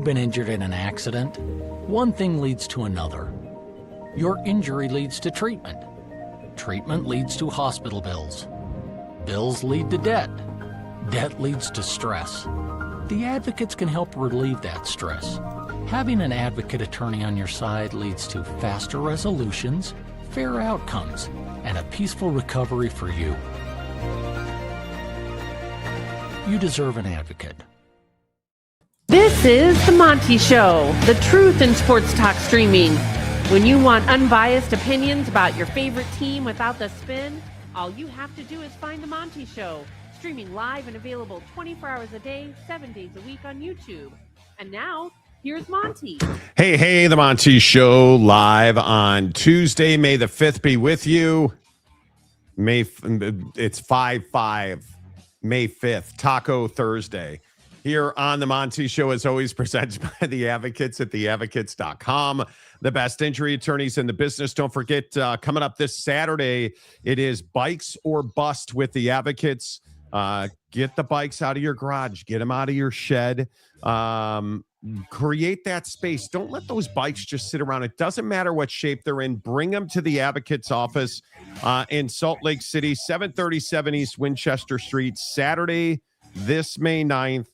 been injured in an accident, one thing leads to another. Your injury leads to treatment. Treatment leads to hospital bills. Bills lead to debt. Debt leads to stress. The advocates can help relieve that stress. Having an advocate attorney on your side leads to faster resolutions, fair outcomes, and a peaceful recovery for you. You deserve an advocate. This is The Monty Show, the truth in sports talk streaming. When you want unbiased opinions about your favorite team without the spin, all you have to do is find The Monty Show, streaming live and available 24 hours a day, 7 days a week on YouTube. And now, here's Monty. Hey, The Monty Show live on Tuesday, May the 5th be with you. It's 5/5, May 5th, Taco Thursday. Here on The Monty Show, as always, presented by The Advocates at theadvocates.com. The best injury attorneys in the business. Don't forget, coming up this Saturday, it is Bikes or Bust with The Advocates. Get the bikes out of your garage. Get them out of your shed. Create that space. Don't let those bikes just sit around. It doesn't matter what shape they're in. Bring them to the Advocates office in Salt Lake City, 737 East Winchester Street, Saturday, this May 9th.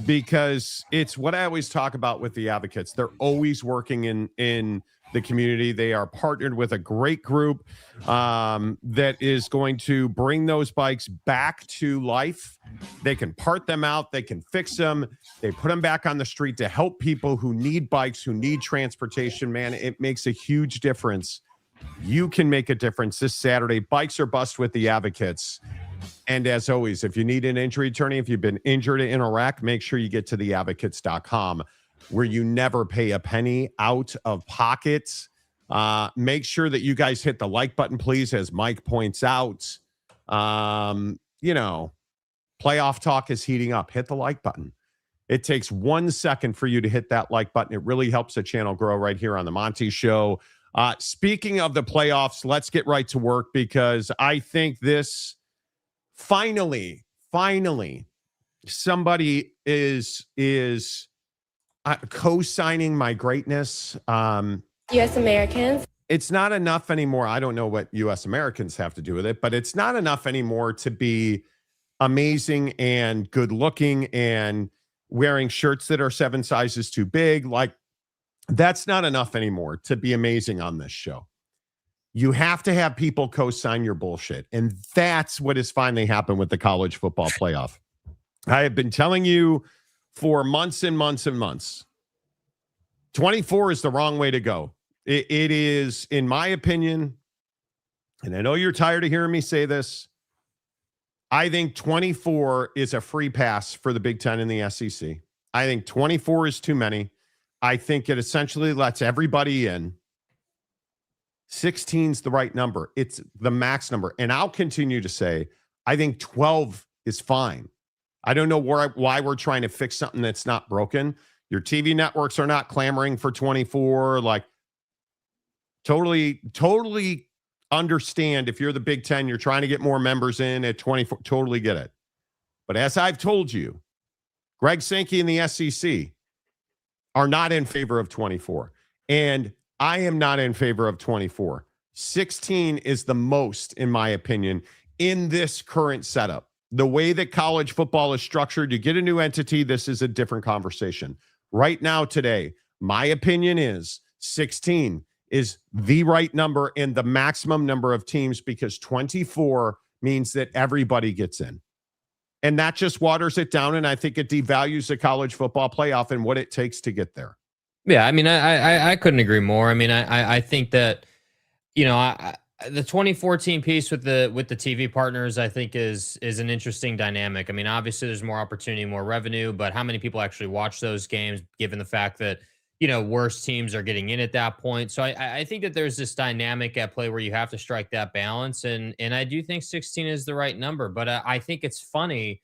Because it's what I always talk about with the Advocates. They're always working in the community. They are partnered with a great group that is going to bring those bikes back to life. They can part them out. They can fix them. They put them back on the street to help people who need bikes, who need transportation. Man, it makes a huge difference. You can make a difference this Saturday. Bikes or Bust with the Advocates. And as always, if you need an injury attorney, if you've been injured in Iraq, make sure you get to theadvocates.com, where you never pay a penny out of pocket. Make sure that you guys hit the like button, please, as Mike points out. Playoff talk is heating up. Hit the like button. It takes 1 second for you to hit that like button. It really helps the channel grow right here on The Monty Show. Speaking of the playoffs, let's get right to work, because I think this finally somebody is co-signing my greatness. U.S. Americans. It's not enough anymore. I don't know what U.S. Americans have to do with it, but it's not enough anymore to be amazing and good looking and wearing shirts that are 7 sizes too big. Like, that's not enough anymore to be amazing on this show. You have to have people co-sign your bullshit. And that's what has finally happened with the college football playoff. I have been telling you for months and months and months, 24 is the wrong way to go. It is, in my opinion, and I know you're tired of hearing me say this, I think 24 is a free pass for the Big Ten and the SEC. I think 24 is too many. I think it essentially lets everybody in. 16 is the right number. It's the max number. And I'll continue to say, I think 12 is fine. I don't know why we're trying to fix something that's not broken. Your TV networks are not clamoring for 24. Like, totally understand if you're the Big Ten, you're trying to get more members in at 24. Totally get it. But as I've told you, Greg Sankey and the SEC are not in favor of 24. And I am not in favor of 24. 16 is the most, in my opinion, in this current setup. The way that college football is structured, you get a new entity, this is a different conversation. Right now, today, my opinion is 16 is the right number and the maximum number of teams, because 24 means that everybody gets in. And that just waters it down, and I think it devalues the college football playoff and what it takes to get there. Yeah, I mean, I couldn't agree more. I mean, I think that, the 2014 piece with the TV partners, I think is an interesting dynamic. I mean, obviously there's more opportunity, more revenue, but how many people actually watch those games, given the fact that, worse teams are getting in at that point? So I think that there's this dynamic at play where you have to strike that balance. And I do think 16 is the right number, but I think it's funny.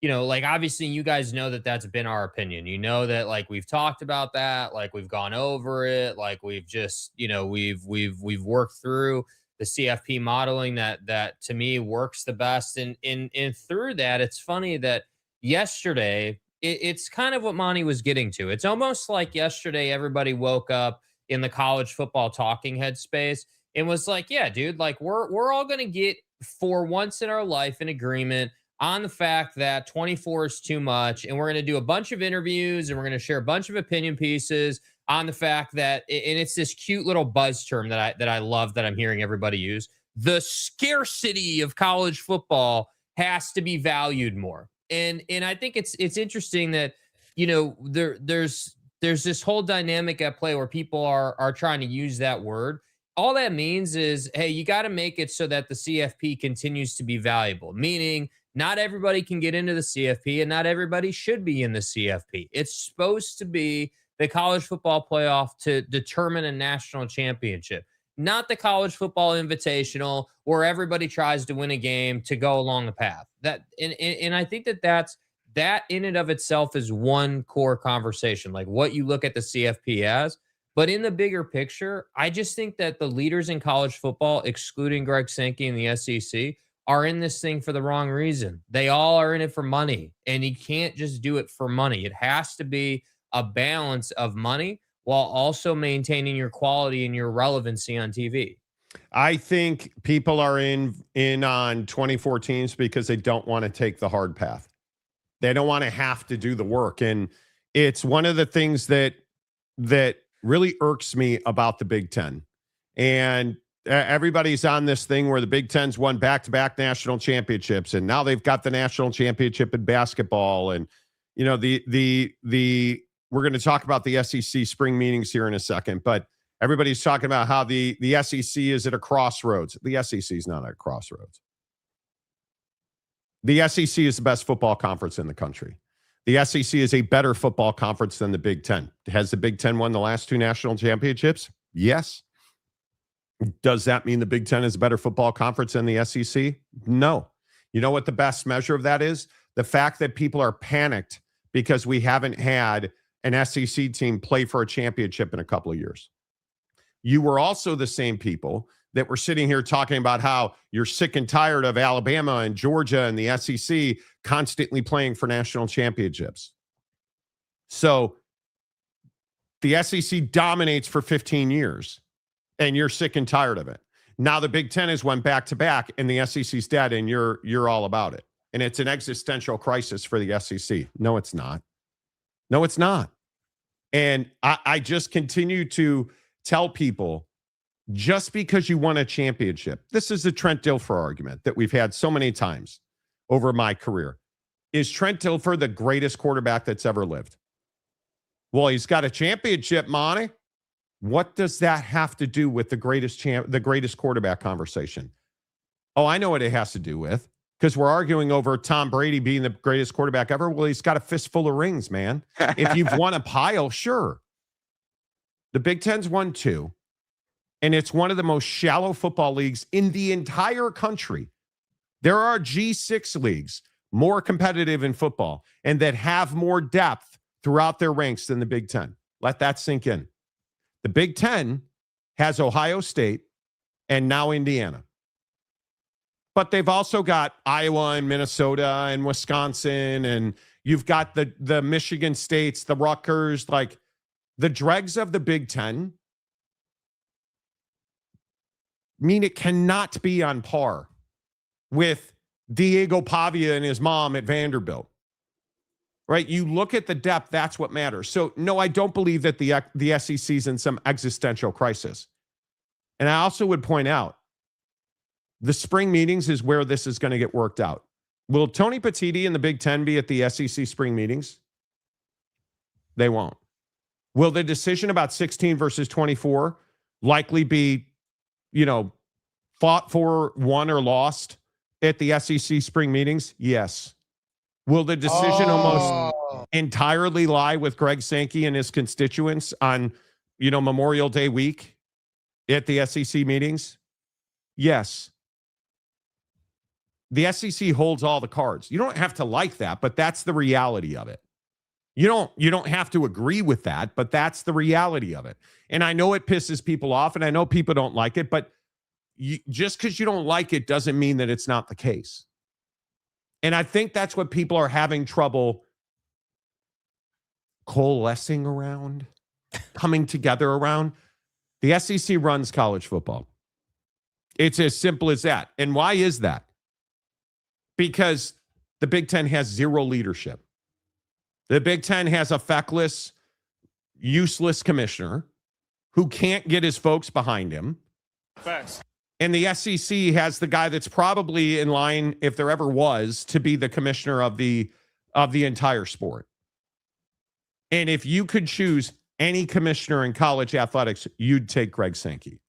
Obviously you guys know that that's been our opinion. That, like, we've talked about that, like, we've gone over it, like, we've just, we've worked through the CFP modeling that to me works the best. And through that, it's funny that yesterday it's kind of what Monty was getting to. It's almost like yesterday everybody woke up in the college football talking head space and was like, yeah, dude, like we're all gonna get for once in our life an agreement on the fact that 24 is too much, and we're gonna do a bunch of interviews and we're gonna share a bunch of opinion pieces on the fact that, and it's this cute little buzz term that I love that I'm hearing everybody use. The scarcity of college football has to be valued more. And I think it's interesting that, you know, there's this whole dynamic at play where people are trying to use that word. All that means is, hey, you got to make it so that the CFP continues to be valuable, meaning not everybody can get into the CFP and not everybody should be in the CFP. It's supposed to be the college football playoff to determine a national championship, not the college football invitational where everybody tries to win a game to go along the path. And I think that in and of itself is one core conversation, like what you look at the CFP as. But in the bigger picture, I just think that the leaders in college football, excluding Greg Sankey and the SEC, are in this thing for the wrong reason. They all are in it for money, and you can't just do it for money. It has to be a balance of money while also maintaining your quality and your relevancy on TV. I think people are in on 2014s because they don't want to take the hard path. They don't want to have to do the work. And it's one of the things that really irks me about the Big Ten. And everybody's on this thing where the Big Ten's won back-to-back national championships, and now they've got the national championship in basketball. And, you know, we're going to talk about the SEC spring meetings here in a second, but everybody's talking about how the SEC is at a crossroads. The SEC is not at a crossroads. The SEC is the best football conference in the country. The SEC is a better football conference than the Big Ten. Has the Big Ten won the last two national championships? Yes. Does that mean the Big Ten is a better football conference than the SEC? No. You know what the best measure of that is? The fact that people are panicked because we haven't had an SEC team play for a championship in a couple of years. You were also the same people that were sitting here talking about how you're sick and tired of Alabama and Georgia and the SEC constantly playing for national championships. So the SEC dominates for 15 years, and you're sick and tired of it. Now the Big Ten has won back-to-back, and the SEC's dead, and you're all about it. And it's an existential crisis for the SEC. No, it's not. No, it's not. And I just continue to tell people, just because you won a championship, this is the Trent Dilfer argument that we've had so many times over my career. Is Trent Dilfer the greatest quarterback that's ever lived? Well, he's got a championship, Monty. What does that have to do with the greatest quarterback conversation? Oh, I know what it has to do with, because we're arguing over Tom Brady being the greatest quarterback ever. Well, he's got a fistful of rings, man. If you've won a pile, sure. The Big Ten's won two, and it's one of the most shallow football leagues in the entire country. There are G6 leagues more competitive in football and that have more depth throughout their ranks than the Big Ten. Let that sink in. The Big Ten has Ohio State and now Indiana. But they've also got Iowa and Minnesota and Wisconsin, and you've got the Michigan States, the Rutgers, like the dregs of the Big Ten mean it cannot be on par with Diego Pavia and his mom at Vanderbilt. Right? You look at the depth, that's what matters. So, no, I don't believe that the SEC is in some existential crisis. And I also would point out, the spring meetings is where this is going to get worked out. Will Tony Petitti and the Big Ten be at the SEC spring meetings? They won't. Will the decision about 16 versus 24 likely be, fought for, won, or lost at the SEC spring meetings? Yes. Will the decision almost entirely lie with Greg Sankey and his constituents on, Memorial Day week at the SEC meetings? Yes. The SEC holds all the cards. You don't have to like that, but that's the reality of it. You don't have to agree with that, but that's the reality of it. And I know it pisses people off, and I know people don't like it, but just because you don't like it doesn't mean that it's not the case. And I think that's what people are having trouble coalescing around, coming together around. The SEC runs college football. It's as simple as that. And why is that? Because the Big Ten has zero leadership. The Big Ten has a feckless, useless commissioner who can't get his folks behind him. Facts. And the SEC has the guy that's probably in line, if there ever was, to be the commissioner of the entire sport. And if you could choose any commissioner in college athletics, you'd take Greg Sankey.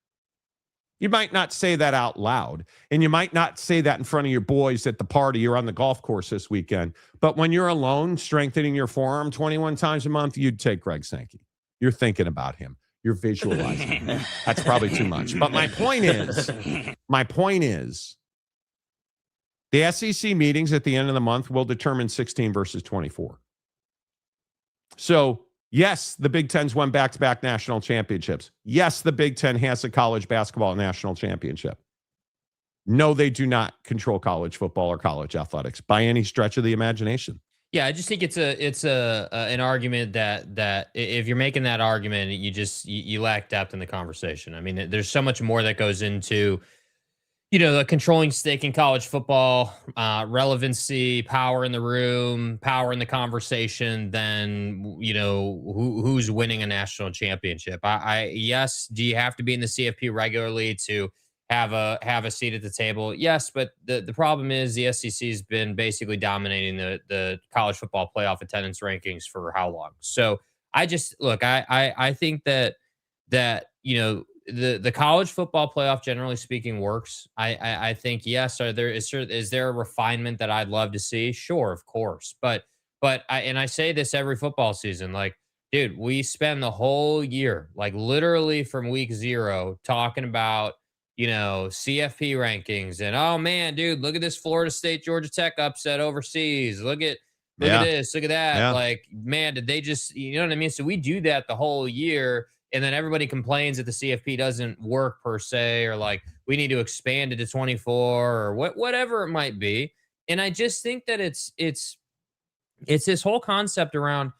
You might not say that out loud, and you might not say that in front of your boys at the party or on the golf course this weekend. But when you're alone, strengthening your forearm 21 times a month, you'd take Greg Sankey. You're thinking about him. You're visualizing him. That's probably too much. But my point is, the SEC meetings at the end of the month will determine 16 versus 24. So, yes, the Big Ten's won back-to-back national championships. Yes, the Big Ten has a college basketball national championship. No, they do not control college football or college athletics by any stretch of the imagination. Yeah, I just think it's an argument that if you're making that argument, you lack depth in the conversation. I mean, there's so much more that goes into, the controlling stake in college football, relevancy, power in the room, power in the conversation than, who's winning a national championship. Yes, do you have to be in the CFP regularly to have a seat at the table? Yes, but the problem is the SEC has been basically dominating the college football playoff attendance rankings for how long? So I think that the college football playoff, generally speaking, works. I think, yes, is there a refinement that I'd love to see? Sure, of course. But I say this every football season, like, dude, we spend the whole year, like literally from week 0, talking about CFP rankings and, oh man, dude, look at this Florida State Georgia Tech upset overseas. Look at this, look at that. Yeah. Like, man, did they just, you know what I mean? So we do that the whole year, and then everybody complains that the CFP doesn't work per se, or like we need to expand it to 24 or whatever it might be. And I just think that it's this whole concept around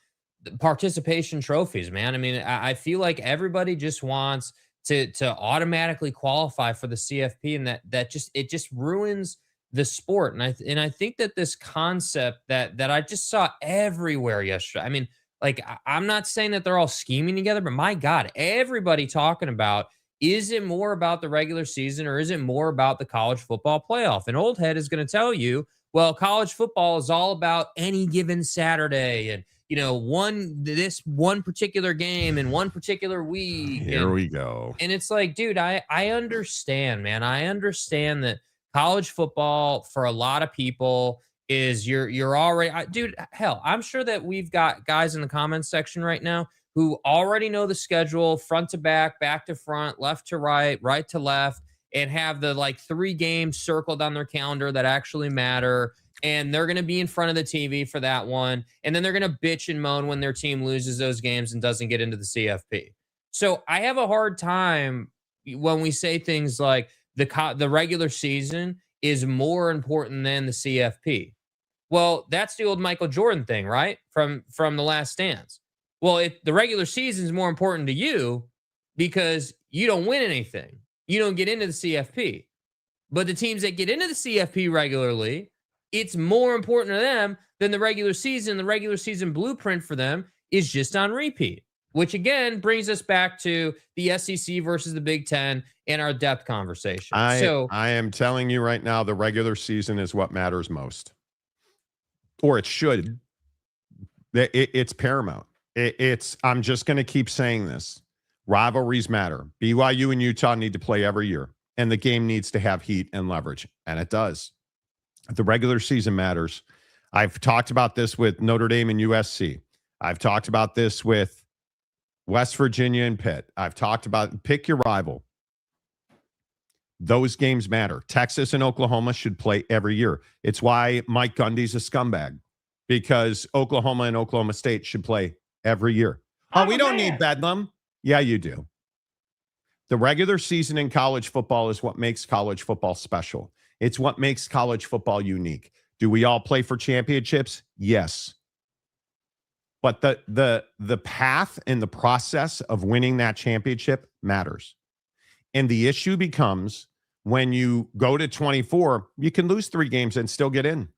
participation trophies, man. I mean, I feel like everybody just wants to automatically qualify for the CFP, and that just ruins the sport. And I think that this concept that I just saw everywhere yesterday. I mean, like, I'm not saying that they're all scheming together, but my God, everybody talking about, is it more about the regular season or is it more about the college football playoff? And old head is going to tell you, well, college football is all about any given Saturday and this one particular game in one particular week. Here we go. And it's like, dude, I understand, man. I understand that college football for a lot of people is you're already, dude, hell, I'm sure that we've got guys in the comments section right now who already know the schedule front to back to front, left to right, right to left, and have the like 3 games circled on their calendar that actually matter. And they're going to be in front of the TV for that one. And then they're going to bitch and moan when their team loses those games and doesn't get into the CFP. So I have a hard time when we say things like the regular season is more important than the CFP. Well, that's the old Michael Jordan thing, right? From The Last Dance. Well, if the regular season is more important to you because you don't win anything, you don't get into the CFP. But the teams that get into the CFP regularly, it's more important to them than the regular season. The regular season blueprint for them is just on repeat, which again brings us back to the SEC versus the Big Ten and our depth conversation. I am telling you right now, the regular season is what matters most, or it should. It's paramount. I'm just going to keep saying this. Rivalries matter. BYU and Utah need to play every year, and the game needs to have heat and leverage, and it does. The regular season matters. I've talked about this with Notre Dame and USC. I've talked about this with West Virginia and Pitt. I've talked about pick your rival. Those games matter. Texas and Oklahoma should play every year. It's why Mike Gundy's a scumbag, because Oklahoma and Oklahoma State should play every year. Oh, we don't need Bedlam. Yeah, you do. The regular season in college football is what makes college football special. It's what makes college football unique. Do we all play for championships? Yes. But the path and the process of winning that championship matters. And the issue becomes when you go to 24, you can lose 3 games and still get in.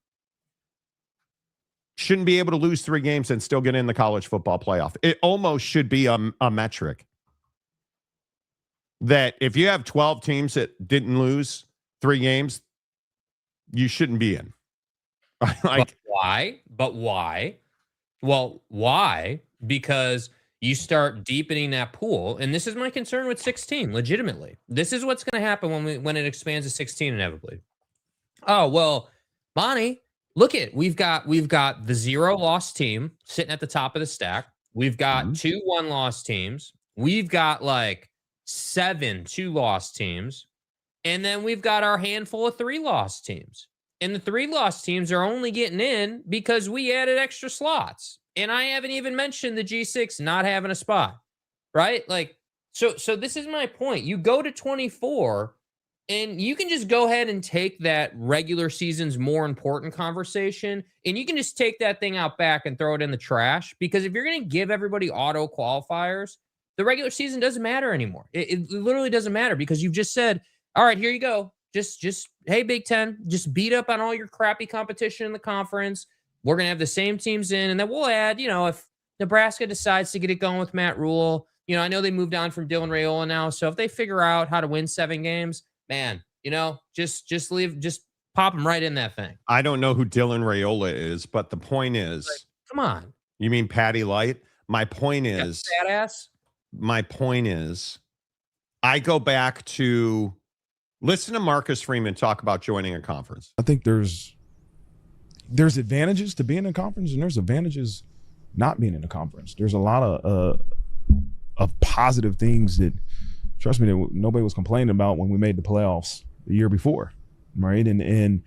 Shouldn't be able to lose 3 games and still get in the college football playoff. It almost should be a metric that if you have 12 teams that didn't lose 3 games, you shouldn't be in. But why? Well, why? Because you start deepening that pool, and this is my concern with 16. Legitimately, this is what's going to happen when it expands to 16 inevitably. Oh well, Monty, look at we've got the 0-loss team sitting at the top of the stack. We've got 2 1-loss teams. We've got like 7 2-loss teams, and then we've got our handful of 3-loss teams. And the 3-loss teams are only getting in because we added extra slots. And I haven't even mentioned the G6 not having a spot, right? Like, so this is my point. You go to 24 and you can just go ahead and take that regular season's more important conversation and you can just take that thing out back and throw it in the trash. Because if you're going to give everybody auto qualifiers, the regular season doesn't matter anymore. It literally doesn't matter because you've just said, all right, here you go. Just hey, Big Ten, just beat up on all your crappy competition in the conference. We're going to have the same teams in, and then we'll add, if Nebraska decides to get it going with Matt Rule, I know they moved on from Dylan Raiola now. So if they figure out how to win 7 games, man, just pop them right in that thing. I don't know who Dylan Raiola is, but the point is, come on. You mean Patty Light? My point is, badass. My point is, I go back to listen to Marcus Freeman talk about joining a conference. I think there's advantages to being in a conference and there's advantages not being in a conference. There's a lot of positive things that, trust me, that nobody was complaining about when we made the playoffs the year before, right? And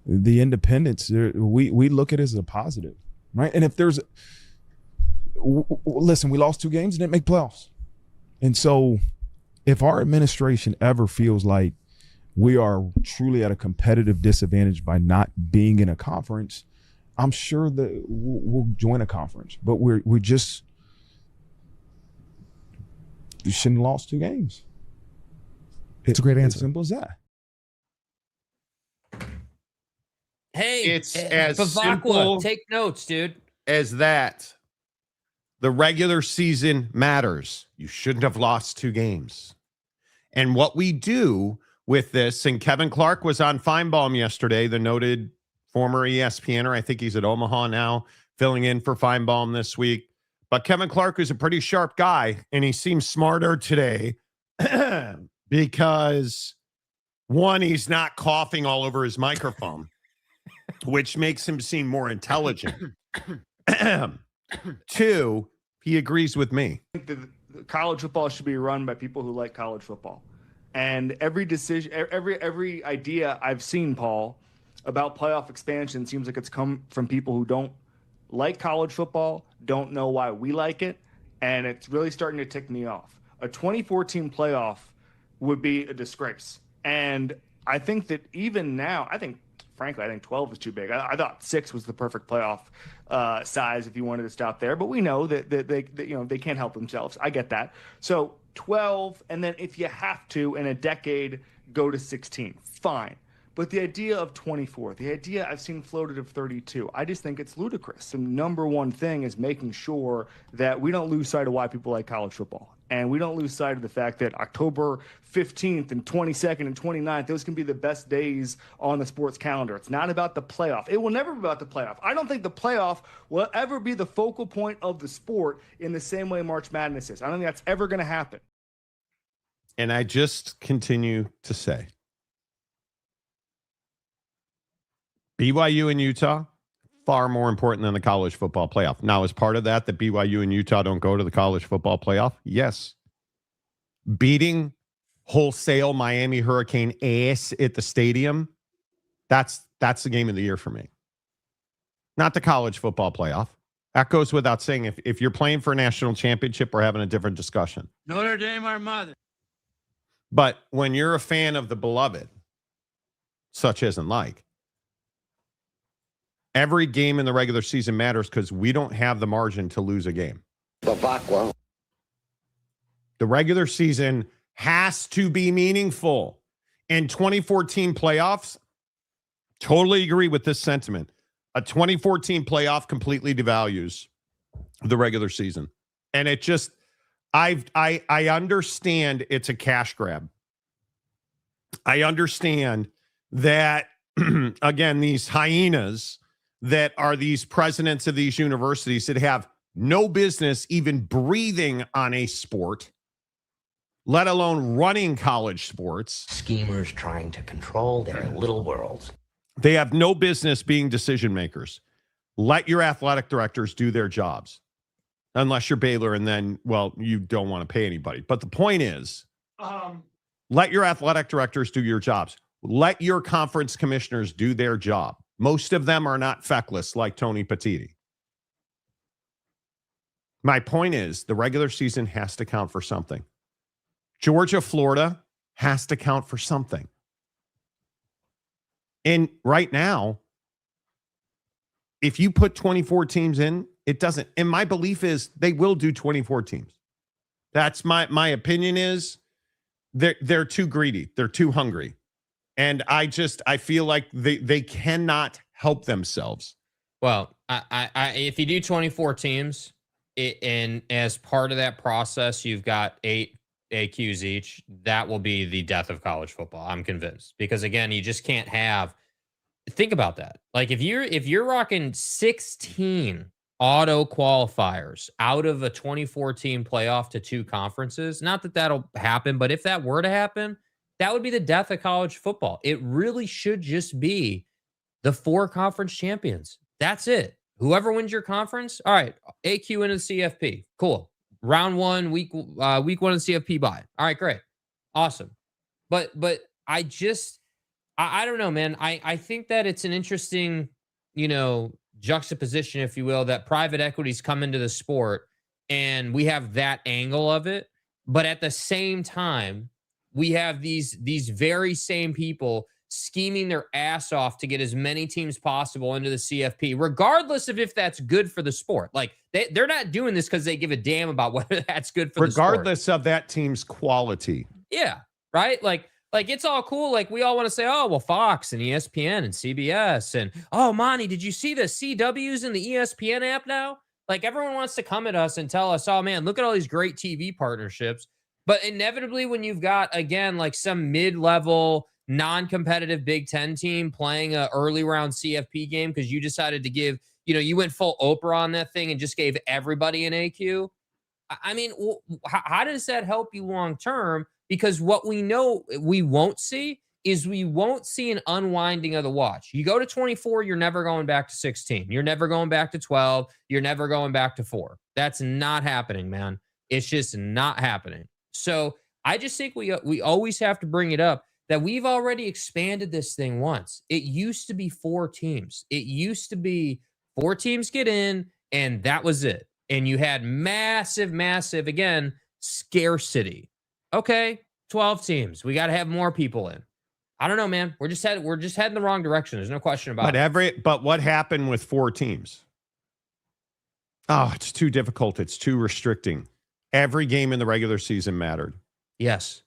the independence, we look at it as a positive, right? And if there's, listen, we lost 2 games and didn't make playoffs. And so if our administration ever feels like we are truly at a competitive disadvantage by not being in a conference, I'm sure that we'll join a conference. But we shouldn't have lost 2 games. It's a great answer. As simple as that. Hey, it's as Bavacqua, simple take notes, dude. As that. The regular season matters. You shouldn't have lost 2 games. And what we do with this, and Kevin Clark was on Feinbaum yesterday, the noted former ESPNer. I think he's at Omaha now, filling in for Feinbaum this week. But Kevin Clark is a pretty sharp guy, and he seems smarter today because, one, he's not coughing all over his microphone, which makes him seem more intelligent. 2, he agrees with me. I think that college football should be run by people who like college football. And every decision, every idea I've seen, Paul, about playoff expansion seems like it's come from people who don't like college football, don't know why we like it, and it's really starting to tick me off. A 2014 playoff would be a disgrace. And I think that even now, frankly, I think 12 is too big. I thought 6 was the perfect playoff size if you wanted to stop there. But we know that they can't help themselves. I get that. So 12, and then if you have to in a decade, go to 16. Fine. But the idea of 24, the idea I've seen floated of 32, I just think it's ludicrous. The number one thing is making sure that we don't lose sight of why people like college football. And we don't lose sight of the fact that October 15th and 22nd and 29th, those can be the best days on the sports calendar. It's not about the playoff. It will never be about the playoff. I don't think the playoff will ever be the focal point of the sport in the same way March Madness is. I don't think that's ever going to happen. And I just continue to say, BYU and Utah, far more important than the college football playoff. Now, as part of that BYU and Utah don't go to the college football playoff? Yes. Beating wholesale Miami Hurricane ass at the stadium, that's the game of the year for me. Not the college football playoff. That goes without saying. If you're playing for a national championship, we're having a different discussion. Notre Dame, our mother. But when you're a fan of the beloved, such as and like, Every game in the regular season matters because we don't have the margin to lose a game. The regular season has to be meaningful. In 2014 playoffs, totally agree with this sentiment. A 2014 playoff completely devalues the regular season. And it just, I understand it's a cash grab. I understand that, again, these hyenas that are these presidents of these universities that have no business even breathing on a sport, let alone running college sports. Schemers trying to control their little worlds. They have no business being decision makers. Let your athletic directors do their jobs. Unless you're Baylor, and then, well, you don't want to pay anybody. But the point is, let your athletic directors do your jobs. Let your conference commissioners do their job. Most of them are not feckless like Tony Petitti. My point is, the regular season has to count for something. Georgia, Florida has to count for something. And right now, if you put 24 teams in, it doesn't. And my belief is they will do 24 teams. That's my opinion is they're too greedy. They're too hungry. And I feel like they cannot help themselves. Well, if you do 24 teams, and as part of that process, you've got 8 AQs each, that will be the death of college football. I'm convinced. Because again, you just can't have, think about that. Like if you're rocking 16 auto qualifiers out of a 24 team playoff to 2 conferences, not that that'll happen, but if that were to happen, that would be the death of college football. It really should just be the 4 conference champions. That's it. Whoever wins your conference, all right, AQ into the CFP. Cool. Round 1, week 1 of the CFP bye. All right, great. Awesome. But I don't know, man. I think that it's an interesting, juxtaposition, if you will, that private equities come into the sport and we have that angle of it. But at the same time, we have these very same people scheming their ass off to get as many teams possible into the CFP, regardless of if that's good for the sport. Like they're not doing this because they give a damn about whether that's good for the sport. Regardless of that team's quality. Yeah. Right. Like it's all cool. Like we all want to say, oh, well, Fox and ESPN and CBS and, oh, Monty, did you see the CWs in the ESPN app now? Like everyone wants to come at us and tell us, oh man, look at all these great TV partnerships. But inevitably when you've got, again, like some mid-level non-competitive Big Ten team playing a early round CFP game because you decided to give, you went full Oprah on that thing and just gave everybody an AQ. I mean, how does that help you long term? Because what we know we won't see is we won't see an unwinding of the watch. You go to 24, you're never going back to 16. You're never going back to 12. You're never going back to 4. That's not happening, man. It's just not happening. So I just think we always have to bring it up that we've already expanded this thing once. It used to be 4 teams. It used to be 4 teams get in, and that was it. And you had massive, again, scarcity. Okay, 12 teams. We got to have more people in. I don't know, man. We're just heading the wrong direction. There's no question about it. But what happened with 4 teams? Oh, it's too difficult. It's too restricting. Every game in the regular season mattered. Yes.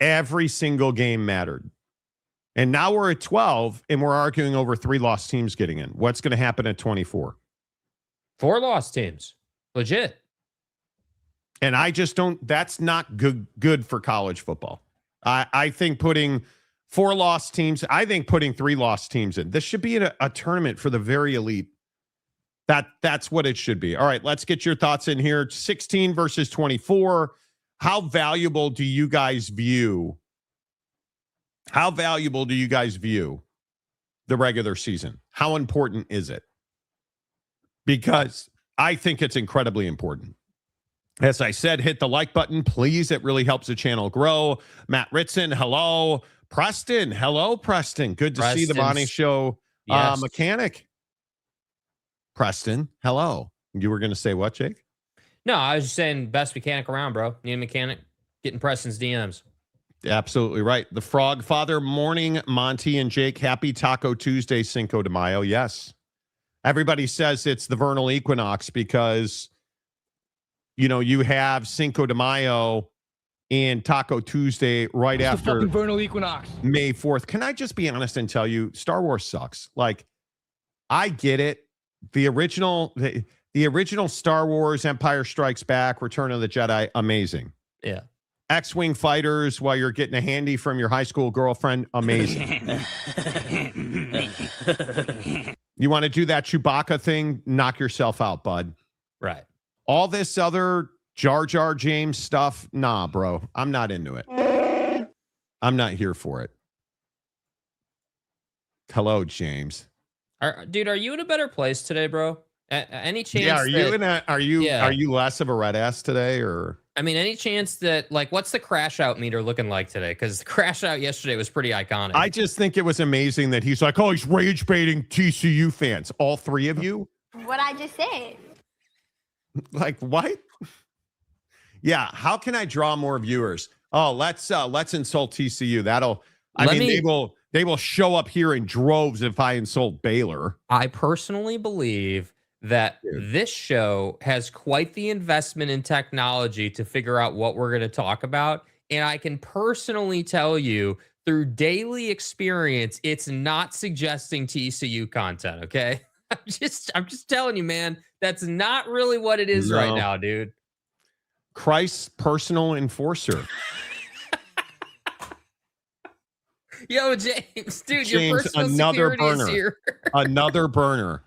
Every single game mattered. And now we're at 12 and we're arguing over 3 lost teams getting in. What's going to happen at 24? 4 lost teams. Legit. And I just don't, that's not good for college football. I think putting 4 lost teams, I think putting 3 lost teams in. This should be a tournament for the very elite. That's what it should be. All right, let's get your thoughts in here. 16 versus 24. How valuable do you guys view the regular season? How important is it? Because I think it's incredibly important. As I said, hit the like button, please. It really helps the channel grow. Matt Ritson, hello. Preston, hello, Preston. Good to see the Monty Show mechanic. Preston, hello. You were going to say what, Jake? No, I was just saying best mechanic around, bro. Need a mechanic? Getting Preston's DMs. Absolutely right. The Frog Father, morning, Monty and Jake. Happy Taco Tuesday, Cinco de Mayo. Yes. Everybody says it's the vernal equinox because, you have Cinco de Mayo and Taco Tuesday right after the fucking vernal equinox. May 4th. Can I just be honest and tell you, Star Wars sucks. Like, I get it. The original Star Wars, Empire Strikes Back, Return of the Jedi, amazing. Yeah. X-Wing fighters while you're getting a handy from your high school girlfriend, amazing. You want to do that Chewbacca thing? Knock yourself out, bud. Right. All this other Jar Jar James stuff, nah, bro. I'm not into it. I'm not here for it. Hello, James. Dude, are you in a better place today, bro? Any chance? Yeah, are you less of a red ass today, or? I mean, any chance that, like, what's the crash out meter looking like today? Because the crash out yesterday was pretty iconic. I just think it was amazing that he's like, oh, he's rage baiting TCU fans. All three of you? What I just said. Like, what? Yeah, how can I draw more viewers? Oh, let's insult TCU. They will show up here in droves if I insult Baylor. I personally believe that this show has quite the investment in technology to figure out what we're going to talk about. And I can personally tell you through daily experience, it's not suggesting TCU content. Okay. I'm just telling you, man, that's not really what it is right now, dude. Christ's personal enforcer. Yo, James, dude, James, your personal another security burner. is here. Another burner.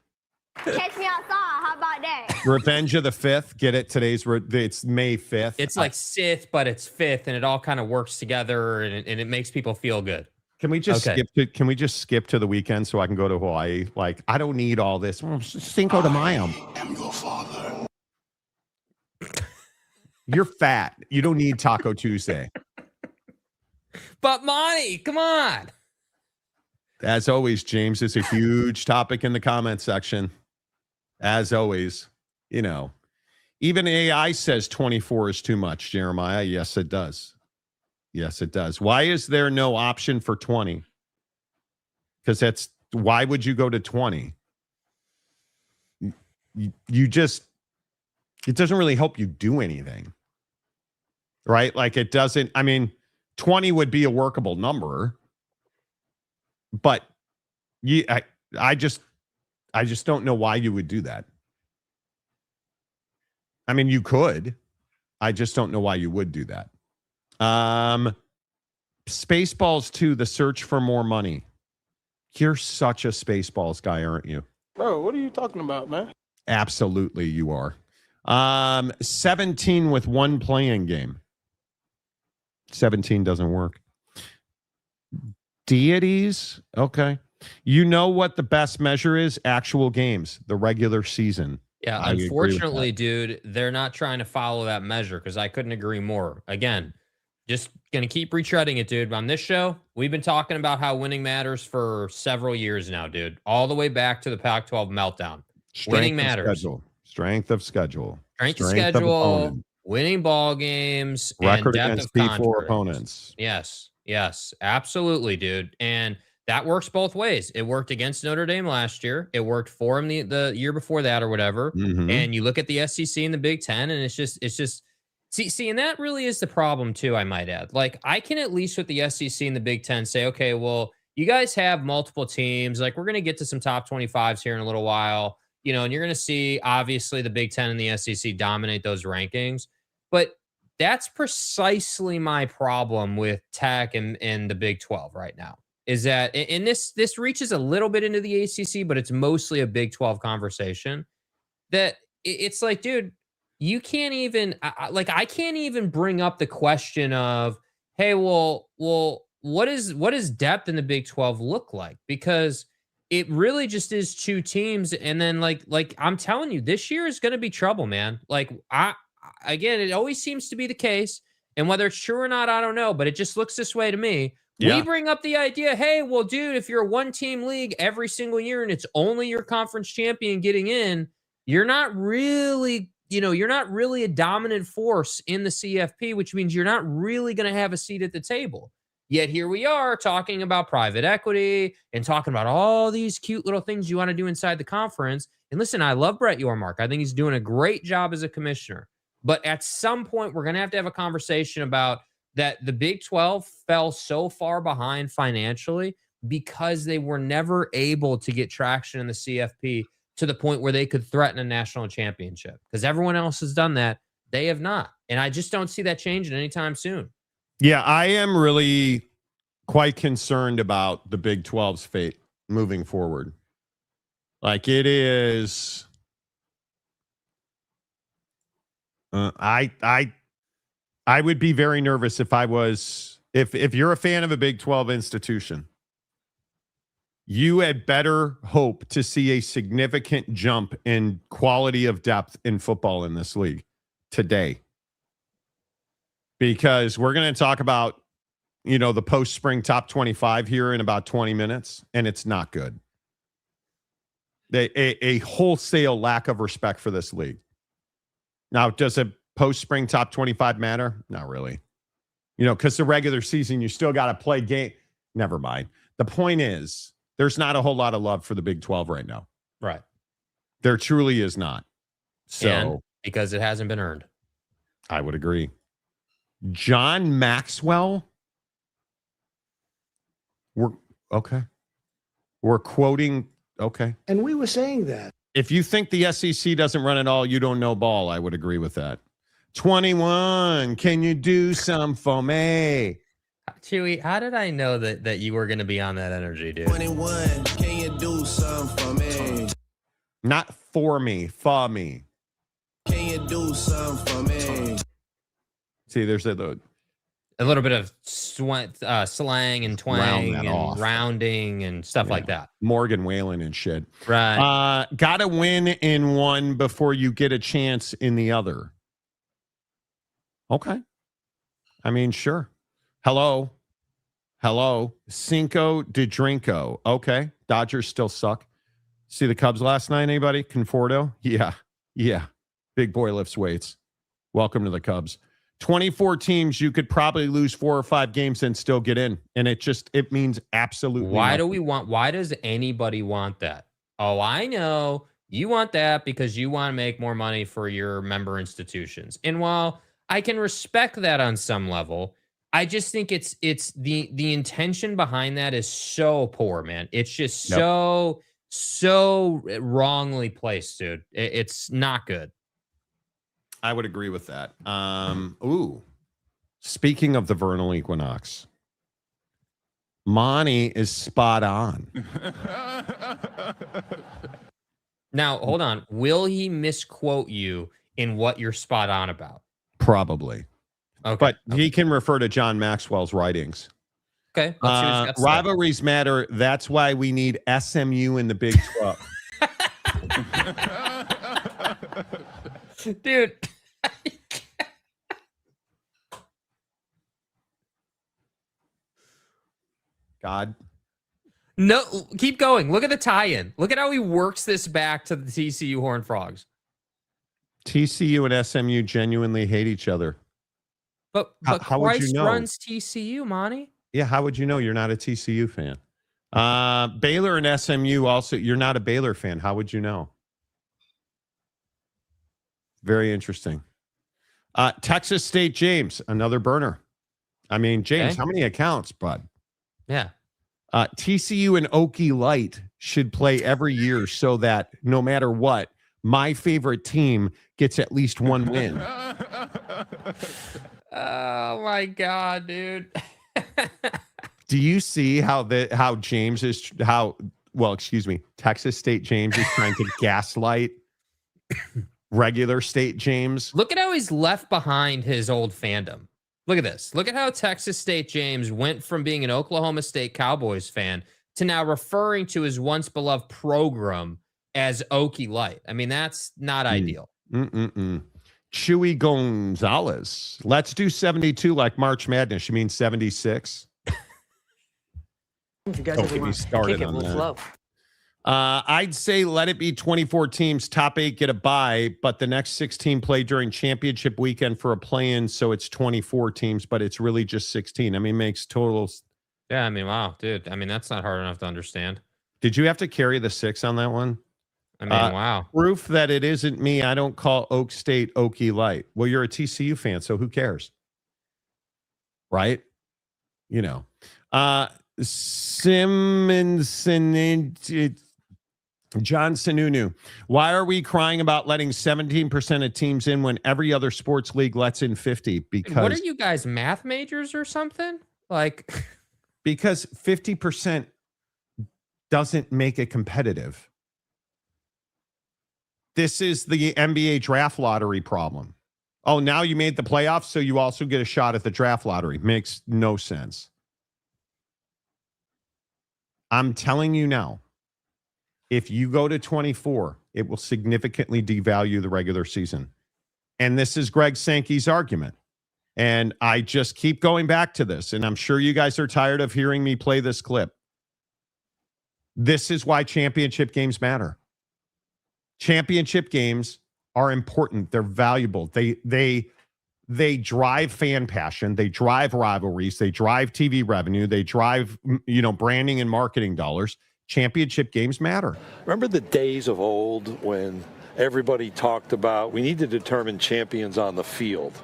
Catch me outside. How about that? Revenge of the 5th. Get it? It's May 5th. It's like Sith, but it's 5th, and it all kind of works together, and it makes people feel good. Can we just skip to the weekend so I can go to Hawaii? Like, I don't need all this. Cinco de Mayo. I am your father. You're fat. You don't need Taco Tuesday. But Monty, come on. As always, James is a huge topic in the comment section. As always, even AI says 24 is too much, Jeremiah. Yes, it does. Yes, it does. Why is there no option for 20? Because why would you go to 20? It doesn't really help you do anything. Right? Like, it doesn't, 20 would be a workable number, but I just don't know why you would do that. You could. I just don't know why you would do that. Spaceballs 2, The Search for More Money. You're such a Spaceballs guy, aren't you? Bro, what are you talking about, man? Absolutely, you are. 17 with one playing game. 17 doesn't work. Deities. Okay. You know what the best measure is? Actual games, the regular season. Yeah, unfortunately, dude, they're not trying to follow that measure because I couldn't agree more. Again, just going to keep retreading it, dude. On this show, we've been talking about how winning matters for several years now, dude. All the way back to the Pac-12 meltdown. Winning matters. Strength of schedule. Strength of schedule. Winning ball games, record and against depth of P4 opponents. Yes, absolutely, dude. And that works both ways. It worked against Notre Dame last year. It worked for him the year before that or whatever. Mm-hmm. And you look at the SEC and the Big Ten, and it's just see, and that really is the problem too. I might add, like, I can at least with the SEC and the Big Ten say, okay, well, you guys have multiple teams. Like, we're going to get to some top 25s here in a little while, and you're going to see obviously the Big Ten and the SEC dominate those rankings. But that's precisely my problem with Tech and the Big 12 right now, is that, and this reaches a little bit into the ACC, but it's mostly a Big 12 conversation, that it's like, dude, you can't even, I can't even bring up the question of, hey, well, what is depth in the Big 12 look like? Because it really just is two teams. And then like I'm telling you, this year is going to be trouble, man. Like, again, it always seems to be the case, and whether it's true or not, I don't know, but it just looks this way to me. Yeah. We bring up the idea, hey, well, dude, if you're a one-team league every single year and it's only your conference champion getting in, you're not really a dominant force in the CFP, which means you're not really going to have a seat at the table. Yet here we are talking about private equity and talking about all these cute little things you want to do inside the conference. And listen, I love Brett Yormark. I think he's doing a great job as a commissioner. But at some point, we're going to have a conversation about that the Big 12 fell so far behind financially because they were never able to get traction in the CFP to the point where they could threaten a national championship. Because everyone else has done that. They have not. And I just don't see that changing anytime soon. Yeah, I am really quite concerned about the Big 12's fate moving forward. Like it is, I would be very nervous if if you're a fan of a Big 12 institution, you had better hope to see a significant jump in quality of depth in football in this league today. Because we're going to talk about, the post-spring top 25 here in about 20 minutes, and it's not good. A wholesale lack of respect for this league. Now, does a post-spring top 25 matter? Not really. Because the regular season, you still got to play game. Never mind. The point is, there's not a whole lot of love for the Big 12 right now. Right. There truly is not. So, and because it hasn't been earned. I would agree. John Maxwell. We're quoting. Okay. And we were saying that. If you think the SEC doesn't run it all, you don't know ball. I would agree with that. 21. Can you do some for me? Chewy, how did I know that you were going to be on that energy, dude? 21. Can you do some for me? Not for me, for me. Can you do some for me? See, there's a little bit of slang and twang and rounding and stuff like that. Morgan Whalen and shit. Right. Got to win in one before you get a chance in the other. Okay. I mean, sure. Hello. Cinco de Drinko. Okay. Dodgers still suck. See the Cubs last night, anybody? Conforto? Yeah. Big boy lifts weights. Welcome to the Cubs. 24 teams, you could probably lose 4 or 5 games and still get in. And it means absolutely why does anybody want that? Oh, I know. You want that because you want to make more money for your member institutions. And while I can respect that on some level, I just think it's the intention behind that is so poor, man. It's just so wrongly placed, dude. It's not good. I would agree with that. Speaking of the vernal equinox, Monty is spot on. Now, hold on. Will he misquote you in what you're spot on about? Probably. Okay. But he can refer to John Maxwell's writings. Okay. Let's see what he's got to say. Rivalries matter. That's why we need SMU in the Big 12. Dude. God. No, keep going. Look at the tie-in. Look at how he works this back to the TCU Horned Frogs. TCU and SMU genuinely hate each other. But how would you know? runs TCU, Monty. Yeah, how would you know? You're not a TCU fan. Baylor and SMU also, you're not a Baylor fan. How would you know? Very interesting. Texas State James, another burner. I mean, James, Okay. How many accounts, bud? Yeah. TCU and Okie Light should play every year so that no matter what, my favorite team gets at least one win. Oh my God, dude. Do you see how Texas State James is trying to gaslight regular State James? Look at how he's left behind his old fandom. Look at this. Look at how Texas State James went from being an Oklahoma State Cowboys fan to now referring to his once beloved program as Okie Light. I mean, that's not ideal. Chewy Gonzalez. Let's do 72 like March Madness. You mean 76? If you guys Don't ever get me want started to kick it, on we'll that. flow. I'd say let it be 24 teams, top 8 get a bye, but the next 16 play during championship weekend for a play-in, so it's 24 teams, but it's really just 16. I mean, makes total Yeah, I mean, wow, dude. I mean, that's not hard enough to understand. Did you have to carry the 6 on that one? I mean, wow. Proof that it isn't me. I don't call Oak State Okie Light. Well, you're a TCU fan, so who cares? Right? You know. Simonson, John Sununu. Why are we crying about letting 17% of teams in when every other sports league lets in 50? Because What are you guys, math majors or something? Like, because 50% doesn't make it competitive. This is the NBA draft lottery problem. Oh, now you made the playoffs, so you also get a shot at the draft lottery. Makes no sense. I'm telling you now, if you go to 24, it will significantly devalue the regular season. And this is Greg Sankey's argument. And I just keep going back to this, and I'm sure you guys are tired of hearing me play this clip. This is why championship games matter. Championship games are important. They're valuable. They drive fan passion. They drive rivalries. They drive TV revenue. They drive, branding and marketing dollars. Championship games matter. Remember the days of old when everybody talked about we need to determine champions on the field?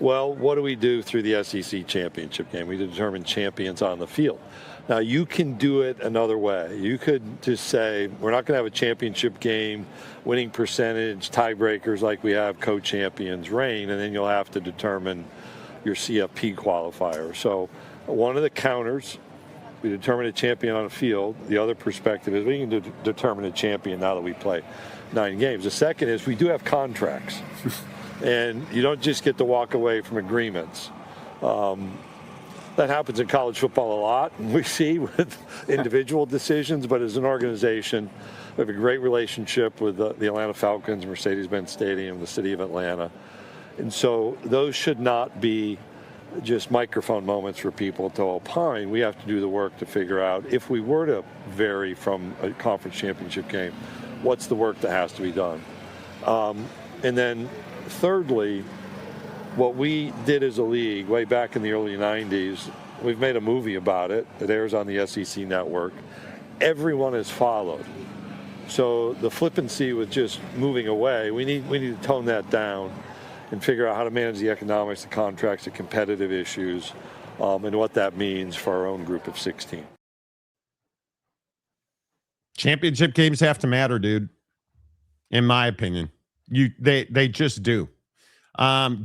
Well, what do we do through the SEC championship game? We determine champions on the field. Now, you can do it another way. You could just say, we're not going to have a championship game, winning percentage, tiebreakers like we have co-champions reign, and then you'll have to determine your CFP qualifier. So one of the counters, we determine a champion on the field. The other perspective is we can determine a champion now that we play 9 games. The second is we do have contracts, and you don't just get to walk away from agreements. That happens in college football a lot, and we see with individual decisions, but as an organization, we have a great relationship with the Atlanta Falcons, Mercedes-Benz Stadium, the city of Atlanta. And so those should not be just microphone moments for people to opine. We have to do the work to figure out if we were to vary from a conference championship game, what's the work that has to be done? And then thirdly, what we did as a league way back in the early 90s, we've made a movie about it. It airs on the SEC network. Everyone has followed. So the flippancy with just moving away, we need to tone that down and figure out how to manage the economics, the contracts, the competitive issues, and what that means for our own group of 16. Championship games have to matter, dude. In my opinion, they just do.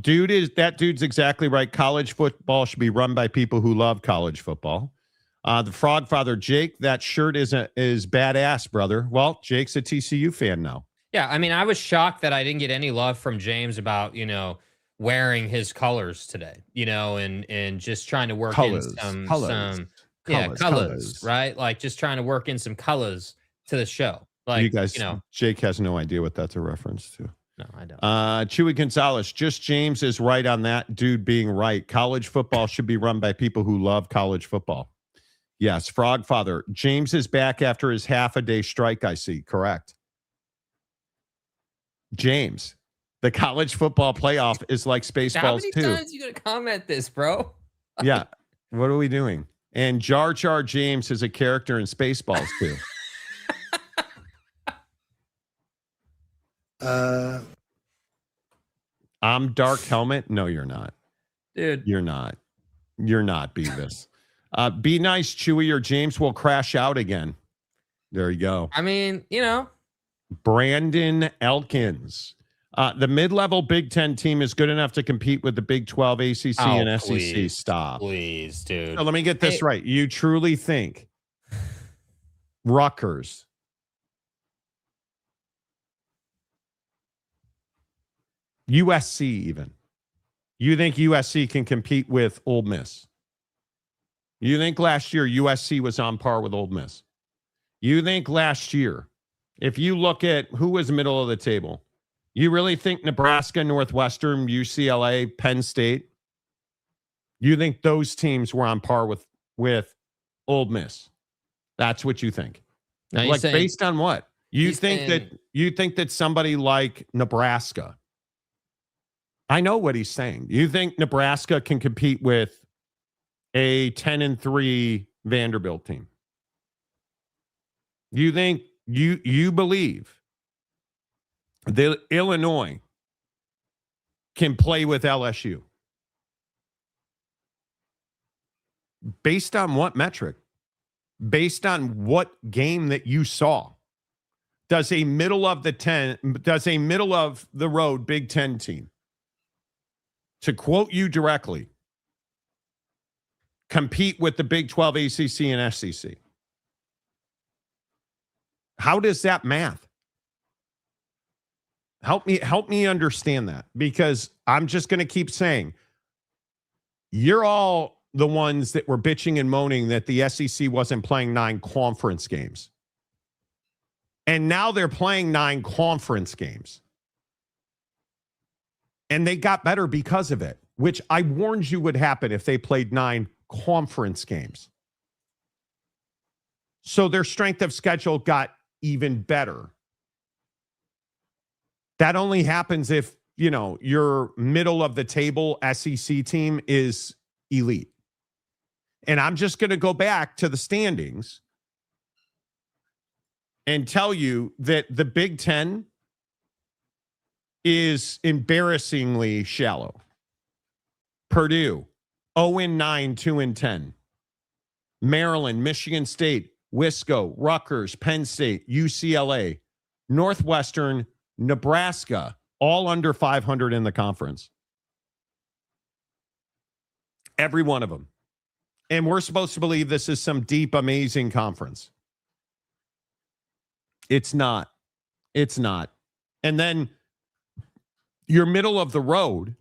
Dude's exactly right. College football should be run by people who love college football. The Frog Father, Jake, that shirt is badass, brother. Well, Jake's a TCU fan now. yeah, I mean, I was shocked that I didn't get any love from James about, wearing his colors today, and just trying to work in some colors, right? Like just trying to work in some colors to the show. Like, you guys, Jake has no idea what that's a reference to. No, I don't. Chewy Gonzalez, just James is right on that dude being right. College football should be run by people who love college football. Yes, Frog Father. James is back after his half-a-day strike, I see. Correct. James, the college football playoff is like Spaceballs 2. How many times are you going to comment this, bro? Yeah. What are we doing? And Jar Jar James is a character in Spaceballs 2. I'm Dark Helmet. No, you're not. Dude. You're not. You're not, Beavis. Be nice, Chewy, or James will crash out again. There you go. I mean, Brandon Elkins. The mid-level Big Ten team is good enough to compete with the Big 12, ACC, and SEC. Stop. Please, dude. So let me get this right. You truly think Rutgers, USC even, you think USC can compete with Ole Miss? You think last year USC was on par with Ole Miss? You think last year, if you look at who was middle of the table, you really think Nebraska, Northwestern, UCLA, Penn State, you think those teams were on par with Ole Miss? That's what you think. Now like based on what? You think that somebody like Nebraska, I know what he's saying. You think Nebraska can compete with a 10-3 Vanderbilt team? You think you believe that Illinois can play with LSU? Based on what metric? Based on what game that you saw? Does a middle of the road Big Ten team, to quote you directly, compete with the Big 12, ACC, and SEC? How does that math? Help me understand that, because I'm just going to keep saying, you're all the ones that were bitching and moaning that the SEC wasn't playing 9 conference games. And now they're playing 9 conference games. And they got better because of it, which I warned you would happen if they played 9 conference games. So their strength of schedule got even better. That only happens if, your middle of the table SEC team is elite. And I'm just going to go back to the standings and tell you that the Big Ten is embarrassingly shallow. Purdue, 0-9, 2-10. Maryland, Michigan State, Wisco, Rutgers, Penn State, UCLA, Northwestern, Nebraska, all under 500 in the conference. Every one of them. And we're supposed to believe this is some deep, amazing conference. It's not. It's not. And then your middle of the road,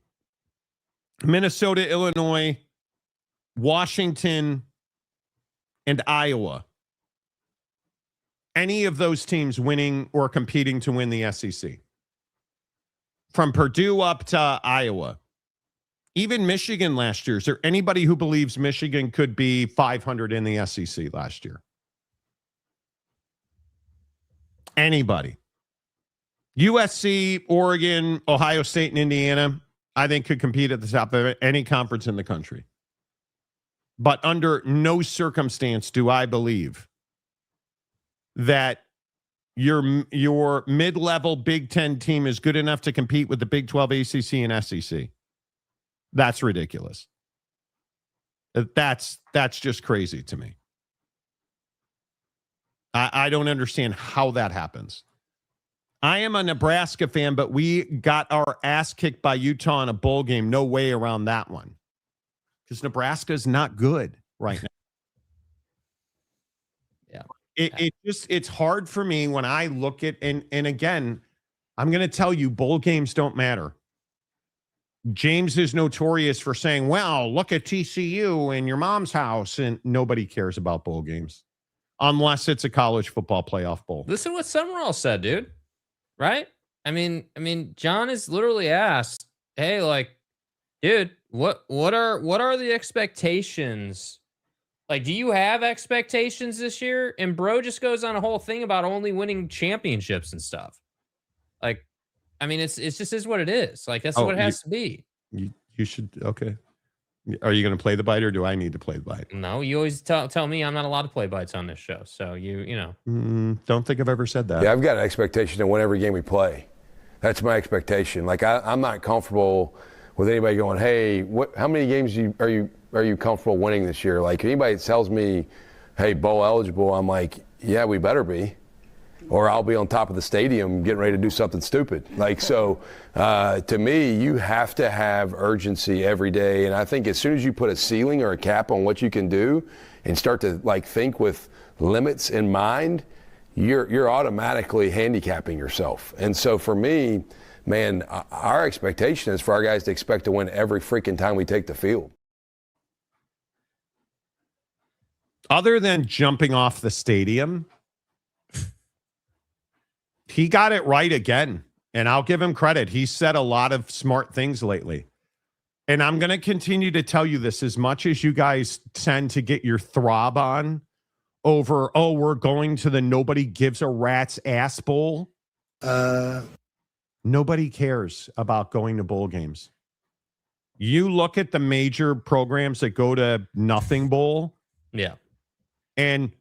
Minnesota, Illinois, Washington, and Iowa. Any of those teams winning or competing to win the SEC. From Purdue up to Iowa. Even Michigan last year. Is there anybody who believes Michigan could be 500 in the SEC last year? Anybody? USC, Oregon, Ohio State, and Indiana, I think could compete at the top of any conference in the country. But under no circumstance do I believe that your mid-level Big Ten team is good enough to compete with the Big 12, ACC, and SEC. That's ridiculous. That's just crazy to me. I don't understand how that happens. I am a Nebraska fan, but we got our ass kicked by Utah in a bowl game. No way around that one. Because Nebraska is not good right now. Yeah. It's hard for me when I look at, and again, I'm going to tell you, bowl games don't matter. James is notorious for saying, well, look at TCU and your mom's house, and nobody cares about bowl games unless it's a college football playoff bowl. Listen to what Summerall said, dude. Right? I mean, John is literally asked, hey, like, dude, what are the expectations? Like, do you have expectations this year? And bro just goes on a whole thing about only winning championships and stuff. Like, I mean, it's just is what it is. Like, that's what it has to be. You should, okay. Are you going to play the bite, or do I need to play the bite? No, you always tell me I'm not allowed to play bites on this show. So you know. Don't think I've ever said that. Yeah, I've got an expectation to win every game we play. That's my expectation. Like, I'm not comfortable with anybody going, hey, how many games are you comfortable winning this year? Like, anybody that tells me, hey, bowl eligible, I'm like, yeah, we better be. Or I'll be on top of the stadium getting ready to do something stupid. Like, so to me, you have to have urgency every day. And I think as soon as you put a ceiling or a cap on what you can do and start to like think with limits in mind, you're automatically handicapping yourself. And so for me, man, our expectation is for our guys to expect to win every freaking time we take the field. Other than jumping off the stadium, he got it right again, and I'll give him credit. He said a lot of smart things lately. And I'm going to continue to tell you this, as much as you guys tend to get your throb on over, oh, we're going to the nobody gives a rat's ass bowl. Nobody cares about going to bowl games. You look at the major programs that go to nothing bowl. Yeah. And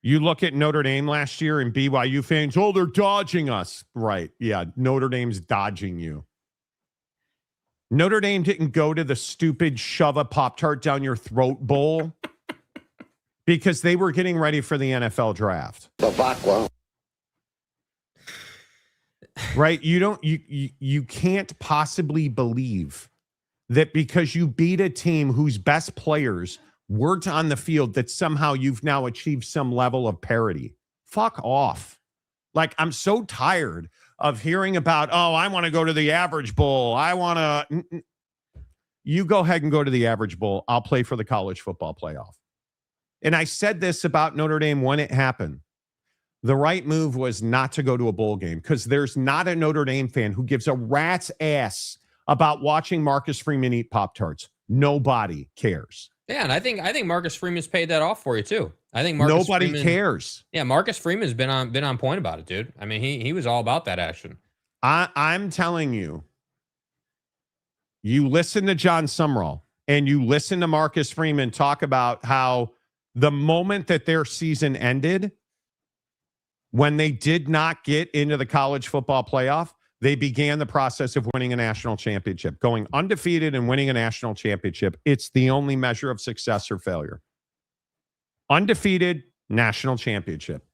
you look at Notre Dame last year and BYU fans, oh, they're dodging us. Right. Yeah. Notre Dame's dodging you. Notre Dame didn't go to the stupid shove a Pop-Tart down your throat bowl because they were getting ready for the NFL draft. Right? You can't possibly believe that because you beat a team whose best players weren't on the field that somehow you've now achieved some level of parity. Fuck off. Like, I'm so tired of hearing about, oh, I want to go to the Average Bowl. I want to. You go ahead and go to the Average Bowl. I'll play for the college football playoff. And I said this about Notre Dame when it happened. The right move was not to go to a bowl game because there's not a Notre Dame fan who gives a rat's ass about watching Marcus Freeman eat Pop-Tarts. Nobody cares. Yeah, and I think Marcus Freeman's paid that off for you too. I think nobody cares. Yeah, Marcus Freeman's been on point about it, dude. I mean, he was all about that action. I'm telling you, you listen to John Summerall and you listen to Marcus Freeman talk about how the moment that their season ended, when they did not get into the college football playoff, they began the process of winning a national championship, going undefeated and winning a national championship. It's the only measure of success or failure. Undefeated national championship.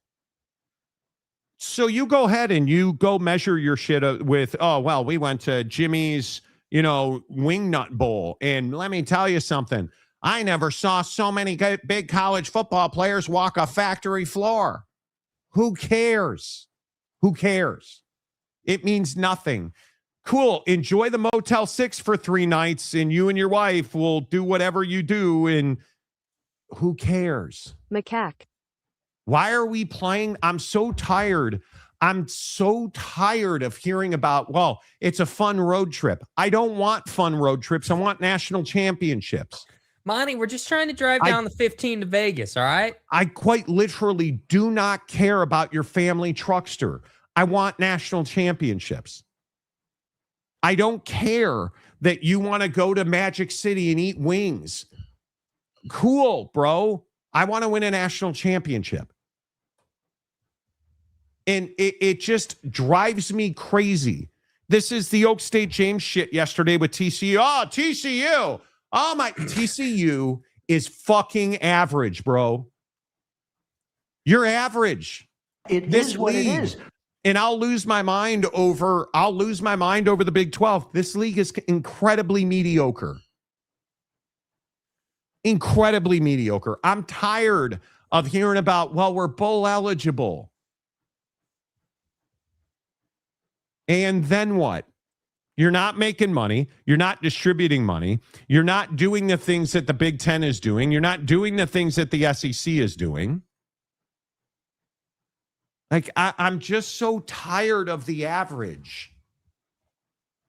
So you go ahead and you go measure your shit with, oh, well, we went to Jimmy's, Wingnut Bowl. And let me tell you something. I never saw so many big college football players walk a factory floor. Who cares? Who cares? It means nothing. Cool. Enjoy the Motel 6 for 3 nights and you and your wife will do whatever you do. And who cares? Macaque. Why are we playing? I'm so tired. I'm so tired of hearing about, well, it's a fun road trip. I don't want fun road trips. I want national championships. Monty, we're just trying to drive down the 15 to Vegas, all right? I quite literally do not care about your family truckster. I want national championships. I don't care that you want to go to Magic City and eat wings. Cool, bro. I want to win a national championship. And it just drives me crazy. This is the Oak State James shit yesterday with TCU. Oh, TCU. Oh, my. TCU is fucking average, bro. You're average. It is what it is. And I'll lose my mind over the Big 12. This league is incredibly mediocre. Incredibly mediocre. I'm tired of hearing about, well, we're bowl eligible. And then what? You're not making money. You're not distributing money. You're not doing the things that the Big Ten is doing. You're not doing the things that the SEC is doing. Like, I'm just so tired of the average.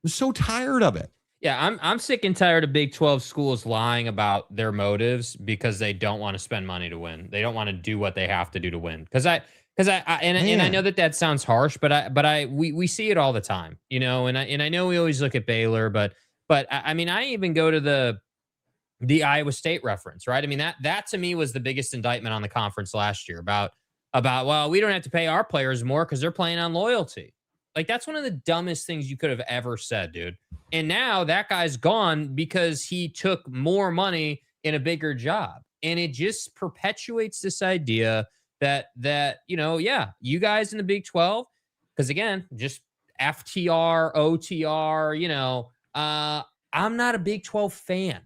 I'm so tired of it. Yeah, I'm sick and tired of Big 12 schools lying about their motives because they don't want to spend money to win. They don't want to do what they have to do to win. Because I know that sounds harsh, but we see it all the time, and I know we always look at Baylor, but I mean, I even go to the Iowa State reference, right? I mean, that to me was the biggest indictment on the conference last year about, well, we don't have to pay our players more because they're playing on loyalty. Like, that's one of the dumbest things you could have ever said, dude. And now that guy's gone because he took more money in a bigger job. And it just perpetuates this idea that you guys in the Big 12, because again, just FTR, OTR, I'm not a Big 12 fan.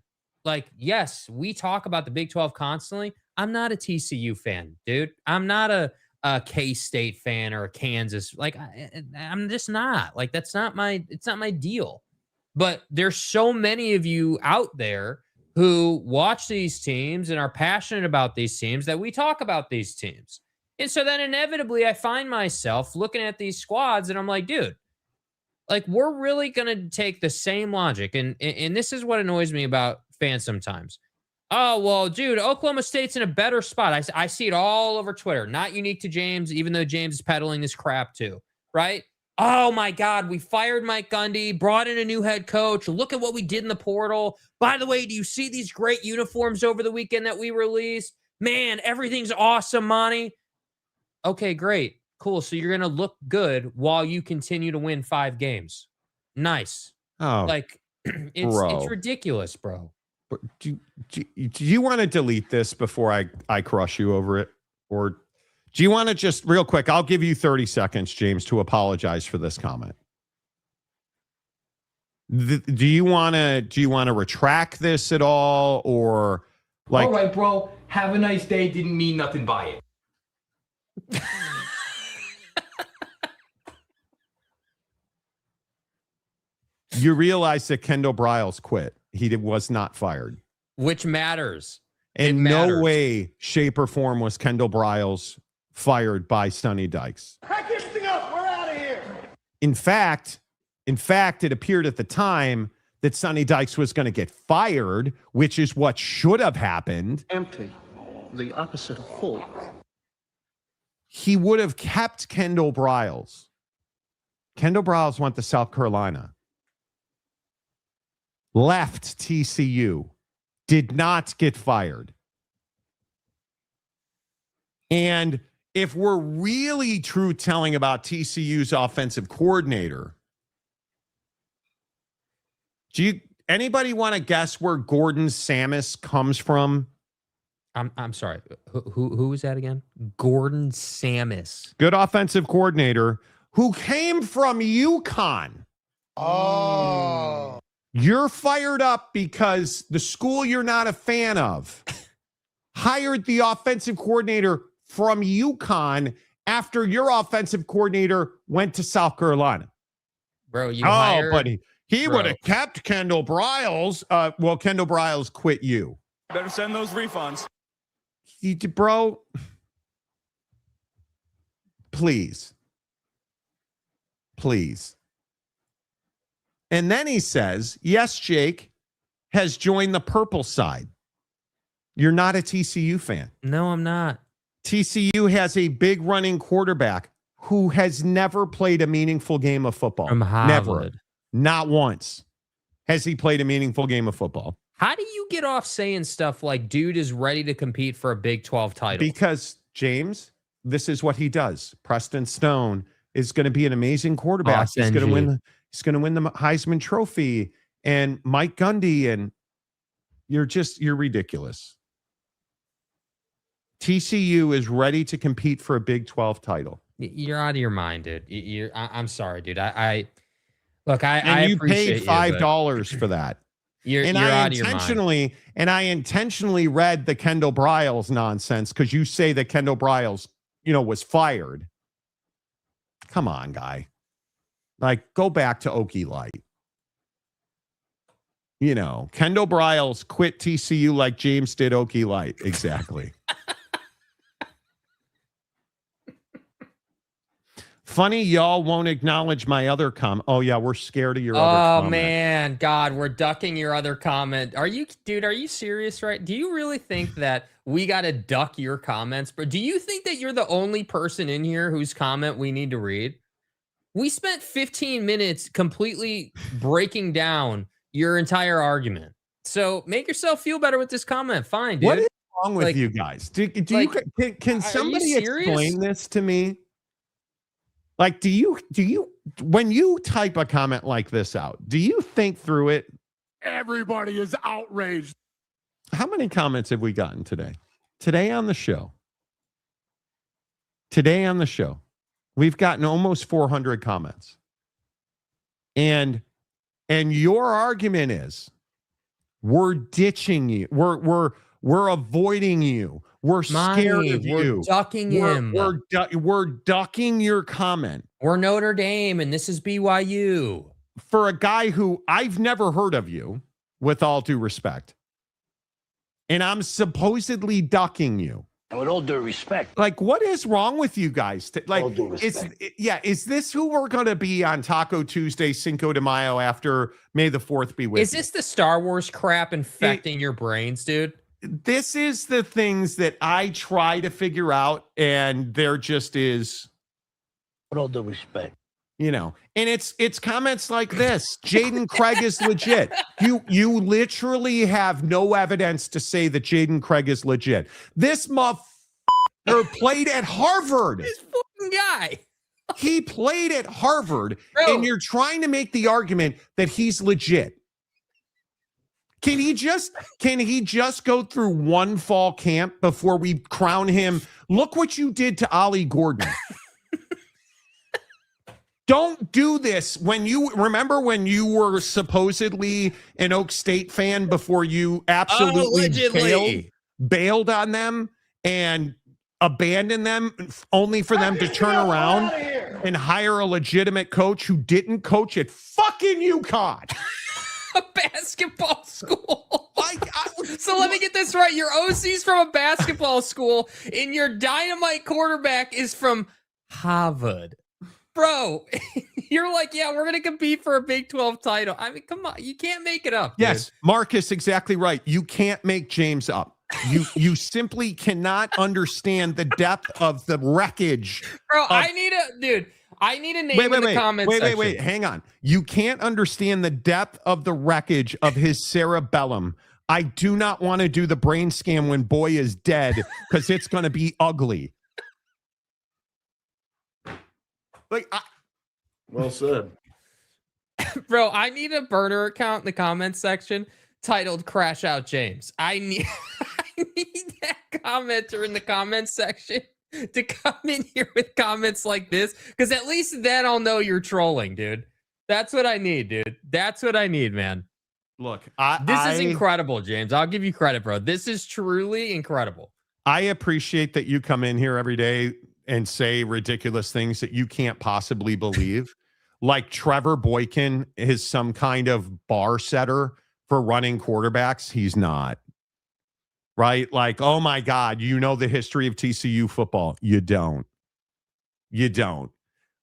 Like, yes, we talk about the Big 12 constantly. I'm not a TCU fan, dude. I'm not a K-State fan or a Kansas. Like, I'm just not. Like, it's not my deal. But there's so many of you out there who watch these teams and are passionate about these teams that we talk about these teams. And so then inevitably I find myself looking at these squads and I'm like, dude, like, we're really going to take the same logic. And this is what annoys me about fans sometimes. Oh, well, dude, Oklahoma State's in a better spot. I see it all over Twitter. Not unique to James, even though James is peddling this crap too, right? oh my God, we fired Mike Gundy, brought in a new head coach. Look at what we did in the portal. By the way, do you see these great uniforms over the weekend that we released? Man, everything's awesome, Monty. Okay, great. Cool. So you're going to look good while you continue to win 5 games. Nice. Oh, Like, it's ridiculous, bro. Do you want to delete this before I crush you over it? Or do you want to just real quick? I'll give you 30 seconds, James, to apologize for this comment. Do you want to retract this at all, or like? All right, bro. Have a nice day. Didn't mean nothing by it. You realize that Kendall Briles quit. He was not fired. Which matters. In no way, shape, or form was Kendall Briles fired by Sonny Dykes. Pack everything up. We're out of here. In fact, it appeared at the time that Sonny Dykes was going to get fired, which is what should have happened. Empty. The opposite of full. He would have kept Kendall Briles. Kendall Briles went to South Carolina. Left TCU, did not get fired. And if we're really truth telling about TCU's offensive coordinator, anybody want to guess where Gordon Samus comes from? I'm sorry. Who was that again? Gordon Samus. Good offensive coordinator who came from UConn. Oh. You're fired up because the school you're not a fan of hired the offensive coordinator from UConn after your offensive coordinator went to South Carolina. Bro, you hired... but he would have kept Kendall Briles. Well, Kendall Briles quit you. Better send those refunds. Bro, please. And then he says, yes, Jake has joined the purple side. You're not a TCU fan. No, I'm not. TCU has a big running quarterback who has never played a meaningful game of football. From Harvard. Never. Not once has he played a meaningful game of football. How do you get off saying stuff like, dude is ready to compete for a Big 12 title? Because, James, this is what he does. Preston Stone is going to be an amazing quarterback. He's going to win. He's going to win the Heisman Trophy, and Mike Gundy, and you're ridiculous. TCU is ready to compete for a Big 12 title. You're out of your mind, dude. I'm sorry, dude. I you paid $5 for that. You're out of your mind. And I intentionally read the Kendall Briles nonsense because you say that Kendall Briles, was fired. Come on, guy. Like, go back to Okie Light. Kendall Briles quit TCU like James did Okie Light. Exactly. Funny, y'all won't acknowledge my other comment. Oh, yeah, we're scared of your other comment. Oh, man. God, we're ducking your other comment. Are you serious, right? Do you really think that we got to duck your comments? But do you think that you're the only person in here whose comment we need to read? We spent 15 minutes completely breaking down your entire argument. So make yourself feel better with this comment. Fine, dude. What is wrong with you guys? Can somebody explain this to me? Like, do you when you type a comment like this out, do you think through it? Everybody is outraged. How many comments have we gotten today? Today on the show, we've gotten almost 400 comments. And your argument is we're ditching you. We're avoiding you. We're scared of you. We're ducking him. We're ducking your comment. We're Notre Dame, and this is BYU. For a guy who I've never heard of you, with all due respect, and I'm supposedly ducking you. And with all due respect. Like, what is wrong with you guys? Like, all due respect. Is this who we're going to be on Taco Tuesday, Cinco de Mayo after May the 4th be with you? Is this the Star Wars crap infecting your brains, dude? This is the things that I try to figure out, and there just is. With all due respect. You know, and it's comments like this. Jaden Craig is legit. You literally have no evidence to say that Jaden Craig is legit. This motherfucker played at Harvard. This fucking guy. He played at Harvard, Bro. and you're trying to make the argument that he's legit. Can he just go through one fall camp before we crown him? Look what you did to Ollie Gordon. Don't do this when you were supposedly an Oak State fan before you absolutely bailed on them and abandoned them only for them to turn around and hire a legitimate coach who didn't coach at fucking UConn. A basketball school. So let me get this right. Your OC's from a basketball school and your dynamite quarterback is from Harvard. Bro, you're like, yeah, we're going to compete for a Big 12 title. I mean, come on. You can't make it up. Yes, dude. Marcus, exactly right. You can't make James up. You simply cannot understand the depth of the wreckage. Bro, I need a name in the comments section. Wait, hang on. You can't understand the depth of the wreckage of his cerebellum. I do not want to do the brain scan when boy is dead because it's going to be ugly. Well said. Bro, I need a burner account in the comments section titled Crash Out James. I need that commenter in the comments section to come in here with comments like this, because at least then I'll know you're trolling, dude. That's what I need, dude. That's what I need, man. Look, this is incredible, James. I'll give you credit, bro. This is truly incredible. I appreciate that you come in here every day and say ridiculous things that you can't possibly believe. Like Trevor Boykin is some kind of bar setter for running quarterbacks. He's not. Right? Like, oh my God, you know the history of TCU football. You don't.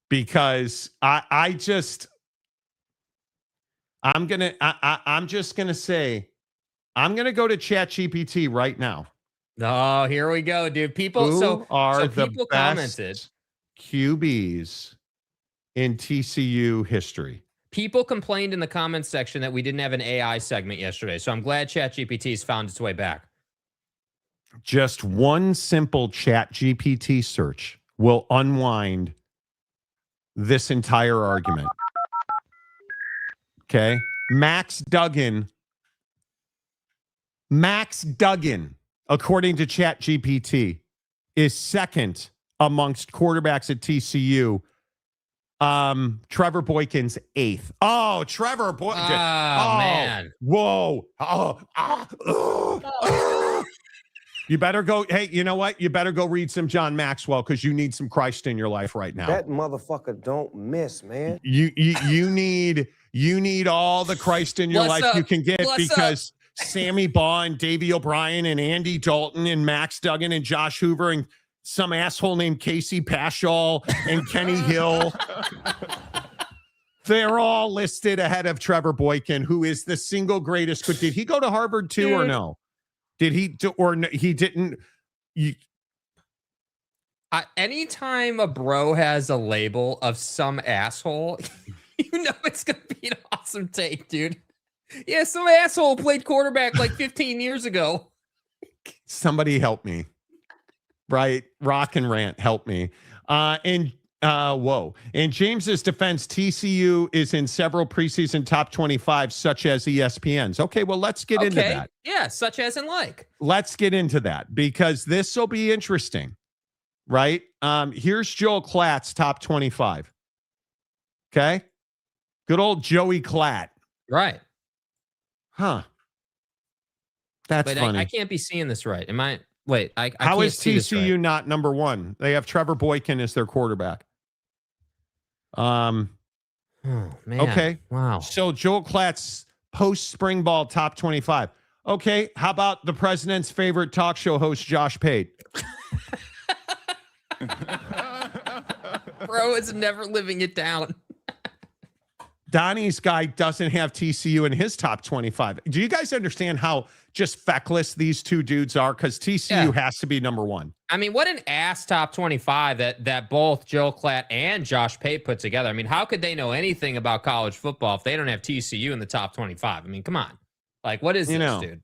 Because I'm just gonna say, I'm gonna go to ChatGPT right now. Oh, here we go, dude. People Who are the people best commented QBs in TCU history? People complained in the comments section that we didn't have an AI segment yesterday. So I'm glad ChatGPT's found its way back. Just one simple ChatGPT search will unwind this entire argument. Okay. Max Duggan, according to ChatGPT, is second amongst quarterbacks at TCU. Trevor Boykin's eighth. Oh, Trevor Boykin. Oh, man. Whoa. You better go. Hey, you know what? You better go read some John Maxwell because you need some Christ in your life right now. That motherfucker don't miss, man. You need all the Christ in your life you can get because Sammy Baugh and Davey O'Brien and Andy Dalton and Max Duggan and Josh Hoover and some asshole named Casey Paschal and Kenny Hill. They're all listed ahead of Trevor Boykin, who is the single greatest. But did he go to Harvard too, or no? Did he or no, he didn't? Anytime a bro has a label of some asshole, you know it's gonna be an awesome take, dude. Yeah, some asshole played quarterback like 15 years ago. Somebody help me. Right? Rock and rant, help me. In James's defense, TCU is in several preseason top 25, such as ESPN's. Okay, well, let's get into that. Yeah, such as in like. Let's get into that because this will be interesting, right? Here's Joel Klatt's top 25. Okay? Good old Joey Klatt. Right. Huh. That's funny. I can't be seeing this right. Am I? Wait, I How can't is see this TCU right. not number one? They have Trevor Boykin as their quarterback. Oh, man. Okay. Wow. So Joel Klatt's post-spring ball top 25. Okay. How about the president's favorite talk show host, Josh Pate? Bro is never living it down. Donnie's guy doesn't have TCU in his top 25. Do you guys understand how just feckless these two dudes are? Because TCU has to be number one. I mean, what an ass top 25 that both Joe Klatt and Josh Pate put together. I mean, how could they know anything about college football if they don't have TCU in the top 25? I mean, come on. Like, what is this, dude?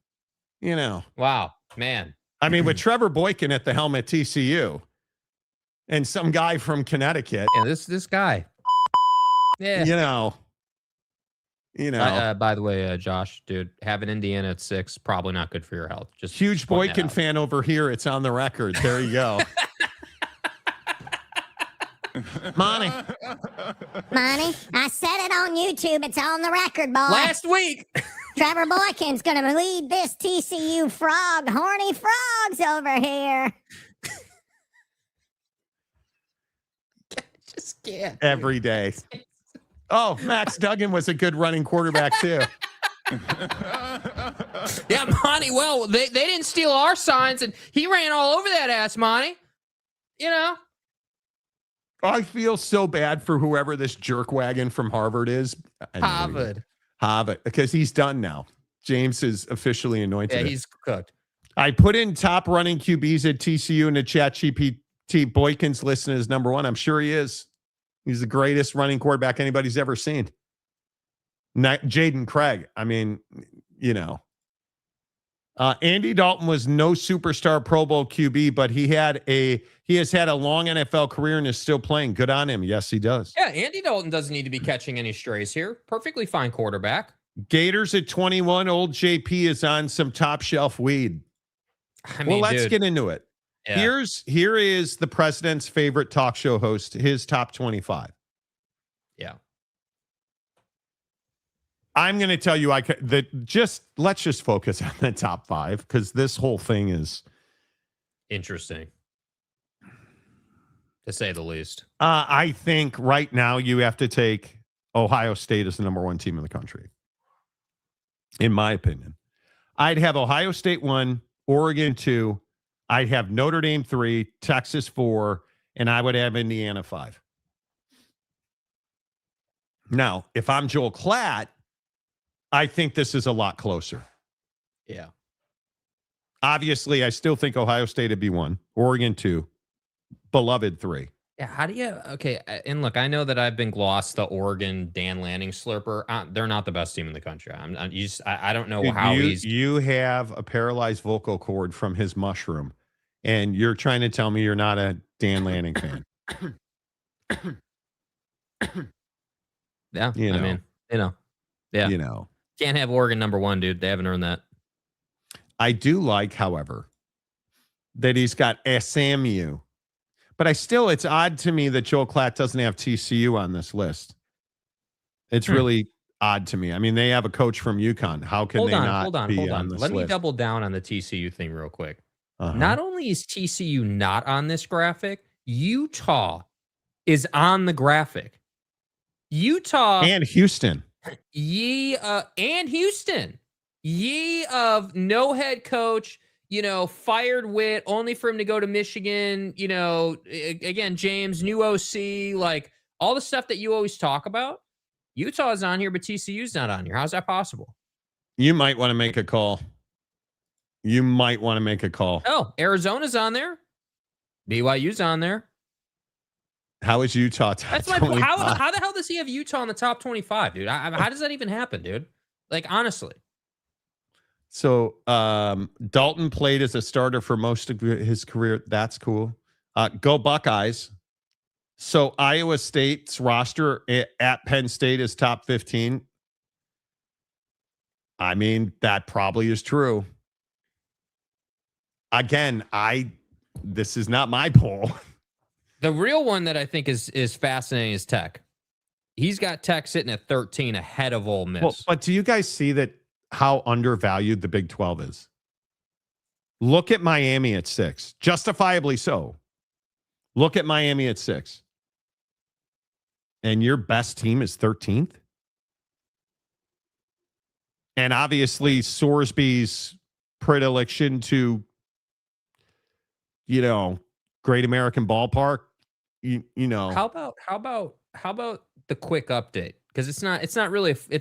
Wow, man. I mean, with Trevor Boykin at the helm at TCU and some guy from Connecticut. Yeah, this guy. Yeah. By the way, Josh, dude, having Indiana at 6 probably not good for your health. Just huge Boykin fan over here. It's on the record. There you go. Monty, I said it on YouTube. It's on the record, boy. Last week. Trevor Boykin's going to lead this TCU horny frogs over here. Just can't. Every day. Oh, Max Duggan was a good running quarterback, too. Yeah, Monty, well, they didn't steal our signs, and he ran all over that ass, Monty. I feel so bad for whoever this jerkwagon from Harvard is. Harvard, because he's done now. James is officially anointed. Yeah, he's cooked. I put in top running QBs at TCU in the chat GPT. Boykin's listed as number one. I'm sure he is. He's the greatest running quarterback anybody's ever seen. Jaden Craig. I mean, Andy Dalton was no superstar Pro Bowl QB, but he has had a long NFL career and is still playing. Good on him. Yes, he does. Yeah, Andy Dalton doesn't need to be catching any strays here. Perfectly fine quarterback. Gators at 21. Old JP is on some top shelf weed. Let's get into it. Yeah. Here is the president's favorite talk show host, his top 25. Yeah. I'm going to tell you let's just focus on the top 5 because this whole thing is interesting, to say the least. I think right now you have to take Ohio State as the number 1 team in the country. In my opinion, I'd have Ohio State 1, Oregon 2. I'd have Notre Dame 3, Texas 4, and I would have Indiana 5. Now, if I'm Joel Klatt, I think this is a lot closer. Yeah. Obviously, I still think Ohio State would be 1, Oregon 2, beloved 3. Yeah, how do you... Okay, and look, I know that I've been glossed the Oregon Dan Lanning slurper. They're not the best team in the country. I don't know how he's... You have a paralyzed vocal cord from his mushroom, and you're trying to tell me you're not a Dan Lanning fan. Yeah, Yeah. Can't have Oregon number 1, dude. They haven't earned that. I do like, however, that he's got SMU. But it's odd to me that Joel Klatt doesn't have TCU on this list. It's really odd to me. I mean, they have a coach from UConn. How can not be on this list? Let me double down on the TCU thing real quick. Not only is TCU not on this graphic, Utah is on the graphic. Utah and Houston. And Houston. Ye of no head coach, fired Witt, only for him to go to Michigan, again, James, new OC, like all the stuff that you always talk about. Utah is on here, but TCU's not on here. How's that possible? You might want to make a call. Oh, Arizona's on there. BYU's on there. How is Utah top That's my point. How the hell does he have Utah in the top 25, dude? How does that even happen, dude? Like, honestly. So Dalton played as a starter for most of his career. That's cool. Go Buckeyes. So Iowa State's roster at Penn State is top 15. I mean, that probably is true. Again, this is not my poll. The real one that I think is fascinating is Tech. He's got Tech sitting at 13 ahead of Ole Miss. Well, but do you guys see that how undervalued the Big 12 is? Look at Miami at 6. Justifiably so. Look at Miami at 6. And your best team is 13th? And obviously Sorsby's predilection to, Great American Ballpark, How about the quick update? because it's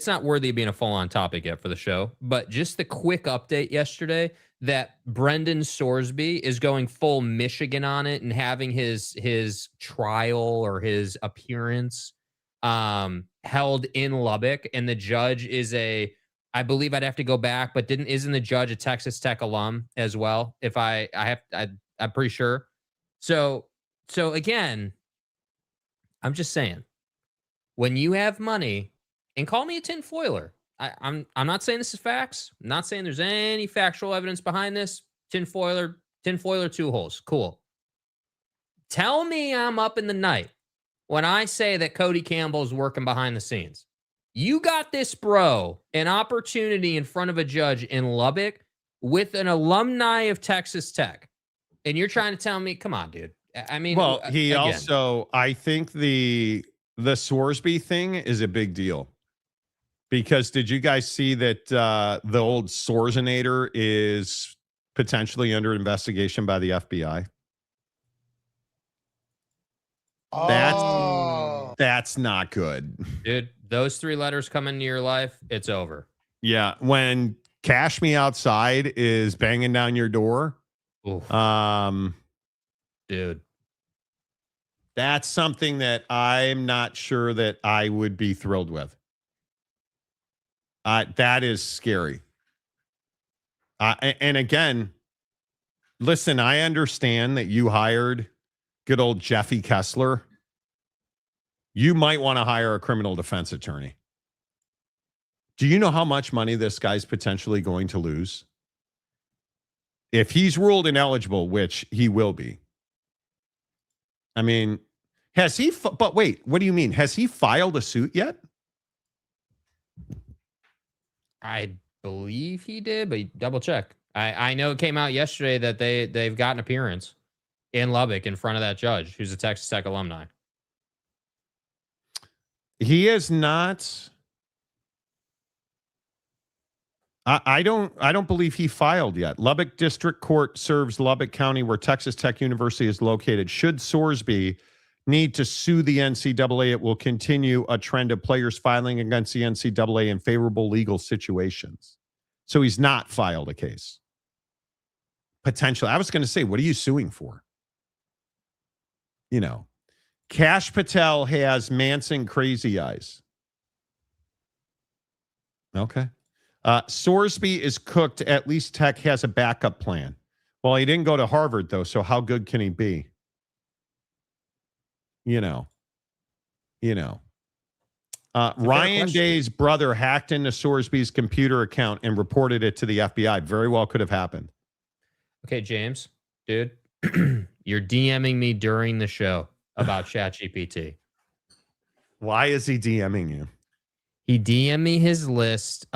not worthy of being a full-on topic yet for the show, but just the quick update yesterday that Brendan Sorsby is going full Michigan on it and having his trial or his appearance held in Lubbock, and the judge is I believe I'd have to go back, but isn't the judge a Texas Tech alum as well? If I'm pretty sure. So again, I'm just saying, when you have money, and call me a tinfoiler. I'm not saying this is facts. I'm not saying there's any factual evidence behind this. Tinfoiler 2 holes. Cool. Tell me I'm up in the night when I say that Cody Campbell's working behind the scenes. You got this bro an opportunity in front of a judge in Lubbock with an alumni of Texas Tech, and you're trying to tell me, come on, dude. I mean, well, he again, also, I think the Sorsby thing is a big deal, because did you guys see that the old Sorzinator is potentially under investigation by the FBI? That's not good, dude. Those 3 letters come into your life, it's over. Yeah, when Cash Me Outside is banging down your door, dude, that's something that I'm not sure that I would be thrilled with. That is scary. And again, listen, I understand that you hired good old Jeffy Kessler. You might want to hire a criminal defense attorney. Do you know how much money this guy's potentially going to lose? If he's ruled ineligible, which he will be. I mean, has he, but wait, what do you mean? Has he filed a suit yet? I believe he did, but double check. I know it came out yesterday that they've got an appearance in Lubbock in front of that judge who's a Texas Tech alumni. He is not. I don't believe he filed yet. Lubbock District Court serves Lubbock County, where Texas Tech University is located. Should Sorsby need to sue the NCAA, it will continue a trend of players filing against the NCAA in favorable legal situations. So he's not filed a case. Potentially. I was going to say, what are you suing for? You know, Cash Patel has Manson crazy eyes. Okay. Sorsby is cooked. At least Tech has a backup plan. Well, he didn't go to Harvard, though, so how good can he be? You know. Ryan Day's brother hacked into Sorsby's computer account and reported it to the FBI. Very well could have happened. Okay, James, dude, you're DMing me during the show about ChatGPT. Why is he DMing you? He DM'd me his list.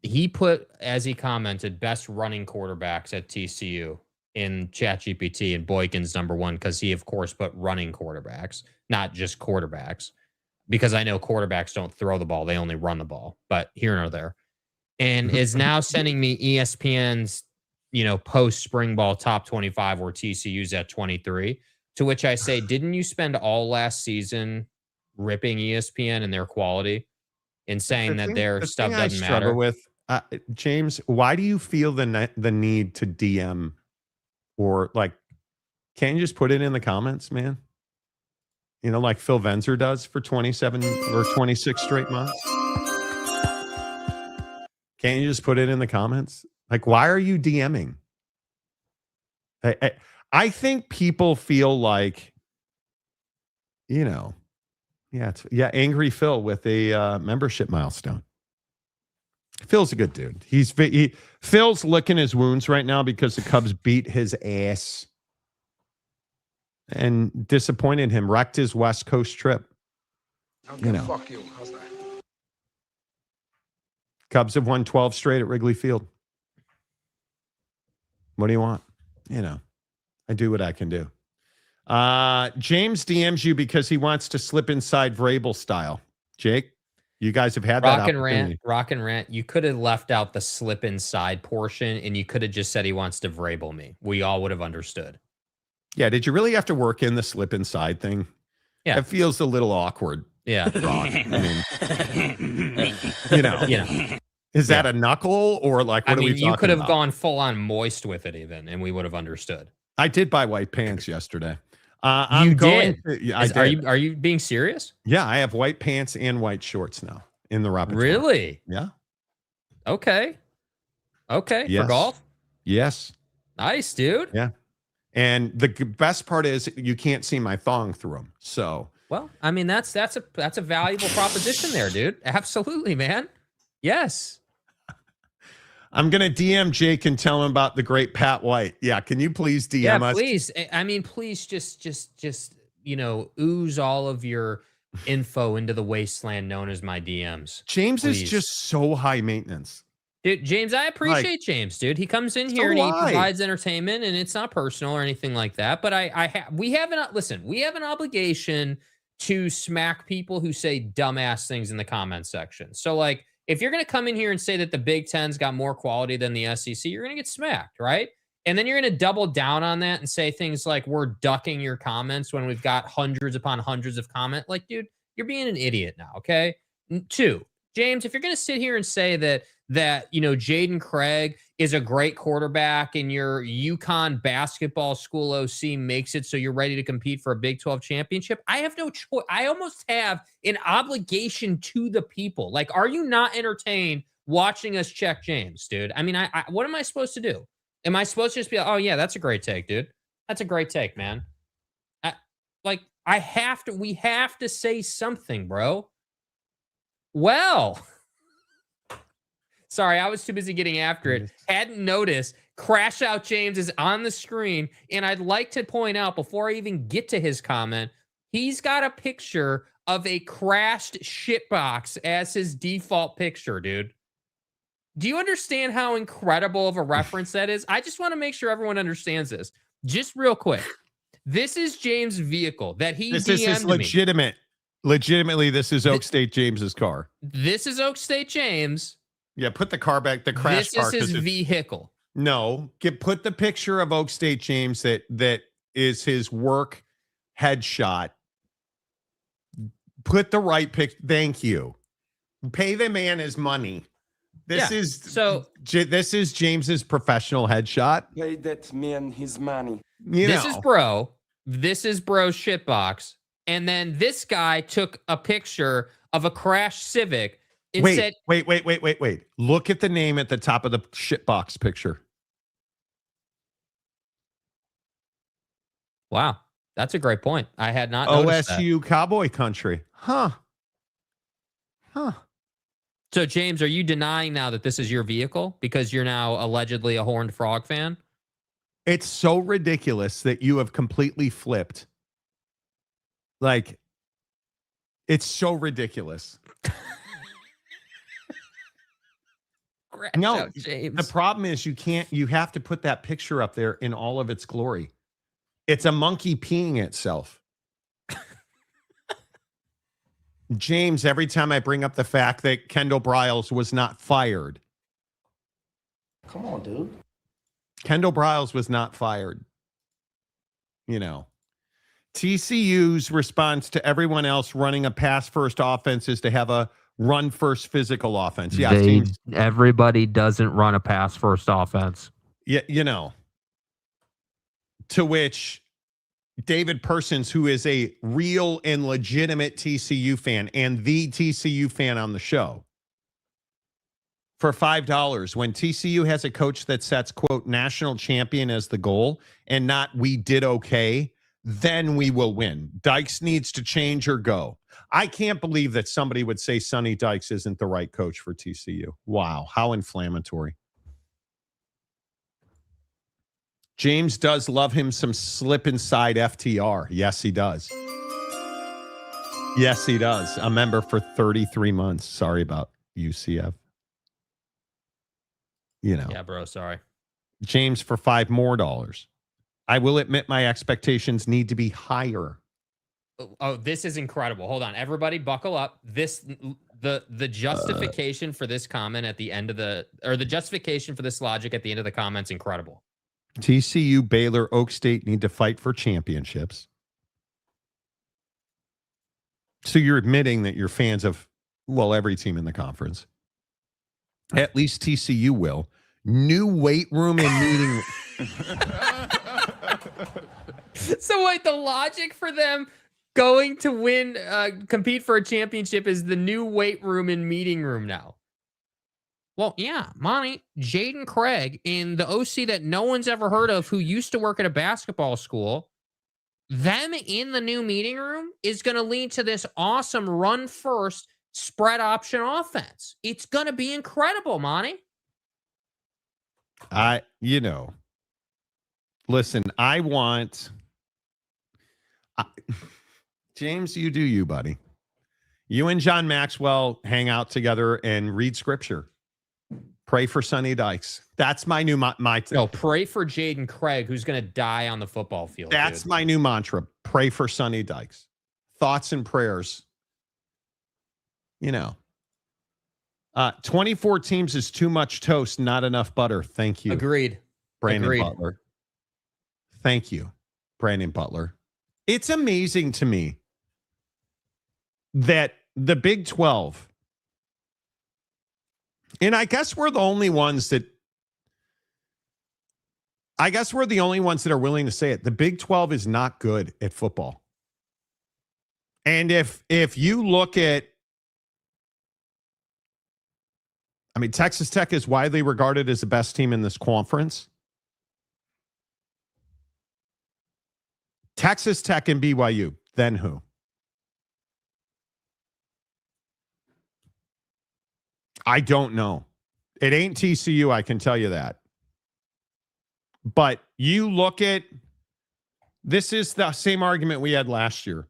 He put, as he commented, best running quarterbacks at TCU in ChatGPT, and Boykin's number 1 because he, of course, put running quarterbacks, not just quarterbacks, because I know quarterbacks don't throw the ball. They only run the ball, but here nor there. And is now sending me ESPN's, post-spring ball top 25 where TCU's at 23, to which I say, didn't you spend all last season ripping ESPN and their quality and saying that their stuff doesn't matter? With James, why do you feel the need to DM, or can't you just put it in the comments, man? Like Phil Venzer does for 27 or 26 straight months. Can't you just put it in the comments? Why are you DMing? I think people feel like, Angry Phil with a membership milestone. Phil's a good dude. Phil's licking his wounds right now because the Cubs beat his ass and disappointed him, wrecked his West Coast trip. Fuck you. How's that? Cubs have won 12 straight at Wrigley Field. What do you want? I do what I can do. James DMs you because he wants to slip inside Vrabel style. Jake, you guys have had that opportunity. Rock and rant. You could have left out the slip inside portion, and you could have just said he wants to Vrabel me. We all would have understood. Yeah, did you really have to work in the slip inside thing? Yeah. It feels a little awkward. Yeah. You know. Is that a knuckle or like what are we talking you could have about? gone full on moist with it even, and we would have understood. I did buy white pants yesterday. You did? I did. Are you being serious? Yeah, I have white pants and white shorts now in the repertoire. Really? Yeah. Okay. Okay. Yes. For golf? Yes. Nice, dude. Yeah. And the best part is you can't see my thong through them. So, well, I mean, that's a valuable proposition there, dude. Absolutely, man. Yes. I'm going to DM Jake and tell him about the great Pat White. Yeah. Can you please DM us? Please. I mean, please just, ooze all of your info into the wasteland known as my DMs. James please. is just so high maintenance. Dude, James, I appreciate James, dude. He comes in here and he provides entertainment, and it's not personal or anything like that. But we have an obligation to smack people who say dumbass things in the comment section. So, like, if you're going to come in here and say that the Big Ten's got more quality than the SEC, you're going to get smacked, right? And then you're going to double down on that and say things like, we're ducking your comments when we've got hundreds upon hundreds of comments. Like, dude, you're being an idiot now, okay? 2, James, if you're going to sit here and say that Jaden Craig is a great quarterback and your UConn basketball school OC makes it so you're ready to compete for a Big 12 championship, I have no choice. I almost have an obligation to the people. Like, are you not entertained watching us check James, dude? I mean, I what am I supposed to do? Am I supposed to just be like, oh, yeah, that's a great take, dude. That's a great take, man. We have to say something, bro. Well, sorry, I was too busy getting after it. Hadn't noticed. Crash Out James is on the screen. And I'd like to point out, before I even get to his comment, he's got a picture of a crashed shitbox as his default picture, dude. Do you understand how incredible of a reference that is? I just want to make sure everyone understands this. Just real quick. This is James' vehicle that he DM'd This is legitimate. Legitimately, this is Oak State James's car. This is Oak State James. Yeah, put the car back. The crash car. This is his vehicle. No, put the picture of Oak State James that is his work headshot. Put the right pic. Thank you. Pay the man his money. This is James's professional headshot. Pay that man his money. This is bro shitbox. And then this guy took a picture of a crashed Civic and said, wait. Look at the name at the top of the shitbox picture. Wow. That's a great point. I had not noticed OSU that. Cowboy Country. Huh. So, James, are you denying now that this is your vehicle because you're now allegedly a Horned Frog fan? It's so ridiculous that you have completely flipped. Like, it's so ridiculous. No, James. The problem is you have to put that picture up there in all of its glory. It's a monkey peeing itself. James, every time I bring up the fact that Kendall Briles was not fired. Come on, dude. Kendall Briles was not fired. TCU's response to everyone else running a pass-first offense is to have a run-first physical offense. Yeah, everybody doesn't run a pass-first offense. Yeah, to which David Persons, who is a real and legitimate TCU fan and the TCU fan on the show, for $5, when TCU has a coach that sets, quote, national champion as the goal and not we did okay, then we will win. Dykes needs to change or go. I can't believe that somebody would say Sonny Dykes isn't the right coach for TCU. Wow, how inflammatory. James does love him some slip inside FTR. Yes, he does. Yes, he does. A member for 33 months. Sorry about UCF. Yeah, bro, sorry. James for $5 more. I will admit my expectations need to be higher. Oh, this is incredible. Hold on. Everybody buckle up. The justification for this comment at the end of the justification for this logic at the end of the comment's incredible. TCU, Baylor, Oak State need to fight for championships. So you're admitting that you're fans of, well, every team in the conference. At least TCU will. New weight room and meeting. So wait, the logic for them going to win, compete for a championship is the new weight room and meeting room now. Well, yeah, Monty, Jaden Craig in the OC that no one's ever heard of who used to work at a basketball school, them in the new meeting room is going to lead to this awesome run first spread option offense. It's going to be incredible, Monty. Listen, James, you do you, buddy. You and John Maxwell hang out together and read scripture. Pray for Sonny Dykes. That's my new No, pray for Jaden Craig, who's going to die on the football field. That's my new mantra. Pray for Sonny Dykes. Thoughts and prayers. 24 teams is too much toast, not enough butter. Thank you. Agreed. Brandon Butler. Thank you, Brandon Butler. It's amazing to me that the Big 12, and I guess we're the only ones that are willing to say it. The Big 12 is not good at football. And if you look at, Texas Tech is widely regarded as the best team in this conference. Texas Tech and BYU, then who? I don't know. It ain't TCU, I can tell you that. But you look at, this is the same argument we had last year.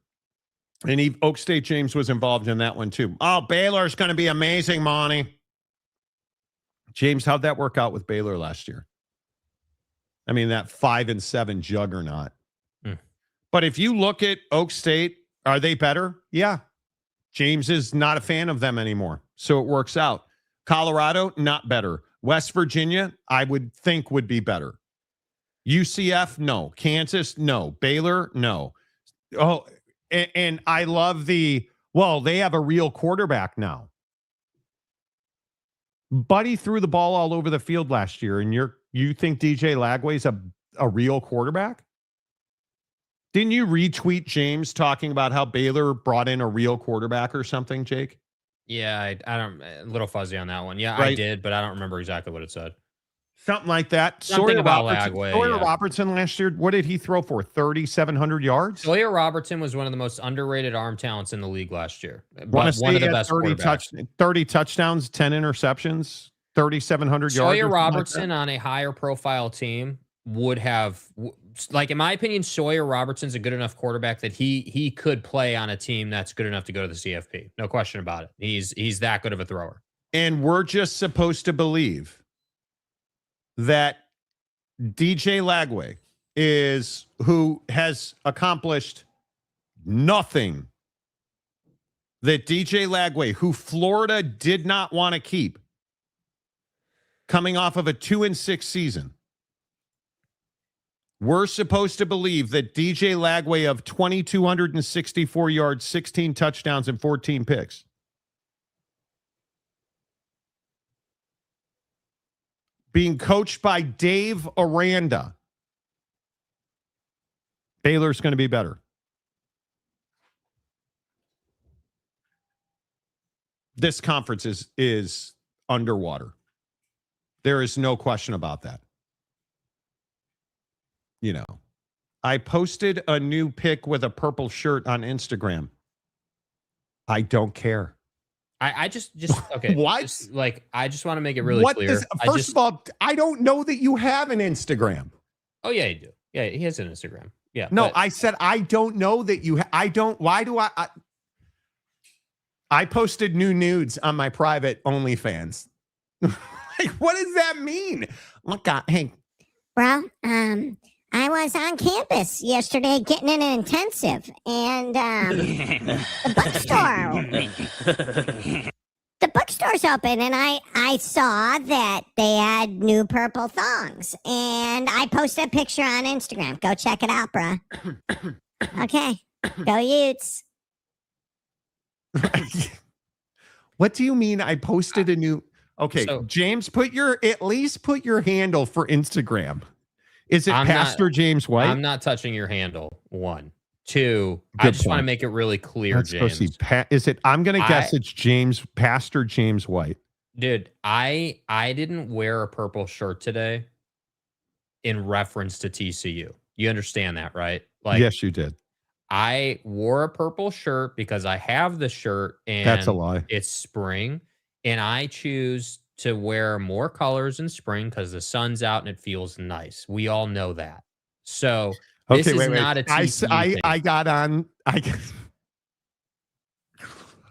And Oak State James was involved in that one too. Oh, Baylor's going to be amazing, Monty. James, how'd that work out with Baylor last year? That 5-7 juggernaut. But if you look at Oak State, are they better? Yeah. James is not a fan of them anymore. So it works out. Colorado, not better. West Virginia, I would think would be better. UCF, no. Kansas, no. Baylor, no. Oh, and I love they have a real quarterback now. Buddy threw the ball all over the field last year, and you think DJ Lagway's a real quarterback? Didn't you retweet James talking about how Baylor brought in a real quarterback or something, Jake? Yeah, I don't, a little fuzzy on that one. Yeah, Right. I did, but I don't remember exactly what it said. Something like that. Something about Lagway. Sawyer Robertson last year, what did he throw for? 3,700 yards? Sawyer Robertson was one of the most underrated arm talents in the league last year. One of the best 30 touchdowns, 10 interceptions, 3,700 yards. Sawyer Robertson on a higher profile team would have, in my opinion, Sawyer Robertson's a good enough quarterback that he could play on a team that's good enough to go to the CFP. No question about it. He's that good of a thrower. And we're just supposed to believe that DJ Lagway who has accomplished nothing, that DJ Lagway, who Florida did not want to keep, coming off of a 2-6 season, we're supposed to believe that DJ Lagway of 2,264 yards, 16 touchdowns, and 14 picks, being coached by Dave Aranda, Baylor's going to be better. This conference is underwater. There is no question about that. I posted a new pic with a purple shirt on Instagram. I don't care. I just okay. What? I just want to make it really clear. First of all, I don't know that you have an Instagram. Oh yeah, you do. Yeah, he has an Instagram. Yeah. No, I said I don't know that you. I don't. Why do I? I posted new nudes on my private OnlyFans. What does that mean? Look, hey, bro. I was on campus yesterday getting in an intensive, and the bookstore's open, and I saw that they had new purple thongs, and I posted a picture on Instagram. Go check it out, bro. Okay, go Utes. What do you mean? I posted a new. Okay, So- James, at least put your handle for Instagram. Is it I'm Pastor James White? I'm not touching your handle. 1, 2. I Good just want to point. make it really clear, Let's go James. see. Is it? I'm gonna guess it's Pastor James White. Dude, I didn't wear a purple shirt today in reference to TCU. You understand that, right? Like, Yes, you did. I wore a purple shirt because I have the shirt and That's a lie. it's spring, and I choose to wear more colors in spring because the sun's out and it feels nice. We all know that. So this is not a TCU thing. I got on.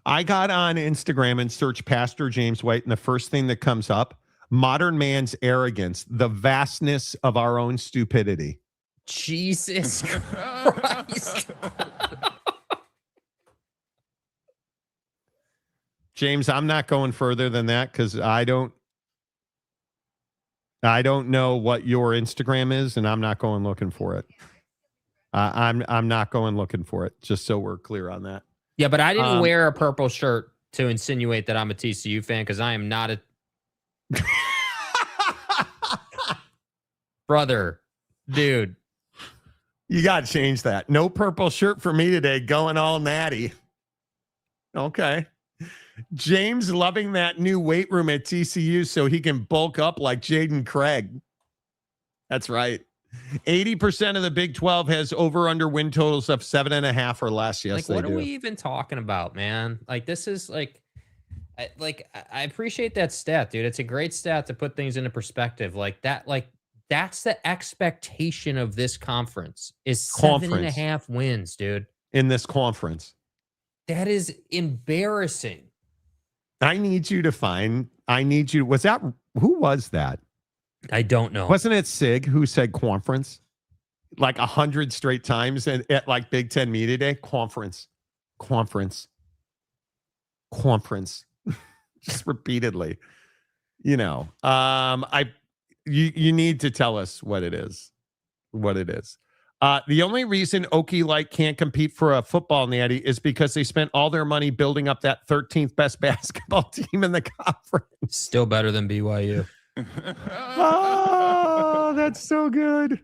I got on Instagram and searched Pastor James White, and the first thing that comes up: modern man's arrogance, the vastness of our own stupidity. Jesus Christ. James, I'm not going further than that because I don't know what your Instagram is, and I'm not going looking for it. I'm not going looking for it, just so we're clear on that. Yeah, but I didn't wear a purple shirt to insinuate that I'm a TCU fan because I am not a brother, dude. You got to change that. No purple shirt for me today, going all natty. Okay. James loving that new weight room at TCU so he can bulk up like Jaden Craig. That's right. 80% of the Big 12 has over-under win totals of 7.5 or less. Yes, Like, what they do. are we even talking about, man? Like, this is like, I appreciate that stat, dude. It's a great stat to put things into perspective. Like that, that's the expectation of this conference is 7.5 wins, dude. In this conference. That is embarrassing. Was that, who was that? I don't know. Wasn't it Sig who said conference like 100 straight times at like Big Ten Media Day? Conference. Just repeatedly. You know, you need to tell us what it is. The only reason Okie Light can't compete for a football natty is because they spent all their money building up that 13th best basketball team in the conference. Still better than BYU. Oh, that's so good.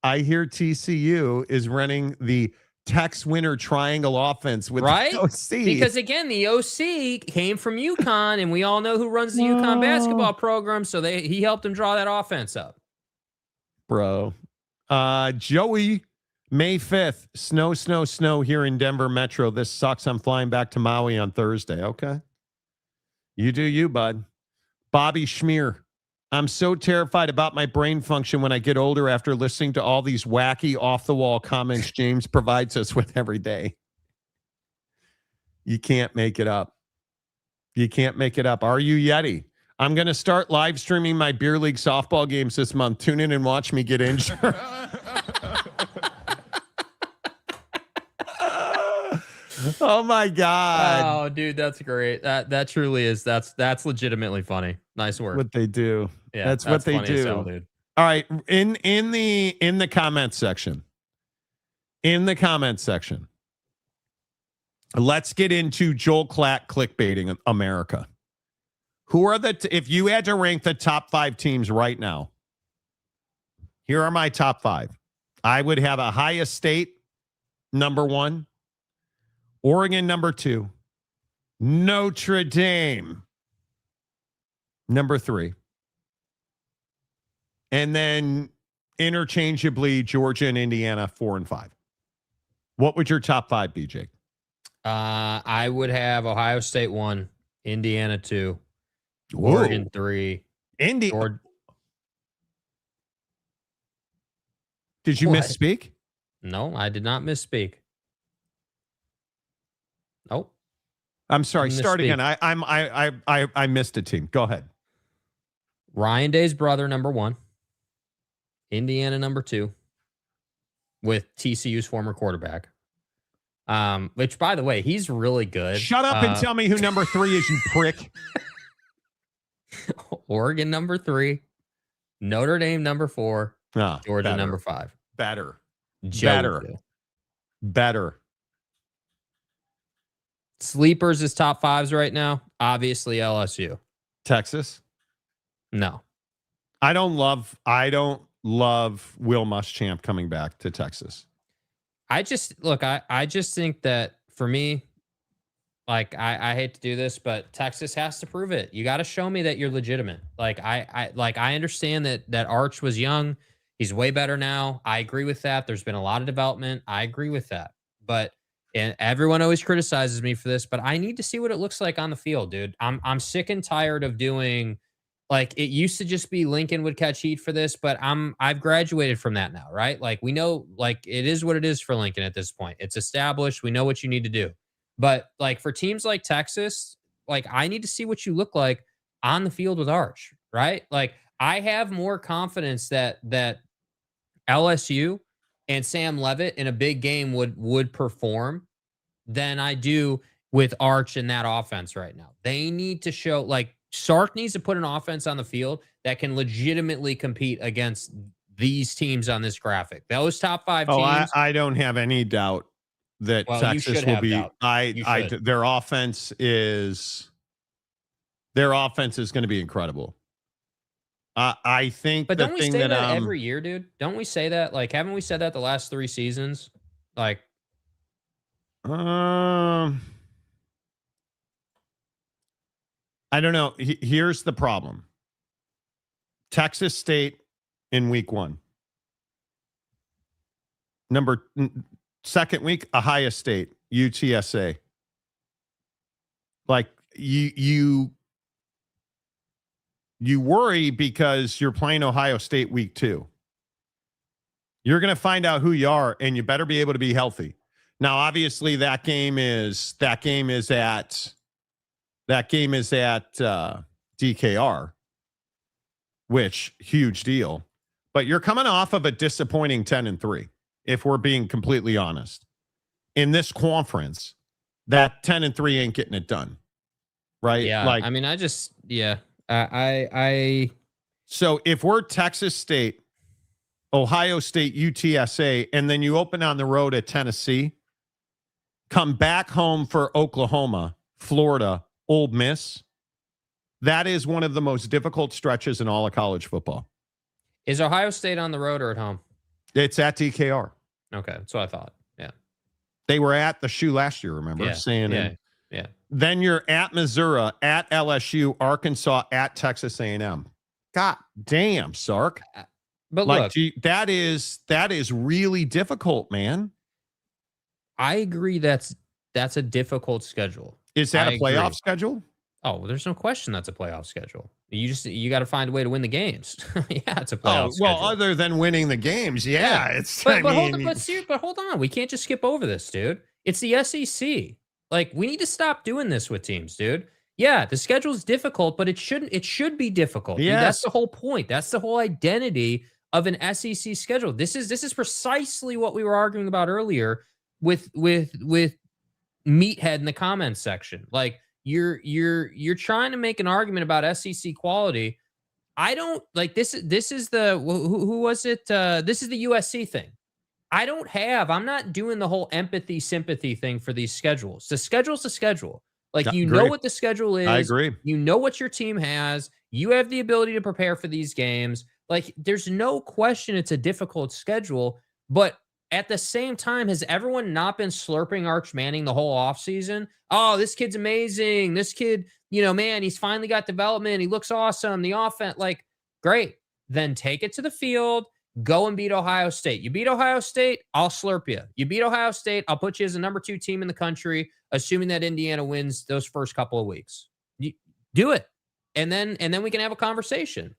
I hear TCU is running the Tex Winter Triangle offense with right? the OC. Because again, the OC came from UConn, and we all know who runs the UConn basketball program. So he helped him draw that offense up. Bro. Joey, May 5th, snow here in Denver Metro. This sucks. I'm flying back to Maui on Thursday. Okay. You do you, bud. Bobby Schmier. I'm so terrified about my brain function when I get older after listening to all these wacky off-the-wall comments James provides us with every day. You can't make it up. Are you Yeti? I'm going to start live streaming my beer league softball games this month. Tune in and watch me get injured. Oh my God. Oh, dude, that's great. That truly is. That's legitimately funny. Nice work. What they do. Yeah, that's what they funny as do. hell, dude. All right. In the comments section. Let's get into Joel Klatt clickbaiting America. Who are if you had to rank the top 5 teams right now, here are my top 5. I would have Ohio State number 1, Oregon number 2, Notre Dame number 3, and then interchangeably Georgia and Indiana 4 and 5. What would your top 5 be, Jake? I would have Ohio State 1, Indiana 2, Whoa. Oregon 3. Did you misspeak? No, I did not misspeak. Nope. I'm sorry. Start again. I missed a team. Go ahead. Ryan Day's brother, number 1. Indiana, number 2. With TCU's former quarterback. Which, by the way, he's really good. Shut up and tell me who number 3 is, you prick. Oregon, number 3. Notre Dame, number 4. Georgia, better. number 5. Better. Joe. Better. Sleepers is top fives right now. Obviously LSU. Texas. No. I don't love Will Muschamp coming back to Texas. I just think that for me, like I hate to do this, but Texas has to prove it. You got to show me that you're legitimate. Like I understand that Arch was young. He's way better now. I agree with that. There's been a lot of development. I agree with that. But and everyone always criticizes me for this, but I need to see what it looks like on the field, dude. I'm sick and tired of doing, like, it used to just be Lincoln would catch heat for this, but I've graduated from that now, right? Like, we know, like, it is what it is for Lincoln at this point. It's established. We know what you need to do. But like for teams like Texas, like I need to see what you look like on the field with Arch, right? Like I have more confidence that LSU and Sam Levitt in a big game would perform than I do with Arch in that offense right now. They need to show, like, Sark needs to put an offense on the field that can legitimately compete against these teams on this graphic. Those top 5 teams. Oh, I don't have any doubt that Texas will be. Their offense is going to be incredible. I think, but don't we say that every year, dude? Don't we say that? Like, haven't we said that the last 3 seasons? Like, I don't know. Here's the problem. Texas State in week 1. Second week, Ohio State, UTSA. Like you worry because you're playing Ohio State week 2. You're going to find out who you are, and you better be able to be healthy. Now, obviously, that game is at DKR, which huge deal. But you're coming off of a disappointing 10-3. If we're being completely honest, in this conference, that 10-3 ain't getting it done, right? Yeah. Like, I mean, So if we're Texas State, Ohio State, UTSA, and then you open on the road at Tennessee, come back home for Oklahoma, Florida, Ole Miss, that is one of the most difficult stretches in all of college football. Is Ohio State on the road or at home? It's at DKR. Okay, that's what I thought. Yeah. They were at the shoe last year, remember? Yeah. Then you're at Missouri, at LSU, Arkansas, at Texas A&M. God damn, Sark. But like, look, gee, that is really difficult, man. I agree that's a difficult schedule. Is that a playoff schedule? Oh, well, there's no question that's a playoff schedule. You got to find a way to win the games. Yeah, it's a playoff schedule. Well, other than winning the games, it's. But hold on, we can't just skip over this, dude. It's the SEC. Like, we need to stop doing this with teams, dude. Yeah, the schedule's difficult, but it should be difficult. Yes. Dude, that's the whole point. That's the whole identity of an SEC schedule. This is precisely what we were arguing about earlier with Meathead in the comments section. Like, you're trying to make an argument about SEC quality. I don't like this. This is the who was it? This is the USC thing. I'm not doing the whole empathy, sympathy thing for these schedules. The schedule's the schedule. Like, you know what the schedule is. I agree. You know what your team has. You have the ability to prepare for these games. Like, there's no question it's a difficult schedule. But at the same time, has everyone not been slurping Arch Manning the whole offseason? Oh, this kid's amazing. This kid, man, he's finally got development. He looks awesome. The offense, like, great. Then take it to the field. Go and beat Ohio State. You beat Ohio State, I'll slurp you. You beat Ohio State, I'll put you as the number 2 team in the country, assuming that Indiana wins those first couple of weeks. You do it. And then we can have a conversation.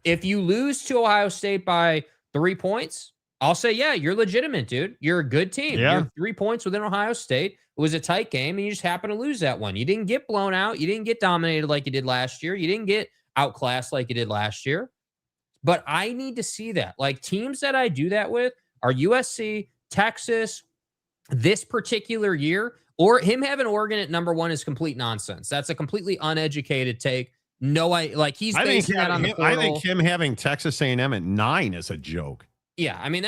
If you lose to Ohio State by 3 points, I'll say, yeah, you're legitimate, dude. You're a good team. Yeah. You're 3 points within Ohio State. It was a tight game, and you just happened to lose that one. You didn't get blown out. You didn't get dominated like you did last year. You didn't get outclassed like you did last year. But I need to see that. Like, teams that I do that with are USC, Texas, this particular year, or him having Oregon at number 1 is complete nonsense. That's a completely uneducated take. He's basing that on the portal. I think him having Texas A&M at 9 is a joke. Yeah, I mean,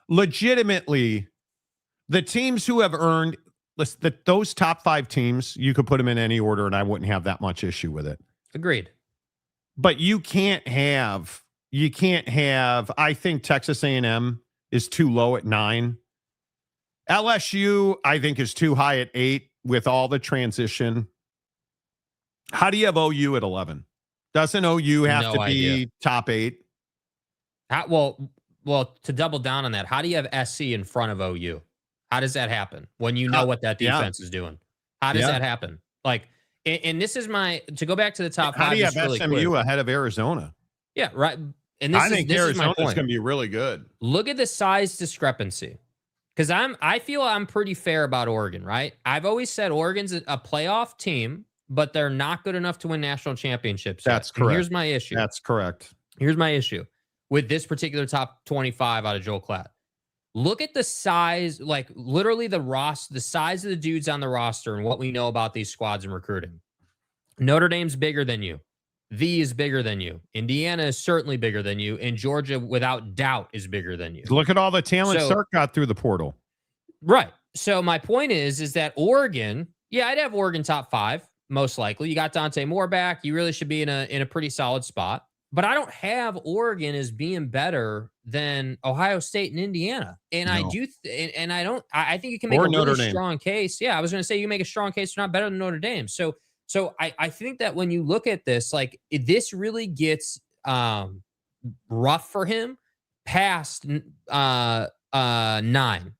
Legitimately, the teams who have earned listen, those top 5 teams, you could put them in any order, and I wouldn't have that much issue with it. Agreed. But you can't have. I think Texas A&M is too low at 9. LSU, I think, is too high at 8 with all the transition. How do you have OU at 11? Doesn't OU have to be top 8? Well, to double down on that, how do you have SC in front of OU? How does that happen when you know what that defense is doing? How does that happen? Like, and this is to go back to the top 5. How do you have really SMU quick. ahead of Arizona? Yeah, right. And I think Arizona's going to be really good. Look at the size discrepancy. Because I feel I'm pretty fair about Oregon, right? I've always said Oregon's a playoff team, but they're not good enough to win national championships. That's yet. correct. And here's my issue. That's correct. Here's my issue with this particular top 25 out of Joel Klatt. Look at the size, like literally the size of the dudes on the roster and what we know about these squads and recruiting. Notre Dame's bigger than you. V is bigger than you. Indiana is certainly bigger than you. And Georgia, without doubt, is bigger than you. Look at all the talent Sark got through the portal. Right. So my point is that Oregon, I'd have Oregon top 5, most likely. You got Dante Moore back. You really should be in a pretty solid spot. But I don't have Oregon as being better than Ohio State and Indiana. And I do, and I don't, I think you can make a really strong case. Yeah, I was going to say you make a strong case for not better than Notre Dame. So I think that when you look at this, like this really gets rough for him past 9 at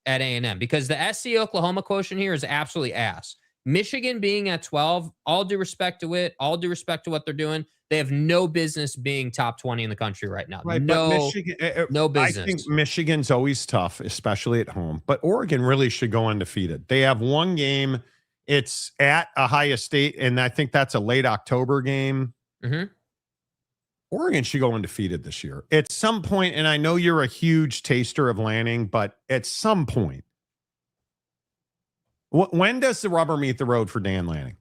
A&M, because the SC Oklahoma quotient here is absolutely ass. Michigan being at 12, all due respect to it, all due respect to what they're doing, they have no business being top 20 in the country right now. Right, no business. I think Michigan's always tough, especially at home. But Oregon really should go undefeated. They have one game. It's at Ohio State, and I think that's a late October game. Mm-hmm. Oregon should go undefeated this year. At some point, and I know you're a huge taster of Lanning, but at some point, when does the rubber meet the road for Dan Lanning?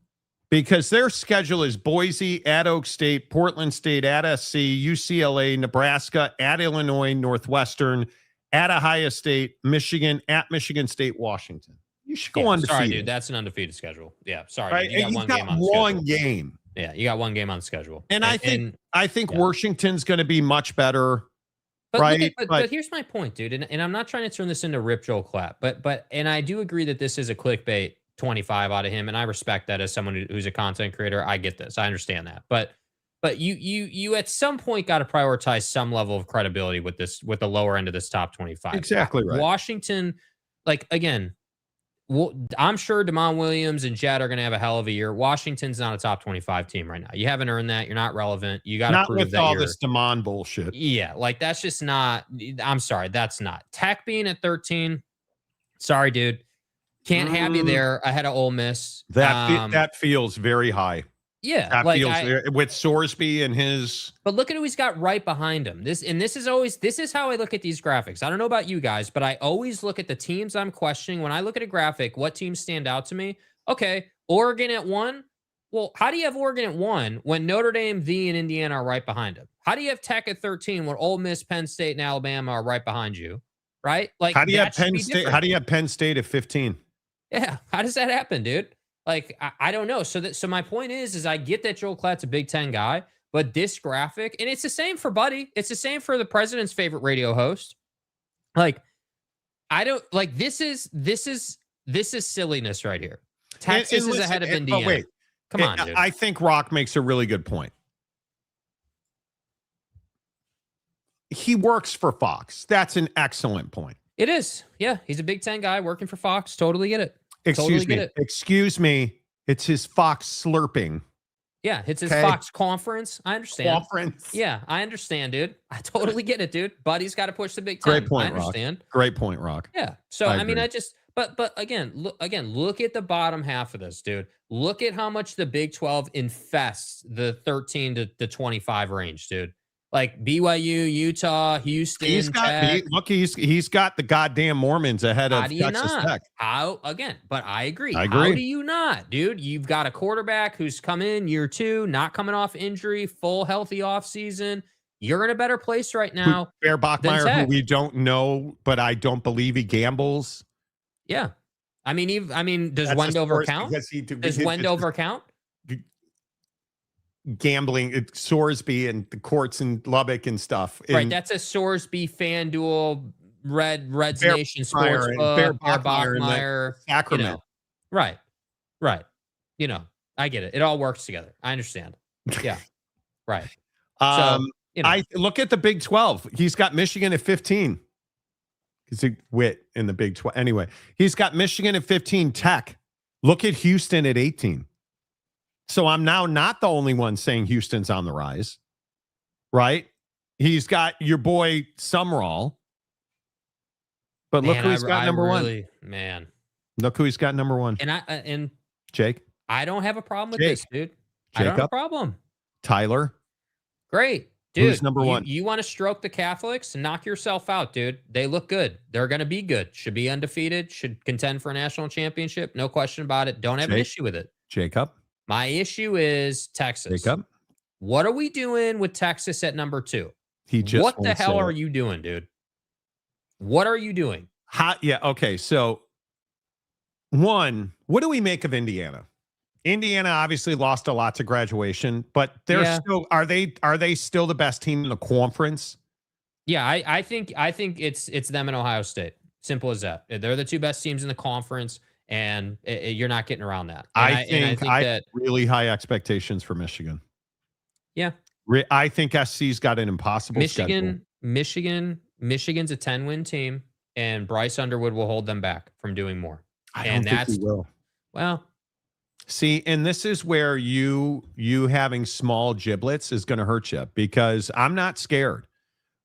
Because their schedule is Boise, at Oak State, Portland State, at SC, UCLA, Nebraska, at Illinois, Northwestern, at Ohio State, Michigan, at Michigan State, Washington. You should go undefeated. Sorry, dude. That's an undefeated schedule. Yeah, sorry. Right? Dude. You got one game on the schedule. Yeah, you got one game on the schedule. And I think Washington's going to be much better. But here's my point, dude. And I'm not trying to turn this into Rip Joel Klatt, but I do agree that this is a clickbait 25 out of him, and I respect that as someone who's a content creator. I get this. I understand that. But you at some point got to prioritize some level of credibility with the lower end of this top 25. Exactly right. Washington, like again, I'm sure Damon Williams and Jed are going to have a hell of a year. Washington's not a top 25 team right now. You haven't earned that. You're not relevant. You got to prove with that all this Damon bullshit. Yeah, like that's just not. I'm sorry, that's not. Tech being at 13. Sorry, dude. Can't have you there ahead of Ole Miss. That feels very high. Yeah, that feels with Sorsby and his. But look at who he's got right behind him. This is how I look at these graphics. I don't know about you guys, but I always look at the teams I'm questioning. When I look at a graphic, what teams stand out to me? Okay, Oregon at 1. Well, how do you have Oregon at 1 when Notre Dame, V, and Indiana are right behind him? How do you have Tech at 13 when Ole Miss, Penn State, and Alabama are right behind you? Right? Like, how do you have Penn State? How do you have Penn State at 15? Yeah, how does that happen, dude? Like, I don't know. So my point is I get that Joel Klatt's a Big Ten guy, but this graphic, and it's the same for Buddy. It's the same for the president's favorite radio host. Like, I don't like this is silliness right here. Texas is ahead of Indiana. Wait, come on, dude. I think Rock makes a really good point. He works for Fox. That's an excellent point. It is. Yeah, he's a Big Ten guy working for Fox. Totally get it. Excuse me. It's his Fox slurping. Yeah, it's his Fox conference. I understand. Conference. Yeah, I understand, dude. I totally get it, dude. Buddy's got to push the Big Ten. Great point, I understand. Rock. Great point, Rock. Yeah. So I mean, but again, look at the bottom half of this, dude. Look at how much the Big 12 infests the 13 to 25 range, dude. Like BYU, Utah, Houston. He's got the goddamn Mormons ahead of Texas Tech. How again? But I agree. How do you not, dude? You've got a quarterback who's come in year 2, not coming off injury, full healthy offseason. You're in a better place right now. Bear Bachmeier, who we don't know, but I don't believe he gambles. Yeah. I mean, does That's a Wendover source count? because Does Wendover count? Gambling, Sorsby and the courts in Lubbock and stuff. Right, that's a Sorsby, FanDuel, Reds Bear Nation Bachmeier and Bear Sportsbook, Bear Bachmeier in the Bachmeier, Sacrament. Right. I get it. It all works together. I understand. Yeah. Right. So, I look at the Big 12. He's got Michigan at 15. He's a wit in the Big 12. Anyway, he's got Michigan at 15. Tech. Look at Houston at 18. So I'm now not the only one saying Houston's on the rise, right? He's got your boy Summerall. But look who he's got number one. Man. Look who he's got number one. And Jake. I don't have a problem with Jake. this, dude. I don't have a Jacob. problem. Tyler. Great. Dude, Who's number one? You want to stroke the Catholics? Knock yourself out, dude. They look good. They're going to be good. Should be undefeated. Should contend for a national championship. No question about it. Don't have an issue with it. Jacob. My issue is Texas. Jacob. What are we doing with Texas at number 2? What the hell are you doing, dude? What are you doing? Yeah. Okay. So, one, what do we make of Indiana? Indiana obviously lost a lot to graduation, but they're still are they still the best team in the conference? Yeah, I think it's them and Ohio State. Simple as that. They're the two best teams in the conference, and you're not getting around that. And I think have really high expectations for Michigan. Yeah. I think SC's got an impossible schedule. Michigan's a 10-win team, and Bryce Underwood will hold them back from doing more. I don't think he will. Well, see, and this is where you having small giblets is going to hurt you, because I'm not scared,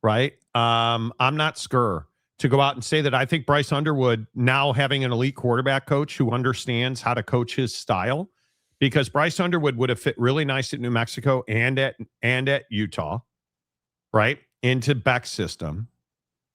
right? I'm not scared to go out and say that I think Bryce Underwood, now having an elite quarterback coach who understands how to coach his style, because Bryce Underwood would have fit really nice at New Mexico and at Utah, right? Into Beck's system.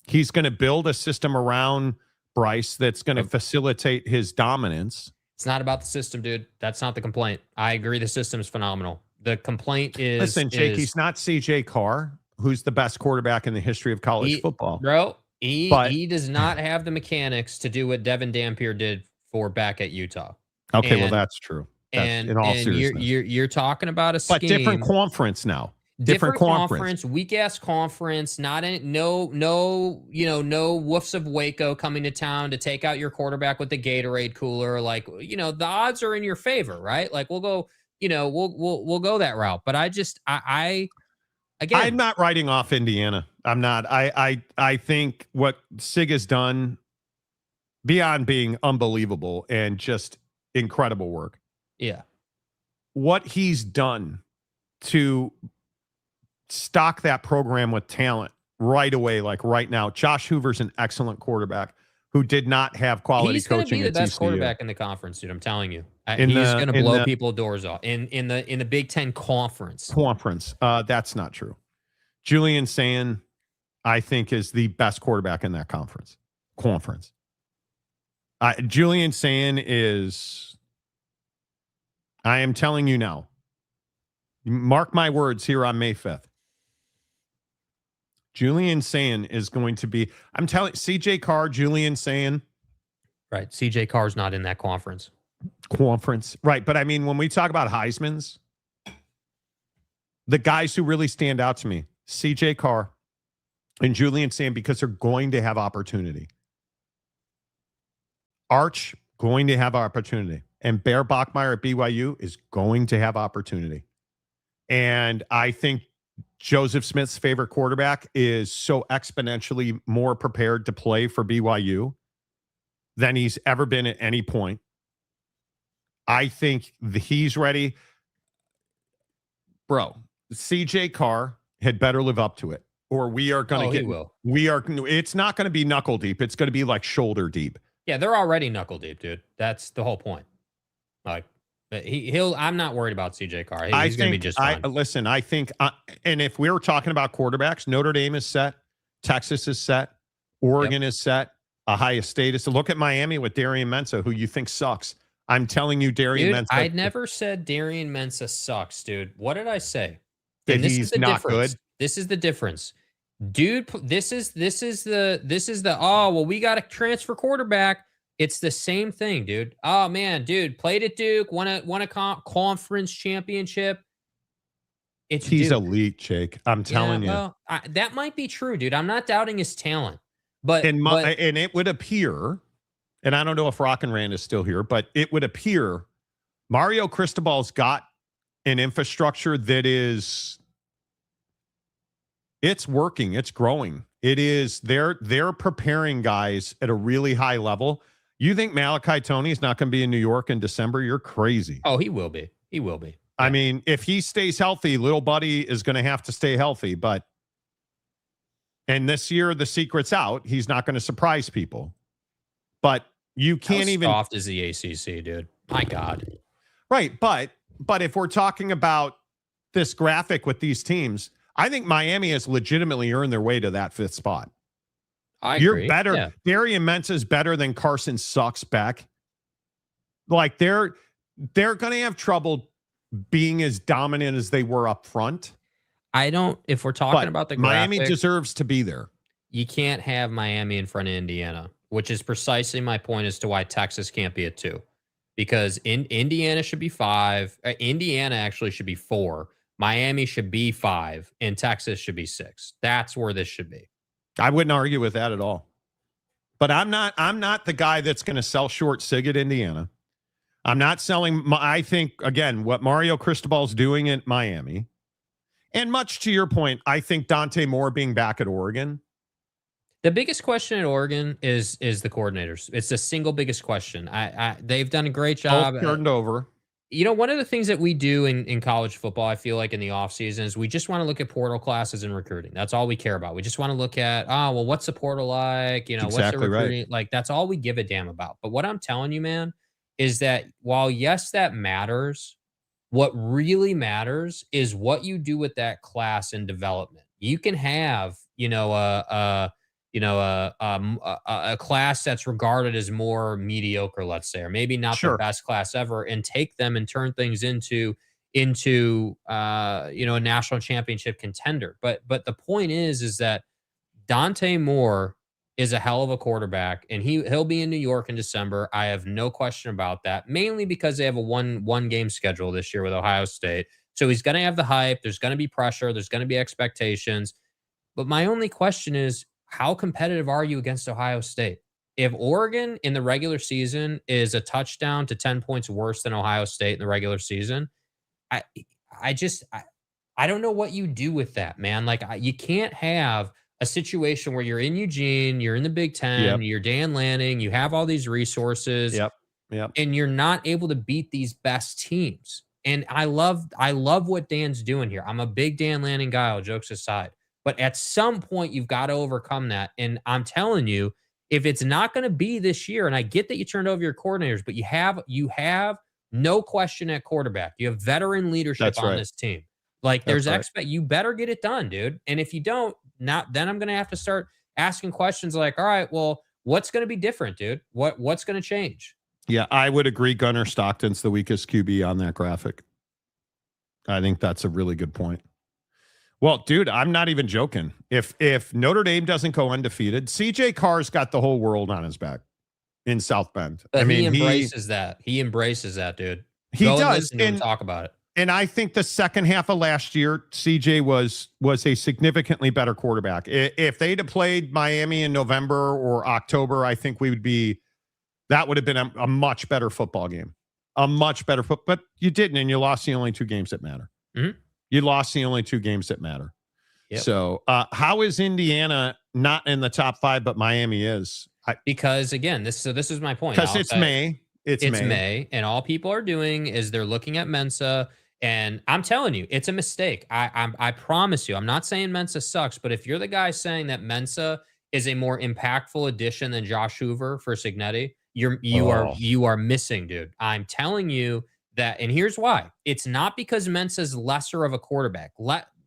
He's going to build a system around Bryce that's going to facilitate his dominance. It's not about the system, dude. That's not the complaint. I agree the system is phenomenal. The complaint is... Listen, Jake, he's not CJ Carr, who's the best quarterback in the history of college football. Bro, he does not have the mechanics to do what Devin Dampier did for back at Utah. Okay, well, that's true. And in all seriousness. You're talking about a scheme. But different conference now. Different conference, weak ass conference. No woofs of Waco coming to town to take out your quarterback with the Gatorade cooler. Like, the odds are in your favor, right? Like, we'll go, we'll go that route. But again, I'm not writing off Indiana. I'm not. I think what Sig has done, beyond being unbelievable and just incredible work. Yeah. What he's done to stock that program with talent right away, like right now. Josh Hoover's an excellent quarterback who did not have quality coaching. He's going to be the best quarterback in the conference, dude. I'm telling you. He's going to blow people doors off in the Big Ten conference. That's not true. Julian Sand, I think, is the best quarterback in that conference. Julian Sand is, I am telling you now, mark my words here on May 5th. Julian Sand is going to be, I'm telling CJ Carr, Julian Sand. Right. CJ Carr's not in that conference. Right. But I mean, when we talk about Heisman's, the guys who really stand out to me, CJ Carr and Julian Sand, because they're going to have opportunity. Arch, going to have opportunity. And Bear Bachmeier at BYU is going to have opportunity. And I think Joseph Smith's favorite quarterback is so exponentially more prepared to play for BYU than he's ever been at any point. I think he's ready. Bro, CJ Carr had better live up to it, or we are going to it's not going to be knuckle deep. It's going to be like shoulder deep. Yeah, they're already knuckle deep, dude. That's the whole point. Like, I'm not worried about CJ Carr. He's going to be just fine. Listen, I think, and if we were talking about quarterbacks, Notre Dame is set, Texas is set, Oregon is set, Ohio State is. Look at Miami with Darian Mensah, who you think sucks. I'm telling you, Darian Mensah. I never said Darian Mensah sucks, dude. What did I say? That he's not good. This is the difference, dude. This is the. Oh well, we got a transfer quarterback. It's the same thing, dude. Oh man, dude, played at Duke, won a conference championship. It's He's Duke. elite, Jake. I'm telling you. Well, that might be true, dude. I'm not doubting his talent, but And it would appear, and I don't know if Rock and Rand is still here, but it would appear Mario Cristobal's got an infrastructure that is, it's working, it's growing. It is, they're preparing guys at a really high level. You think Malachi Tony is not going to be in New York in December? You're crazy. Oh, he will be. He will be. I mean, if he stays healthy, little buddy is going to have to stay healthy. And this year, the secret's out. He's not going to surprise people. But you can't even. How soft is the ACC, dude? My God. Right, but if we're talking about this graphic with these teams, I think Miami has legitimately earned their way to that 5th spot. You're better. Yeah. Darian Mensah is better than Carson Sucks Beck. Like they're going to have trouble being as dominant as they were up front. If we're talking about the graphic, Miami deserves to be there. You can't have Miami in front of Indiana, which is precisely my point as to why Texas can't be at 2. Because Indiana should be 5. Indiana actually should be 4. Miami should be 5, and Texas should be 6. That's where this should be. I wouldn't argue with that at all. But I'm not the guy that's going to sell short Sig at Indiana. I'm not selling. I think, again, what Mario Cristobal's doing at Miami, and much to your point, I think Dante Moore being back at Oregon. The biggest question at Oregon is the coordinators. It's the single biggest question. They've done a great job. Turned over. You know, one of the things that we do in college football, I feel like in the offseason, is we just want to look at portal classes and recruiting. That's all we care about. We just want to look at, what's the portal like? You know, exactly what's the recruiting right. like? That's all we give a damn about. But what I'm telling you, man, is that while, yes, that matters, what really matters is what you do with that class in development. You can have, a class that's regarded as more mediocre, let's say, or maybe not the best class ever, and take them and turn things into a national championship contender. But the point is that Dante Moore is a hell of a quarterback, and he'll be in New York in December. I have no question about that, mainly because they have a one game schedule this year with Ohio State. So he's going to have the hype. There's going to be pressure. There's going to be expectations. But my only question is, how competitive are you against Ohio State? If Oregon in the regular season is a touchdown to 10 points worse than Ohio State in the regular season, I don't know what you do with that, man. Like, you can't have a situation where you're in Eugene, you're in the Big Ten, you're Dan Lanning, you have all these resources, and you're not able to beat these best teams. And I love what Dan's doing here. I'm a big Dan Lanning guy, all jokes aside. But at some point, you've got to overcome that. And I'm telling you, if it's not going to be this year, and I get that you turned over your coordinators, but you have no question at quarterback. You have veteran leadership on this team. Like, there's you better get it done, dude. And if you don't, then I'm going to have to start asking questions like, all right, well, what's going to be different, dude? What's going to change? Yeah, I would agree. Gunnar Stockton's the weakest QB on that graphic. I think that's a really good point. Well, dude, I'm not even joking. If Notre Dame doesn't go undefeated, CJ Carr's got the whole world on his back in South Bend. But he embraces that. He embraces that, dude. He does. And talk about it. And I think the second half of last year, CJ was a significantly better quarterback. If they'd have played Miami in November or October, I think that would have been a much better football game. A much better but you didn't, and you lost the only 2 games that matter. Mm-hmm. You lost the only 2 games that matter. Yep. So how is Indiana not in the top 5, but Miami is? Because again, this is my point. Because it's May. It's May, and all people are doing is they're looking at Mensa. And I'm telling you, it's a mistake. I promise you. I'm not saying Mensa sucks, but if you're the guy saying that Mensa is a more impactful addition than Josh Hoover for Cignetti, you are missing, dude. I'm telling you that, and here's why. It's not because Mensa's lesser of a quarterback.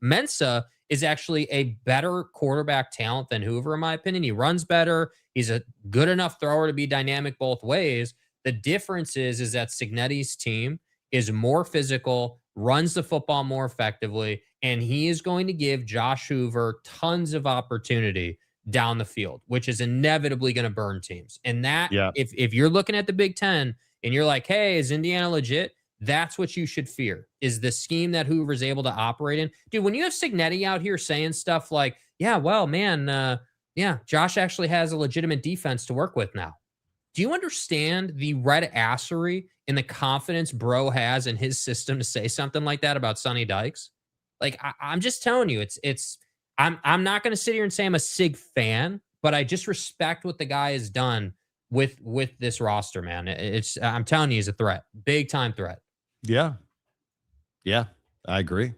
Mensa is actually a better quarterback talent than Hoover, in my opinion. He runs better. He's a good enough thrower to be dynamic both ways. The difference is that Cignetti's team is more physical, runs the football more effectively, and he is going to give Josh Hoover tons of opportunity down the field, which is inevitably going to burn teams. And that, Yeah. if you're looking at the Big Ten and you're like, hey, is Indiana legit? That's what you should fear, is the scheme that Hoover's able to operate in. Dude, when you have Cignetti out here saying stuff like, yeah, well, man, yeah, Josh actually has a legitimate defense to work with now. Do you understand the red assery and the confidence bro has in his system to say something like that about Sonny Dykes? Like, I'm just telling you, I'm not going to sit here and say I'm a Sig fan, but I just respect what the guy has done with this roster, man. I'm telling you, he's a threat, big time threat. Yeah. Yeah, I agree.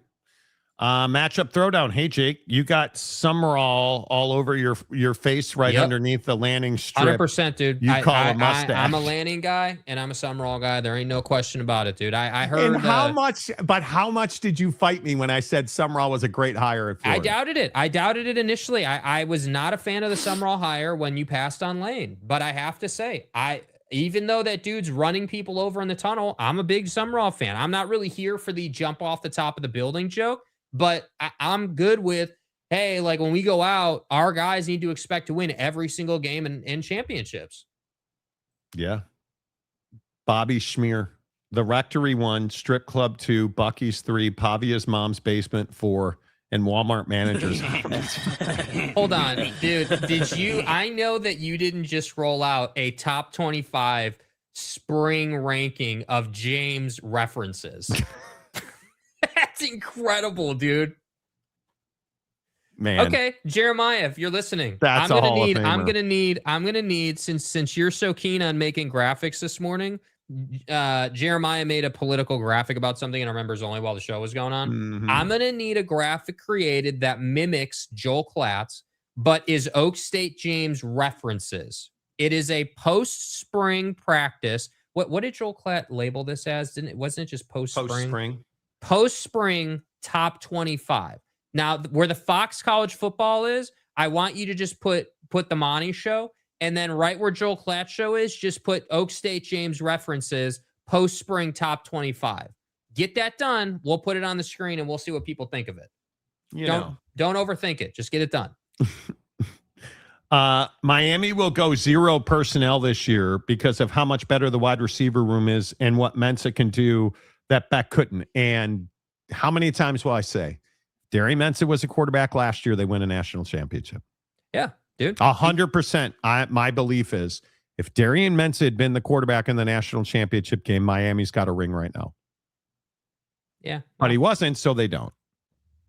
Matchup throwdown. Hey, Jake, you got Summerall all over your face right underneath the landing strip. 100%, dude. You call a mustache. I'm a Lanning guy, and I'm a Summerall guy. There ain't no question about it, dude. I heard. And how much did you fight me when I said Summerall was a great hire at Florida? I doubted it initially. I was not a fan of the Summerall hire when you passed on Lane. But I have to say, even though that dude's running people over in the tunnel, I'm a big Summerall fan. I'm not really here for the jump off the top of the building joke. But I'm good with, hey, like when we go out, our guys need to expect to win every single game in championships. Yeah. Bobby Schmear, the Rectory 1, Strip Club 2, Bucky's 3, Pavia's mom's basement 4, and Walmart managers. Hold on, dude. I know that you didn't just roll out a top 25 spring ranking of James references. That's incredible, dude. Man. Okay, Jeremiah, if you're listening, That's I'm gonna need since you're so keen on making graphics this morning. Jeremiah made a political graphic about something in our members only while the show was going on. Mm-hmm. I'm gonna need a graphic created that mimics Joel Klatt's, but is Oak State James references. It is a post-spring practice. What did Joel Klatt label this as? Wasn't it just post-spring? Post-spring top 25. Now, where the Fox College Football is, I want you to just put the Monty Show, and then right where Joel Klatt's show is, just put Oak State James references post-spring top 25. Get that done. We'll put it on the screen, and we'll see what people think of it. Don't overthink it. Just get it done. Miami will go 0 personnel this year because of how much better the wide receiver room is and what Mensa can do that Beck couldn't. And how many times will I say, Darian Mensah was a quarterback last year, they win a national championship. Yeah, dude. 100%. My belief is if Darian Mensah had been the quarterback in the national championship game, Miami's got a ring right now. Yeah. But he wasn't, so they don't.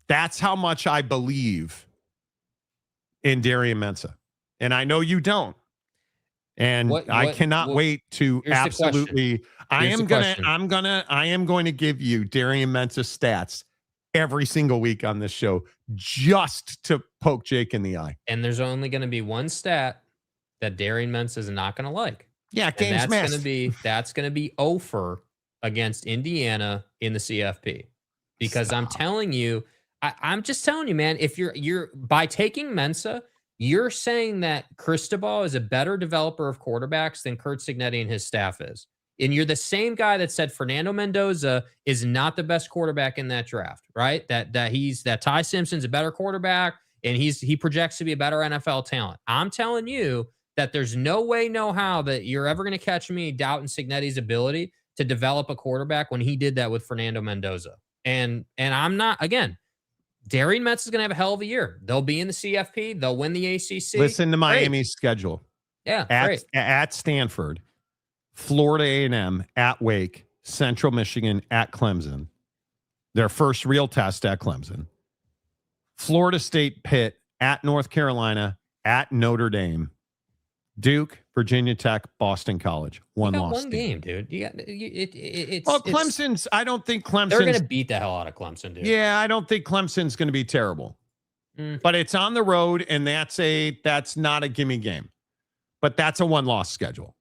That's how much I believe in Darian Mensah. And I know you don't. And I cannot wait to absolutely. I am going to give you Darian Mensah stats every single week on this show just to poke Jake in the eye. And there's only going to be one stat that Darian Mensah is not going to like. Yeah, game's missed. That's going to be over against Indiana in the CFP. Because I'm telling you, I'm just telling you, man, if you're by taking Mensah, you're saying that Cristobal is a better developer of quarterbacks than Kurt Cignetti and his staff is. And you're the same guy that said Fernando Mendoza is not the best quarterback in that draft, right? That Ty Simpson's a better quarterback and he projects to be a better NFL talent. I'm telling you that there's no way, no how that you're ever going to catch me doubting Cignetti's ability to develop a quarterback when he did that with Fernando Mendoza. And I'm not, again, Darian Mensah is going to have a hell of a year. They'll be in the CFP. They'll win the ACC. Listen to Miami's schedule. Yeah, at Stanford, Florida A&M, at Wake, Central Michigan, at Clemson. Their first real test at Clemson. Florida State, Pitt, at North Carolina, at Notre Dame, Duke, Virginia Tech, Boston College. One game, dude. Clemson's. I don't think Clemson's. They're going to beat the hell out of Clemson, dude. Yeah, I don't think Clemson's going to be terrible. But it's on the road, and that's not a gimme game. But that's a one-loss schedule.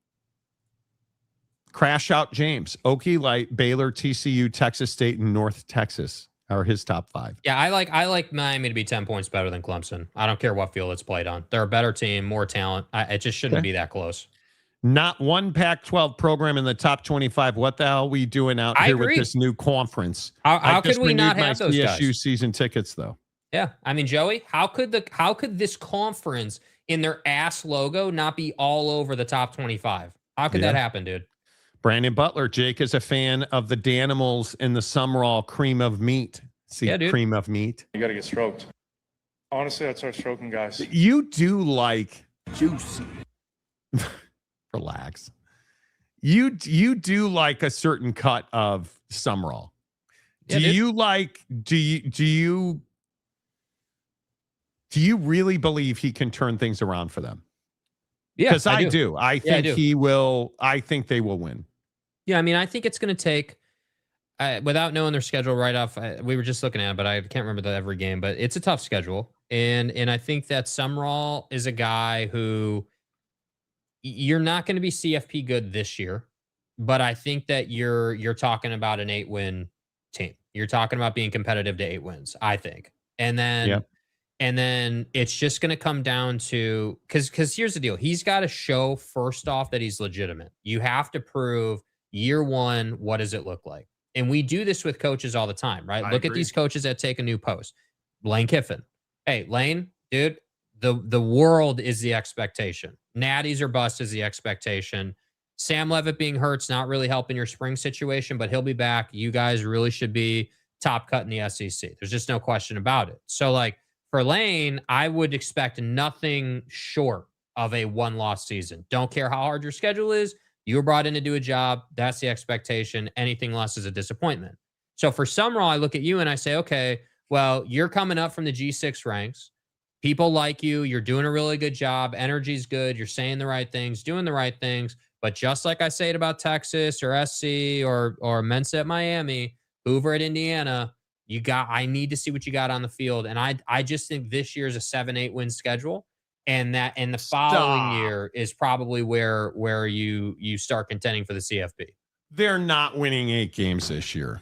Crash out James, Okie Light, Baylor, TCU, Texas State, and North Texas are his top 5. Yeah, I like Miami to be 10 points better than Clemson. I don't care what field it's played on. They're a better team, more talent. It just shouldn't be that close. Not one Pac-12 program in the top 25. What the hell are we doing out here with this new conference? How could we not have those CSU guys? Season tickets, though. Yeah, I mean, Joey, how could this conference in their ass logo not be all over the top 25? How could that happen, dude? Brandon Butler, Jake is a fan of the Danimals and the Summerall cream of meat. See, Yeah, dude. cream of meat. You got to get stroked. Honestly, I'd start stroking guys. You do like Juicy. relax. You do like a certain cut of Summerall. Yeah, Do dude. you like? Do you really believe he can turn things around for them? Yeah, Because I do. I think do. he will. I think they will win. Yeah, I mean, I think it's going to take, without knowing their schedule right off, we were just looking at it, but I can't remember every game, but it's a tough schedule. And I think that Summerall is a guy who you're not going to be CFP good this year, but I think that you're talking about an 8-win team. You're talking about being competitive to 8 wins, I think. And then it's just going to come down to, because here's the deal. He's got to show first off that he's legitimate. You have to prove year one, what does it look like? And we do this with coaches all the time, right? Look at these coaches that take a new post. Lane Kiffin. Hey, Lane, dude, the world is the expectation. Natties or bust is the expectation. Sam Levitt being hurt's not really helping your spring situation, but he'll be back. You guys really should be top cut in the SEC. There's just no question about it. So, like, for Lane, I would expect nothing short of a 1-loss season. Don't care how hard your schedule is. You were brought in to do a job. That's the expectation. Anything less is a disappointment. So for Summerall, I look at you and I say, okay, well, you're coming up from the G6 ranks. People like you. You're doing a really good job. Energy's good. You're saying the right things, doing the right things. But just like I say it about Texas or SC or Mensa at Miami, Hoover at Indiana, I need to see what you got on the field. And I just think this year is a 7-8 win schedule. And the following year is probably where you start contending for the CFP. They're not winning 8 games this year.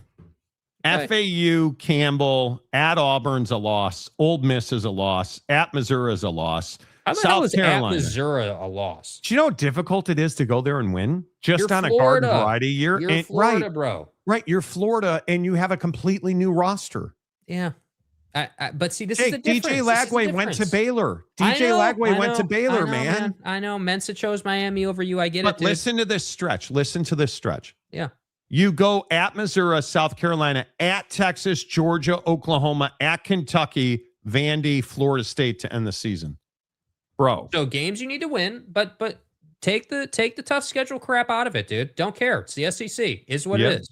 FAU, Campbell, at Auburn's a loss. Old Miss is a loss. At Missouri is a loss. How the hell is at Missouri a loss? Do you know how difficult it is to go there and win? Just You're on Florida. a garden variety year. You're Florida, bro. Right. You're Florida, and you have a completely new roster. Yeah. But see, this is the difference. DJ Lagway went to Baylor. DJ Lagway went to Baylor, man. I know. Mensa chose Miami over you. I get But it, dude. listen to this stretch. Listen to this stretch. Yeah. You go at Missouri, South Carolina, at Texas, Georgia, Oklahoma, at Kentucky, Vandy, Florida State to end the season. Bro. So games you need to win, but take the tough schedule crap out of it, dude. Don't care. It's the SEC. Is what it is.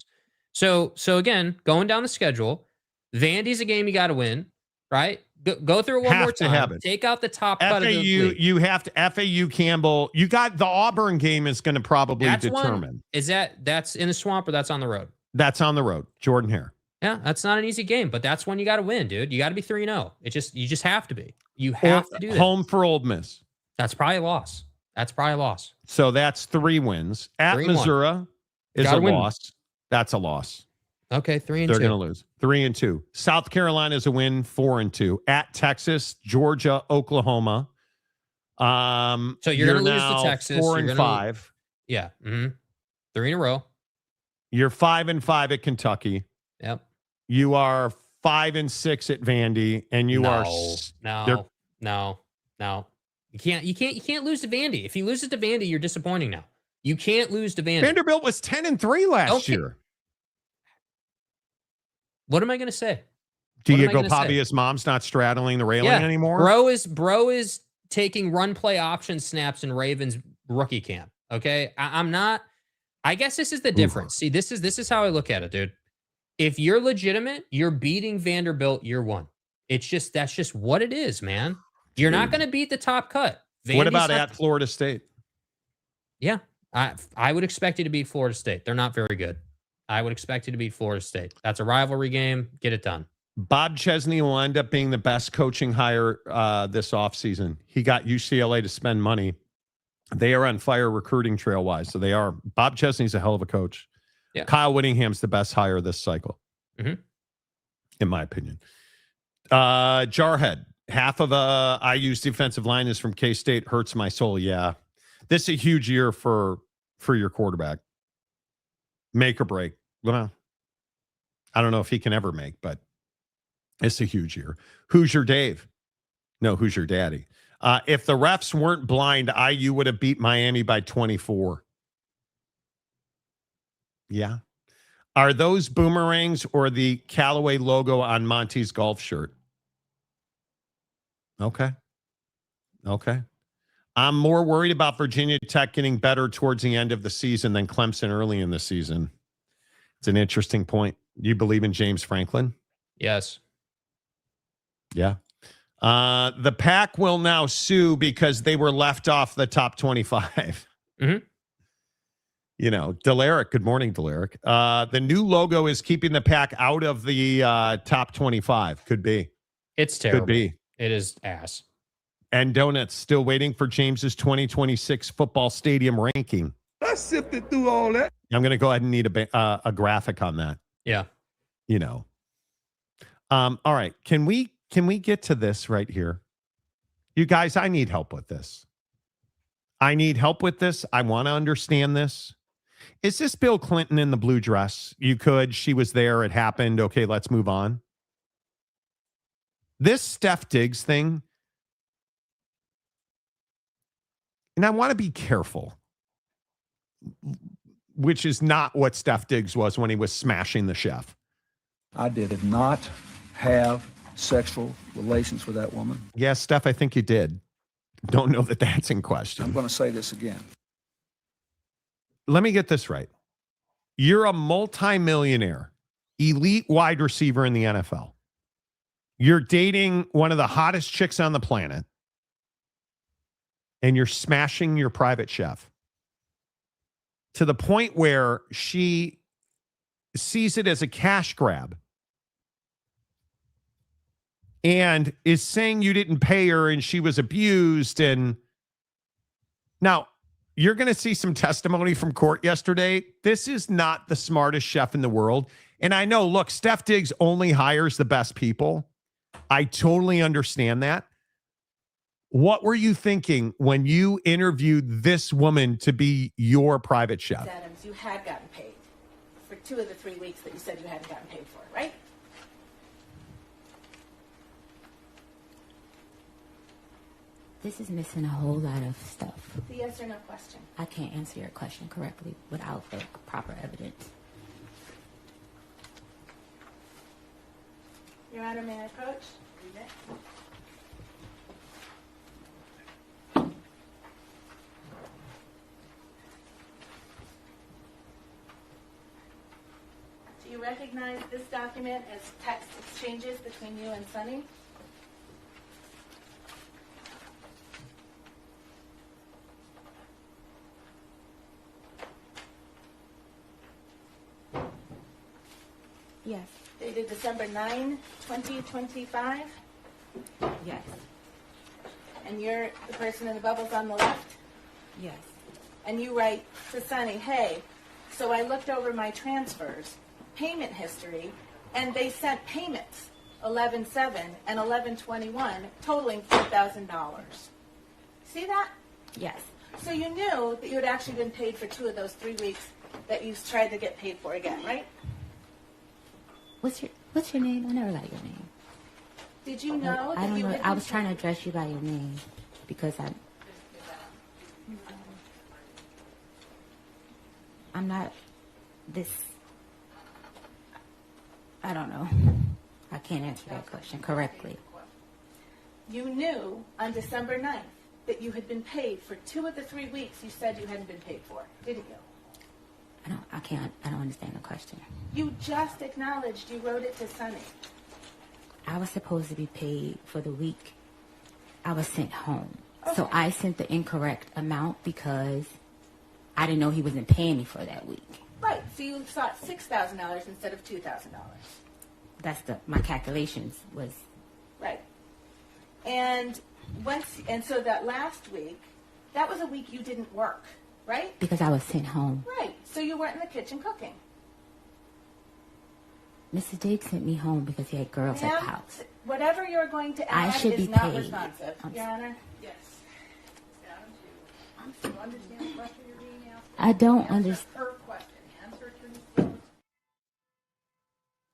So again, going down the schedule, Vandy's a game you got to win, right? Go through it one more time. Take out the top cut of the league. You have to FAU Campbell. You got the Auburn game is going to probably determine. That's in the swamp or that's on the road? That's on the road. Jordan Hare. Yeah, that's not an easy game, but that's one you got to win, dude. You got to be 3-0. You just have to be. You have to do that. Home for Ole Miss. That's probably a loss. So that's 3 wins. At 3-1. Missouri is a loss. That's a loss. Okay, 3-2. They're going to lose. 3-2. South Carolina is a win. 4-2. At Texas, Georgia, Oklahoma. So you're going to lose to Texas. 4-5. Yeah. 3 in a row. You're 5-5 at Kentucky. Yep. You are 5-6 at Vandy, and you are no. You can't lose to Vandy. If he loses to Vandy, you're disappointing now. You can't lose to Vandy. Vanderbilt was 10-3 last year. What am I going to say? Diego Pavia's mom's not straddling the railing anymore? Bro is taking run play option snaps in Ravens rookie camp. Okay. I'm not. I guess this is the difference. See, this is how I look at it, dude. If you're legitimate, you're beating Vanderbilt year one. That's just what it is, man. You're not going to beat the top cut. What about at Florida State? Yeah. I would expect you to beat Florida State. They're not very good. I would expect you to beat Florida State. That's a rivalry game. Get it done. Bob Chesney will end up being the best coaching hire this offseason. He got UCLA to spend money. They are on fire recruiting trail-wise. So they are. Bob Chesney's a hell of a coach. Yeah. Kyle Whittingham's the best hire this cycle, in my opinion. Jarhead. Half of IU's defensive line is from K-State. Hurts my soul. Yeah. This is a huge year for your quarterback. Make or break. Well, I don't know if he can ever make, but it's a huge year. Who's your Dave? No, who's your daddy? If the refs weren't blind, IU would have beat Miami by 24. Yeah. Are those boomerangs or the Callaway logo on Monty's golf shirt? Okay. I'm more worried about Virginia Tech getting better towards the end of the season than Clemson early in the season. It's an interesting point. You believe in James Franklin? Yes. Yeah. The Pac will now sue because they were left off the top 25. Mm-hmm. You know, Delaric. Good morning, Delaric. The new logo is keeping the Pac out of the top 25. Could be. It's terrible. Could be. It is ass. And Donuts still waiting for James's 2026 football stadium ranking. I sifted through all that. I'm going to go ahead and need a graphic on that. Yeah. You know. All right. Can we get to this right here? You guys, I need help with this. I want to understand this. Is this Bill Clinton in the blue dress? She was there. It happened. Okay, let's move on. This Steph Diggs thing. And I want to be careful, which is not what Steph Diggs was when he was smashing the chef. I did not have sexual relations with that woman. Yes, Steph, I think you did. Don't know that that's in question. I'm going to say this again. Let me get this right. You're a multimillionaire, elite wide receiver in the NFL. You're dating one of the hottest chicks on the planet, and you're smashing your private chef to the point where she sees it as a cash grab and is saying you didn't pay her and she was abused. And now you're going to see some testimony from court yesterday. This is not the smartest chef in the world. And I know, look, Steph Diggs only hires the best people. I totally understand that. What were you thinking when you interviewed this woman to be your private chef? Adams, you had gotten paid for 2 of the 3 weeks that you said you hadn't gotten paid for, right? This is missing a whole lot of stuff. The yes or no question. I can't answer your question correctly without the proper evidence. Your Honor, may I approach? Do you recognize this document as text exchanges between you and Sonny? Yes. Dated December 9, 2025? Yes. And you're the person in the bubbles on the left? Yes. And you write to Sonny, hey, so I looked over my transfers, payment history, and they sent payments, 11/7 and 11/21, totaling $4,000. See that? Yes. So you knew that you had actually been paid for 2 of those 3 weeks that you tried to get paid for again, right? What's your name? I never got your name. Did you know that I don't you know. had I been was trying to address you by your name because I'm not this. I don't know. I can't answer that question correctly. You knew on December 9th that you had been paid for 2 of the 3 weeks you said you hadn't been paid for, didn't you? I don't understand the question. You just acknowledged you wrote it to Sonny. I was supposed to be paid for the week I was sent home. Okay. So I sent the incorrect amount because I didn't know he wasn't paying me for that week. Right. So you sought $6,000 instead of $2,000. That's my calculations was. Right. And so that last week, that was a week you didn't work, right? Because I was sent home. Right. So you weren't in the kitchen cooking. Mr. Diggs sent me home because he had girls at the house. Whatever you're going to add is not responsive. Your Honor? Yes. I don't understand.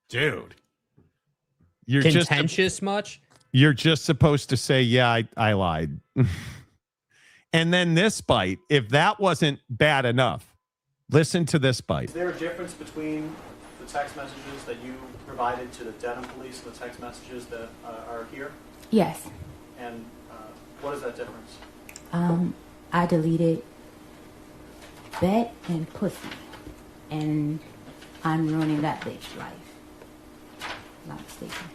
Dude. You're contentious much? You're just supposed to say, yeah, I lied. And then this bite, if that wasn't bad enough, listen to this bite. Is there a difference between the text messages that you provided to the Dedham police and the text messages that are here? Yes. And what is that difference? I deleted bet and pussy, and I'm ruining that bitch life. Not mistaken.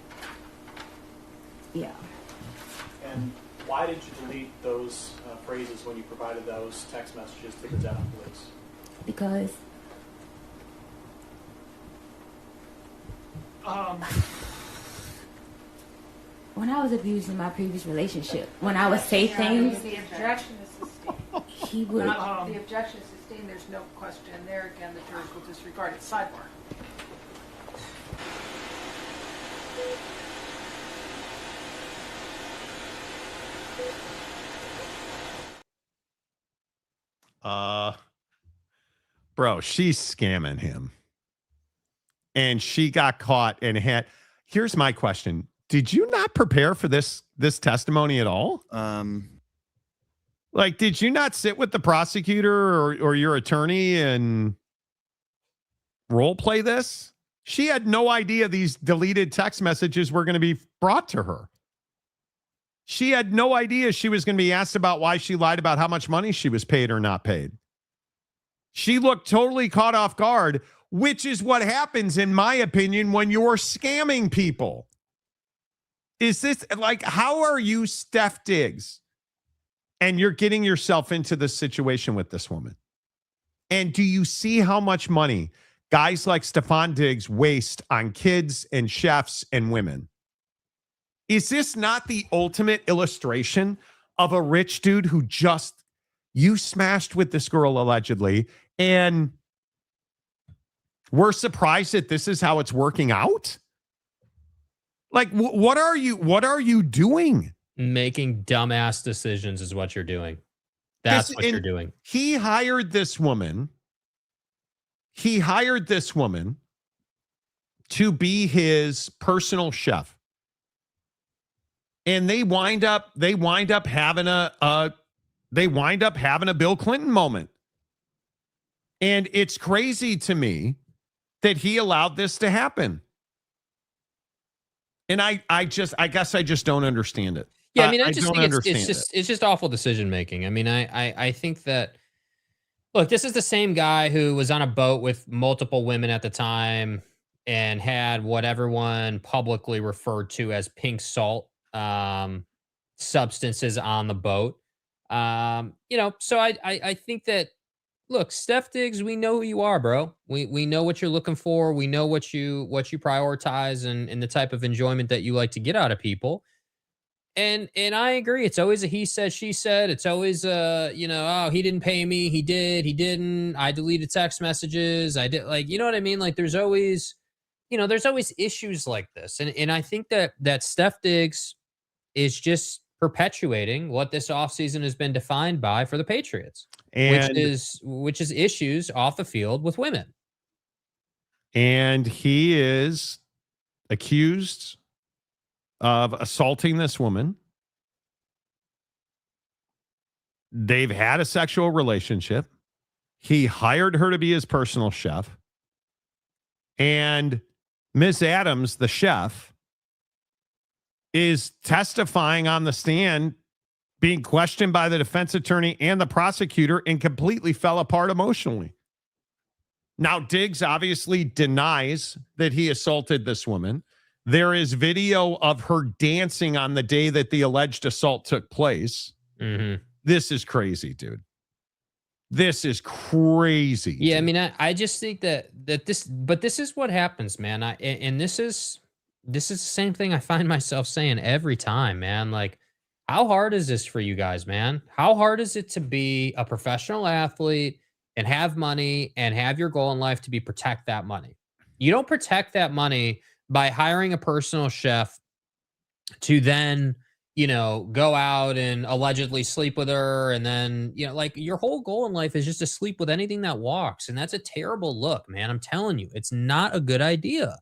Yeah. And why did you delete those phrases when you provided those text messages to the Dedham police? Because when I was abused in my previous relationship, when I would say things, The objection is sustained. he would. The objection is sustained. There's no question there. Again, the jurors will disregard it. Sidebar. Bro, she's scamming him. And she got caught and had. Here's my question. Did you not prepare for this testimony at all? Like, did you not sit with the prosecutor or your attorney and role play this? She had no idea these deleted text messages were going to be brought to her. She had no idea she was going to be asked about why she lied about how much money she was paid or not paid. She looked totally caught off guard, which is what happens, in my opinion, when you're scamming people. Is this like, how are you Steph Diggs and you're getting yourself into this situation with this woman? And do you see how much money guys like Stephon Diggs waste on kids and chefs and women? Is this not the ultimate illustration of a rich dude who just, you smashed with this girl allegedly, and we're surprised that this is how it's working out? Like, what are you doing? Making dumbass decisions is what you're doing. That's what you're doing. He hired this woman. He hired this woman to be his personal chef. And they wind up having a Bill Clinton moment. And it's crazy to me that he allowed this to happen. And I guess I just don't understand it. Yeah, I mean, I just think it's just awful decision making. I mean, I think that, look, this is the same guy who was on a boat with multiple women at the time and had what everyone publicly referred to as pink salt substances on the boat. So I think that, look, Steph Diggs, we know who you are, bro. We know what you're looking for. We know what you prioritize and the type of enjoyment that you like to get out of people. And I agree. It's always a he said, she said. It's always oh, he didn't pay me. He did. He didn't. I deleted text messages. I did. Like, you know what I mean? Like, there's always issues like this. And I think that Steph Diggs is just perpetuating what this offseason has been defined by for the Patriots, which is issues off the field with women. And he is accused of assaulting this woman. They've had a sexual relationship. He hired her to be his personal chef. And Ms. Adams, the chef, is testifying on the stand, being questioned by the defense attorney and the prosecutor, and completely fell apart emotionally. Now, Diggs obviously denies that he assaulted this woman. There is video of her dancing on the day that the alleged assault took place. Mm-hmm. This is crazy, dude. This is crazy. Yeah, dude. I mean, I just think that this is what happens, man. This is the same thing I find myself saying every time, man. Like, how hard is this for you guys, man? How hard is it to be a professional athlete and have money and have your goal in life to be protect that money? You don't protect that money by hiring a personal chef to then, go out and allegedly sleep with her. And then, like, your whole goal in life is just to sleep with anything that walks. And that's a terrible look, man. I'm telling you, it's not a good idea.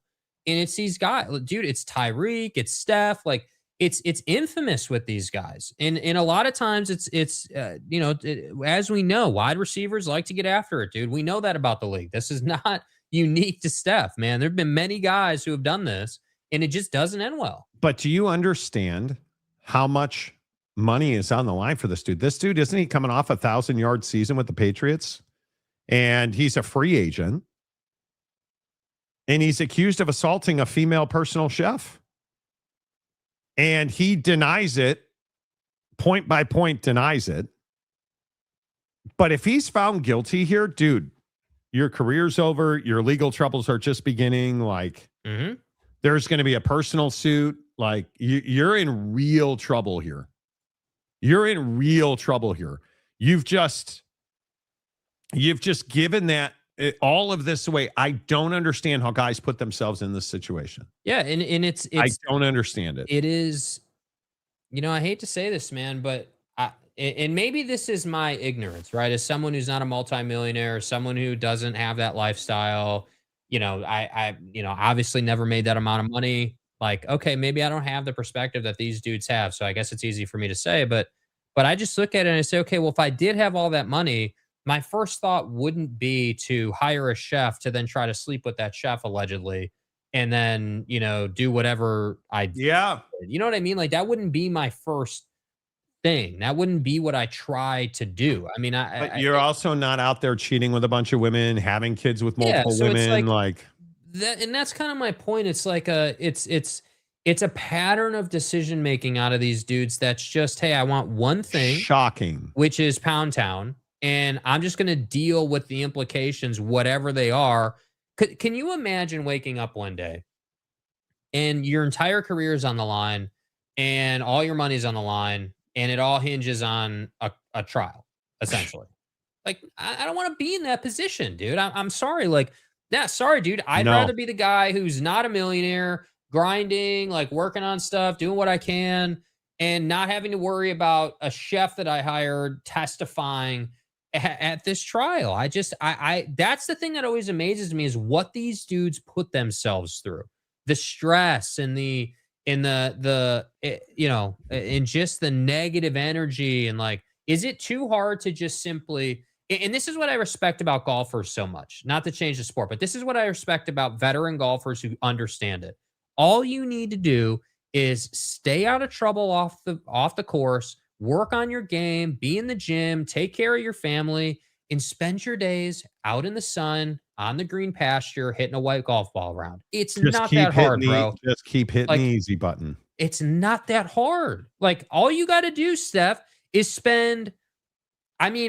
And it's these guys, dude, it's Tyreek, it's Steph. Like, it's infamous with these guys. And a lot of times as we know, wide receivers like to get after it, dude. We know that about the league. This is not unique to Steph, man. There've been many guys who have done this and it just doesn't end well. But do you understand how much money is on the line for this dude? This dude, isn't he coming off a 1,000-yard season with the Patriots? And he's a free agent. And he's accused of assaulting a female personal chef. And he denies it, point by point denies it. But if he's found guilty here, dude, your career's over. Your legal troubles are just beginning. Like, there's going to be a personal suit. Like, you're in real trouble here. You're in real trouble here. You've just given that all of this away. I don't understand how guys put themselves in this situation. Yeah, and it's I don't understand it. It is, I hate to say this, man, but and maybe this is my ignorance, right? As someone who's not a multimillionaire, someone who doesn't have that lifestyle, I obviously never made that amount of money. Like, okay, maybe I don't have the perspective that these dudes have, so I guess it's easy for me to say, but I just look at it and I say, okay, well, if I did have all that money, my first thought wouldn't be to hire a chef to then try to sleep with that chef allegedly and then, do whatever yeah. You know what I mean? Like, that wouldn't be my first thing. That wouldn't be what I try to do. I mean, but you're also not out there cheating with a bunch of women, having kids with multiple women. It's like that, and that's kind of my point. It's like it's a pattern of decision making out of these dudes. That's just, hey, I want one thing, shocking, which is Pound Town, and I'm just going to deal with the implications, whatever they are. Can you imagine waking up one day and your entire career is on the line and all your money's on the line and it all hinges on a trial, essentially? Like, I don't want to be in that position, dude. I'm sorry. Like, sorry, dude. I'd rather be the guy who's not a millionaire, grinding, like working on stuff, doing what I can, and not having to worry about a chef that I hired testifying at this trial. I that's the thing that always amazes me, is what these dudes put themselves through, the stress and and just the negative energy. And like, is it too hard to just simply, and this is what I respect about golfers so much, not to change the sport, but this is what I respect about veteran golfers who understand it. All you need to do is stay out of trouble off the course, work on your game, be in the gym, take care of your family, and spend your days out in the sun on the green pasture hitting a white golf ball around. It's just not that hard, bro. Just keep hitting the easy button. It's not that hard. Like, all you got to do, Steph, is spend,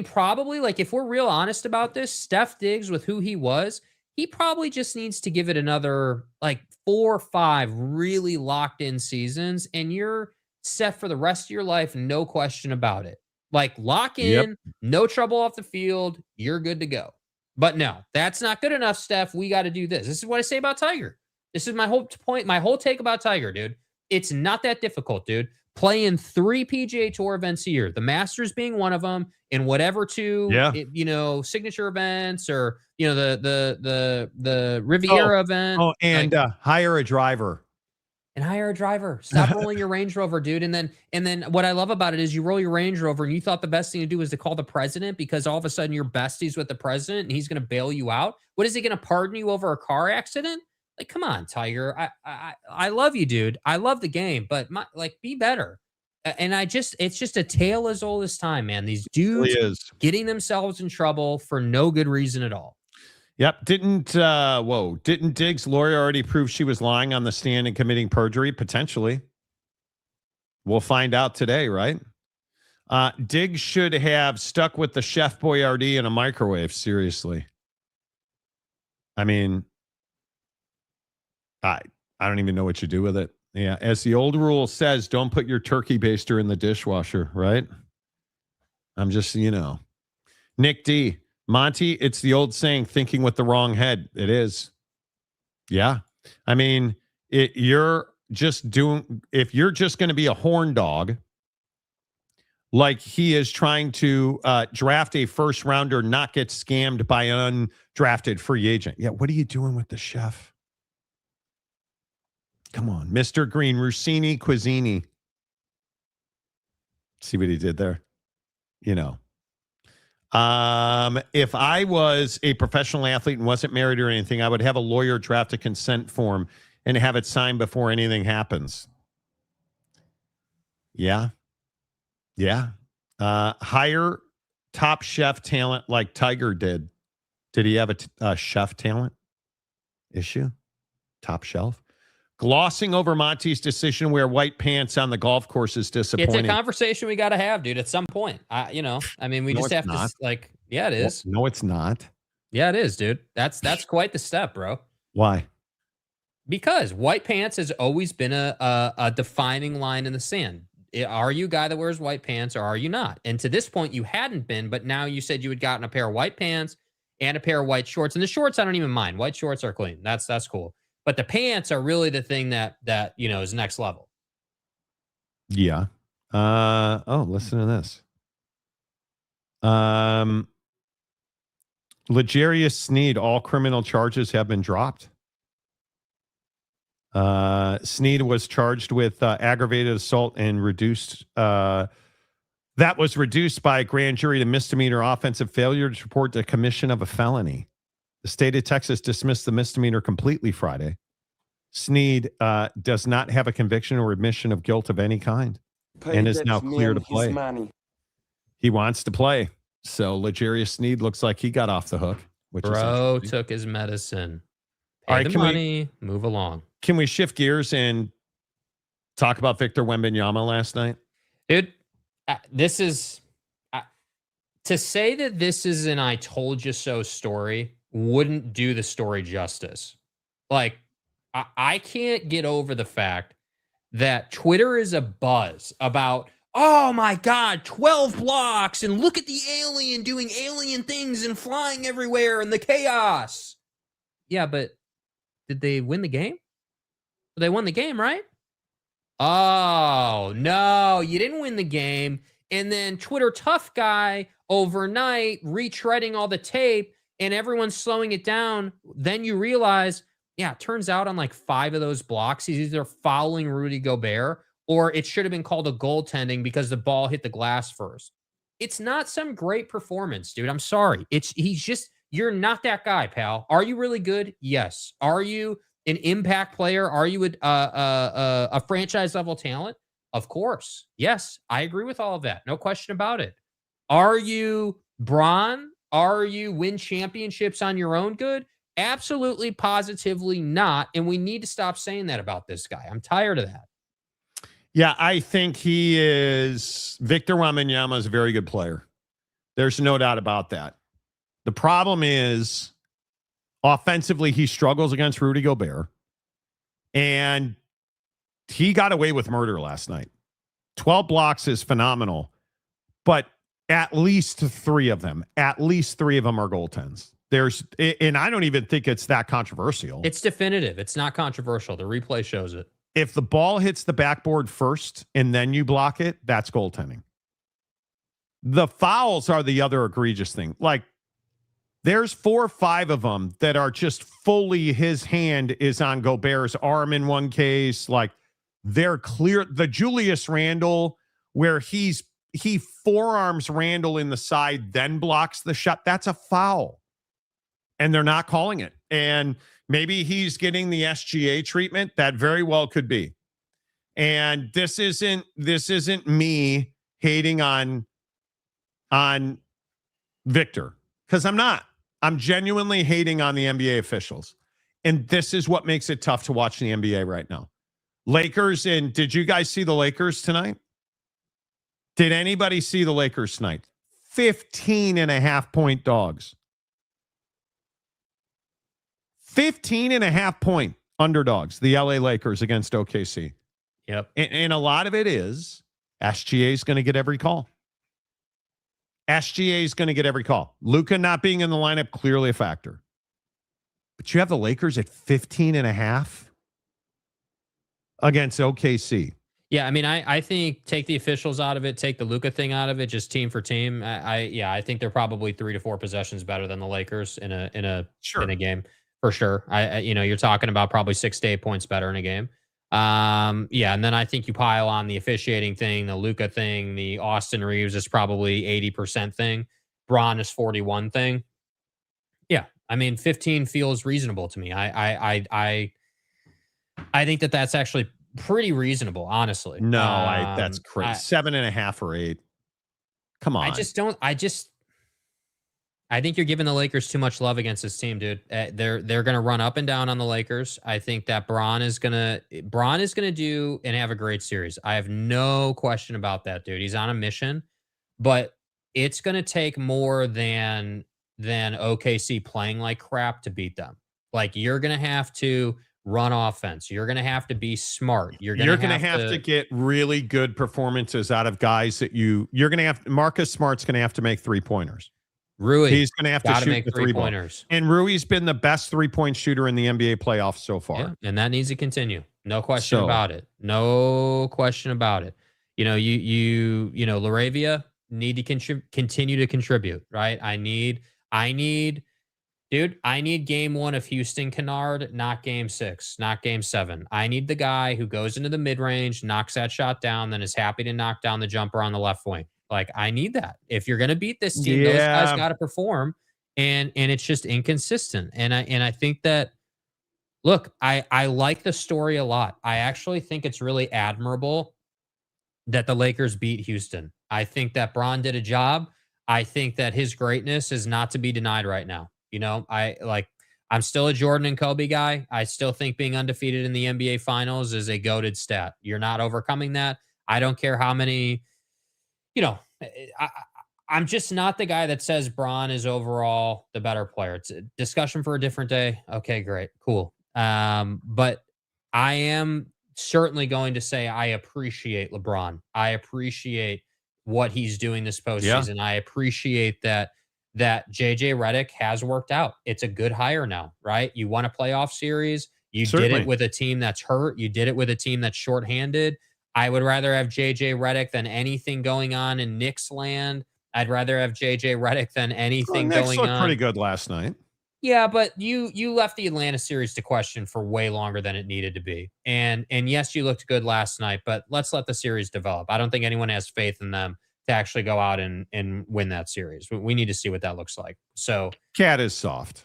probably, like, if we're real honest about this, Steph Diggs, with who he was, he probably just needs to give it another, like, 4 or 5 really locked in seasons, and you're set for the rest of your life. No question about it. Like, lock in, no trouble off the field. You're good to go. But no, that's not good enough, Steph. We got to do this. This is what I say about Tiger. This is my whole point, my whole take about Tiger, dude. It's not that difficult, dude. Play in 3 PGA Tour events a year, the Masters being one of them, and whatever 2, signature events, or the Riviera event. Oh, and hire a driver. And hire a driver. Stop rolling your Range Rover, dude. And then what I love about it is you roll your Range Rover and you thought the best thing to do was to call the president because all of a sudden you're besties with the president and he's going to bail you out. What, is he going to pardon you over a car accident? Like, come on, Tiger. I love you, dude. I love the game, but be better. And it's just a tale as old as time, man. These dudes really is getting themselves in trouble for no good reason at all. Yep. Didn't Diggs' lawyer already prove she was lying on the stand and committing perjury? Potentially. We'll find out today, right? Diggs should have stuck with the Chef Boyardee in a microwave. Seriously. I mean, I don't even know what you do with it. Yeah. As the old rule says, don't put your turkey baster in the dishwasher, right? I'm just, Nick D. Monty, it's the old saying, thinking with the wrong head. It is. Yeah. I mean, if you're just going to be a horn dog, like he is trying to draft a first rounder, not get scammed by an undrafted free agent. Yeah. What are you doing with the chef? Come on, Mr. Green, Rossini, Cuisini. See what he did there? You know. If I was a professional athlete and wasn't married or anything, I would have a lawyer draft a consent form and have it signed before anything happens. Yeah. Yeah. Hire top chef talent like Tiger did. Did he have a chef talent issue? Top shelf? Glossing over Monty's decision to wear white pants on the golf course is disappointing. It's a conversation we got to have, dude, at some point. We No, just have not. to, yeah, it is. No, it's not. Yeah, it is, dude. That's quite the step, bro. Why? Because white pants has always been a defining line in the sand. Are you a guy that wears white pants or are you not? And to this point, you hadn't been, but now you said you had gotten a pair of white pants and a pair of white shorts. And the shorts, I don't even mind. White shorts are clean. That's cool. But the pants are really the thing that is next level. Yeah. Listen to this. L'Jarius Sneed, all criminal charges have been dropped. Sneed was charged with aggravated assault and reduced. That was reduced by a grand jury to misdemeanor offensive failure to report the commission of a felony. The state of Texas dismissed the misdemeanor completely Friday. Sneed does not have a conviction or admission of guilt of any kind and is now clear to play. He wants to play. So L'Jarius Sneed looks like he got off the hook. Bro took his medicine. Pay All right, the money, move along. Can we shift gears and talk about Victor Wembanyama last night? Dude, this is... to say that this is an I told you so story wouldn't do the story justice. I can't get over the fact that Twitter is a buzz about, oh my God, 12 blocks and look at the alien doing alien things and flying everywhere and the chaos. Yeah, but did they win the game? They won the game, right? Oh, no, you didn't win the game. And then Twitter tough guy overnight retreading all the tape and everyone's slowing it down. Then you realize, yeah, it turns out on 5 of those blocks, he's either fouling Rudy Gobert or it should have been called a goaltending because the ball hit the glass first. It's not some great performance, dude. I'm sorry. You're not that guy, pal. Are you really good? Yes. Are you an impact player? Are you a franchise level talent? Of course. Yes, I agree with all of that. No question about it. Are you Bron? Are you win championships on your own good? Absolutely, positively not. And we need to stop saying that about this guy. I'm tired of that. Yeah, I think Victor Wembanyama is a very good player. There's no doubt about that. The problem is offensively, he struggles against Rudy Gobert. And he got away with murder last night. 12 blocks is phenomenal. But at least 3 of them are goaltends. And I don't even think it's that controversial. It's definitive. It's not controversial. The replay shows it. If the ball hits the backboard first and then you block it, that's goaltending. The fouls are the other egregious thing. There's 4 or 5 of them that are just fully his hand is on Gobert's arm in one case. They're clear. The Julius Randle where he forearms Randle in the side, then blocks the shot. That's a foul. And they're not calling it. And maybe he's getting the SGA treatment. That very well could be. And this isn't me hating on Victor, because I'm not. I'm genuinely hating on the NBA officials. And this is what makes it tough to watch the NBA right now. Lakers, and did you guys see the Lakers tonight? Did anybody see the Lakers tonight? 15.5-point dogs. 15.5-point underdogs, the LA Lakers against OKC. Yep. And a lot of it is SGA is going to get every call. SGA is going to get every call. Luka not being in the lineup, clearly a factor. But you have the Lakers at 15.5 against OKC. Yeah, I mean, I think take the officials out of it, take the Luka thing out of it, just team for team. I think they're probably 3 to 4 possessions better than the Lakers in a game for sure. You're talking about probably 6 to 8 points better in a game. Yeah, and then I think you pile on the officiating thing, the Luka thing, the Austin Reeves is probably 80% thing. Braun is 41 thing. Yeah, I mean 15 feels reasonable to me. I think that that's actually pretty reasonable, honestly. No, that's crazy. I 7.5 or 8. Come on. I just don't. I think you're giving the Lakers too much love against this team, dude. They're gonna run up and down on the Lakers. I think that Braun is gonna do and have a great series. I have no question about that, dude. He's on a mission, but it's gonna take more than OKC playing like crap to beat them. Like you're gonna have to run offense. You're gonna have to be smart. You're gonna have to get really good performances out of guys that you're gonna have. Marcus Smart's gonna have to make 3-pointers. Rui, he's going to have to shoot make the 3-pointers. And Rui's been the best 3-point shooter in the NBA playoffs so far. Yeah, and that needs to continue. No question about it. No question about it. You know, Laravia need to continue to contribute, right? I need game 1 of Houston Kennard, not game 6, not game 7. I need the guy who goes into the mid-range, knocks that shot down, then is happy to knock down the jumper on the left wing. Like, I need that. If you're going to beat this team, those guys got to perform, and it's just inconsistent. And I think that, look, I like the story a lot. I actually think it's really admirable that the Lakers beat Houston. I think that Braun did a job. I think that his greatness is not to be denied right now. You know, I'm still a Jordan and Kobe guy. I still think being undefeated in the NBA Finals is a goated stat. You're not overcoming that. I don't care how many. You know, I'm just not the guy that says Braun is overall the better player. It's a discussion for a different day. Okay, great, cool. But I am certainly going to say I appreciate LeBron. I appreciate what he's doing this postseason. Yeah. I appreciate that JJ Redick has worked out. It's a good hire now, right? You won a playoff series. You did it with a team that's hurt. You did it with a team that's shorthanded. I would rather have JJ Redick than anything going on in Knicks land. I'd rather have JJ Redick than anything going on. Pretty good last night. Yeah, but you left the Atlanta series to question for way longer than it needed to be. And yes, you looked good last night, but let's let the series develop. I don't think anyone has faith in them to actually go out and win that series. We need to see what that looks like. So Cat is soft.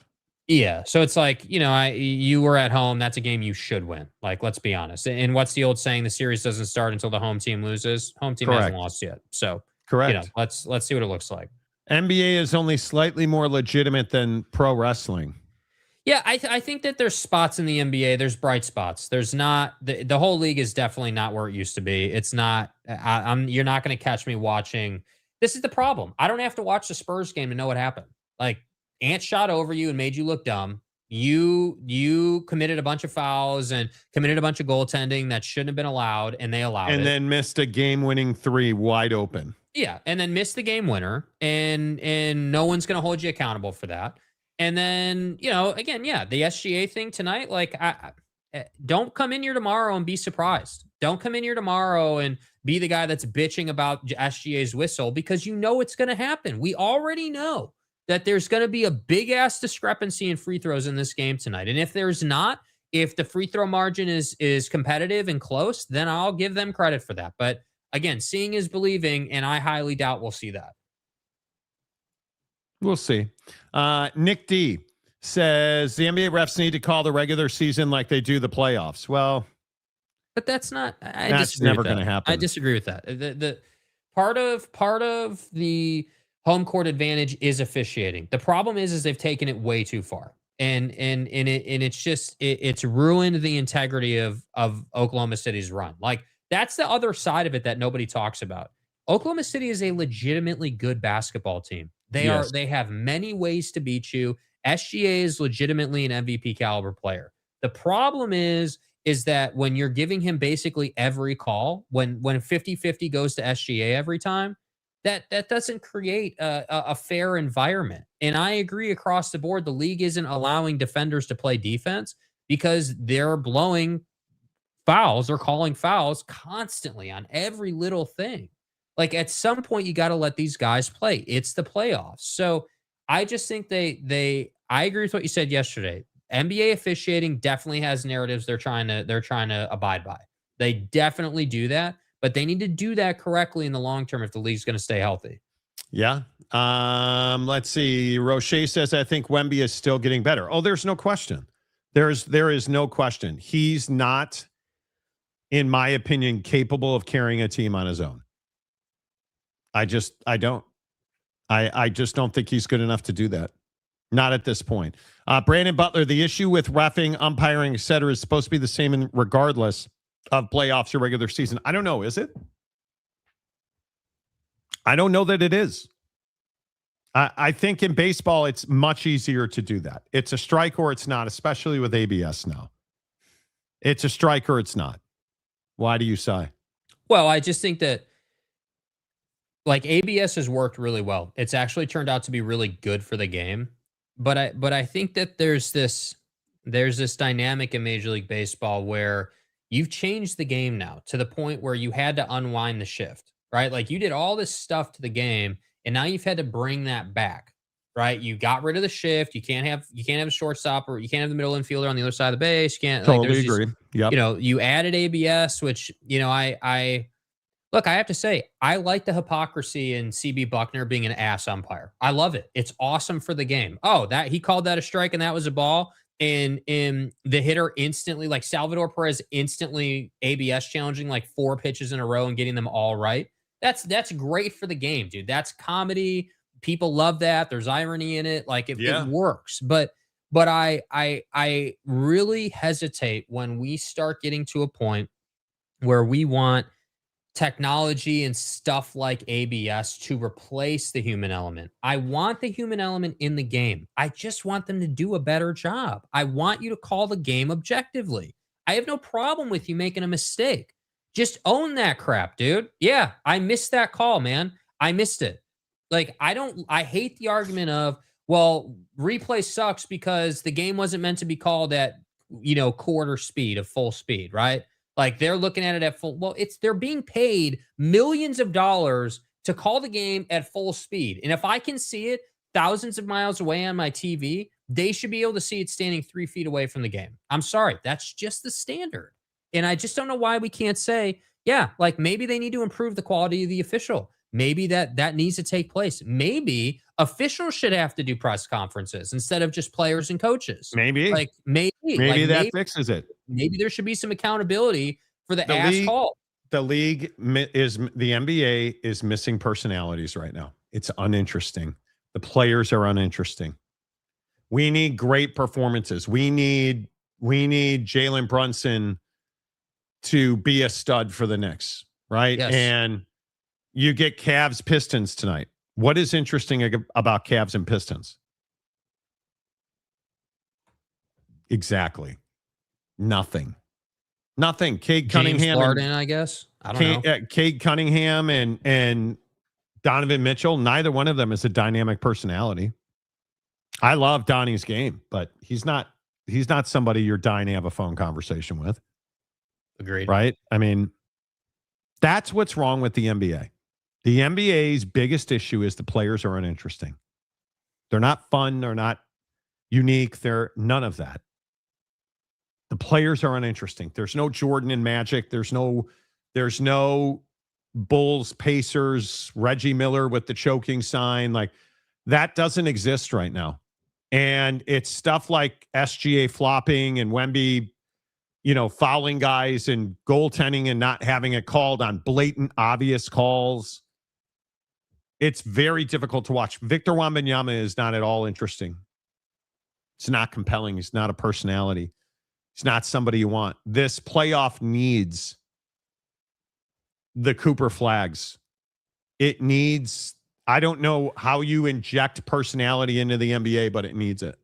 Yeah. So it's like, you were at home. That's a game you should win. Like, let's be honest. And what's the old saying? The series doesn't start until the home team loses. Home team hasn't lost yet. So correct. Let's see what it looks like. NBA is only slightly more legitimate than pro wrestling. Yeah, I think that there's spots in the NBA. There's bright spots. There's not the whole league is definitely not where it used to be. It's not. You're not going to catch me watching. This is the problem. I don't have to watch the Spurs game to know what happened. Like, Ant shot over you and made you look dumb. You committed a bunch of fouls and committed a bunch of goaltending that shouldn't have been allowed, and they allowed it. And then missed a game-winning 3 wide open. Yeah, and then missed the game winner, and no one's going to hold you accountable for that. And then, again, the SGA thing tonight, like, I don't come in here tomorrow and be surprised. Don't come in here tomorrow and be the guy that's bitching about SGA's whistle, because it's going to happen. We already know that there's going to be a big-ass discrepancy in free throws in this game tonight. And if there's not, if the free throw margin is competitive and close, then I'll give them credit for that. But again, seeing is believing, and I highly doubt we'll see that. We'll see. Nick D says the NBA refs need to call the regular season like they do the playoffs. Well, but that's not. That's never going to happen. I disagree with that. The part of the home court advantage is officiating. The problem is they've taken it way too far, and it's just it's ruined the integrity of Oklahoma City's run. Like, that's the other side of it that nobody talks about. Oklahoma City is a legitimately good basketball team. They have many ways to beat you. SGA is legitimately an MVP caliber player. The problem is that when you're giving him basically every call, when 50-50 goes to SGA every time, that doesn't create a fair environment. And I agree across the board, the league isn't allowing defenders to play defense because they're blowing fouls or calling fouls constantly on every little thing. Like, at some point, you got to let these guys play. It's the playoffs. So I just think I agree with what you said yesterday. NBA officiating definitely has narratives they're trying to abide by. They definitely do that, but they need to do that correctly in the long term if the league's going to stay healthy. Yeah. Let's see. Roche says, I think Wemby is still getting better. Oh, there's no question. There is no question. He's not, in my opinion, capable of carrying a team on his own. I just don't think he's good enough to do that. Not at this point. Brandon Butler, the issue with reffing, umpiring, et cetera, is supposed to be the same regardless of playoffs or regular season. I don't know. Is it? I don't know that it is. I think in baseball, it's much easier to do that. It's a strike or it's not, especially with ABS now. It's a strike or it's not. Why do you sigh? Well, I just think that like ABS has worked really well. It's actually turned out to be really good for the game. But I think that there's this dynamic in Major League Baseball where you've changed the game now to the point where you had to unwind the shift, right? Like you did all this stuff to the game, and now you've had to bring that back, right? You got rid of the shift. You can't have a shortstop, or you can't have the middle infielder on the other side of the base. You can't Totally agree. Yep. You know, you added ABS, which, you know, I look, I have to say, I like the hypocrisy in CB Buckner being an ass umpire. I love it. It's awesome for the game. Oh, that he called that a strike and that was a ball. And the hitter instantly, like Salvador Perez, instantly ABS challenging like 4 pitches in a row and getting them all right. That's great for the game, dude. That's comedy. People love that. There's irony in it. Like it works. But I really hesitate when we start getting to a point where we want technology and stuff like ABS to replace the human element. I want the human element in the game. I just want them to do a better job. I want you to call the game objectively. I have no problem with you making a mistake. Just own that crap, dude. Yeah, I missed that call, man. I missed it. Like, I hate the argument of, well, replay sucks because the game wasn't meant to be called at, you know, quarter speed of full speed, right? Like they're looking at it at full. Well, they're being paid millions of dollars to call the game at full speed. And if I can see it thousands of miles away on my TV, they should be able to see it standing 3 feet away from the game. I'm sorry. That's just the standard. And I just don't know why we can't say, yeah, like maybe they need to improve the quality of the official. Maybe that needs to take place. Maybe officials should have to do press conferences instead of just players and coaches. Maybe that fixes it. Maybe there should be some accountability for the ass call. The NBA is missing personalities right now. It's uninteresting. The players are uninteresting. We need great performances. We need Jalen Brunson to be a stud for the Knicks, right? Yes. And you get Cavs Pistons tonight. What is interesting about Cavs and Pistons? Exactly. Nothing. Cade Cunningham, Harden, I guess. I don't know. Cade Cunningham and Donovan Mitchell. Neither one of them is a dynamic personality. I love Donnie's game, but he's not somebody you're dying to have a phone conversation with. Agreed. Right? I mean, that's what's wrong with the NBA. The NBA's biggest issue is the players are uninteresting. They're not fun. They're not unique. They're none of that. The players are uninteresting. There's no Jordan and Magic. There's no Bulls, Pacers, Reggie Miller with the choking sign. Like that doesn't exist right now. And it's stuff like SGA flopping and Wemby, you know, fouling guys and goaltending and not having it called on blatant, obvious calls. It's very difficult to watch. Victor Wembanyama is not at all interesting. It's not compelling. He's not a personality. He's not somebody you want. This playoff needs the Cooper flags. It needs, I don't know how you inject personality into the NBA, but it needs it.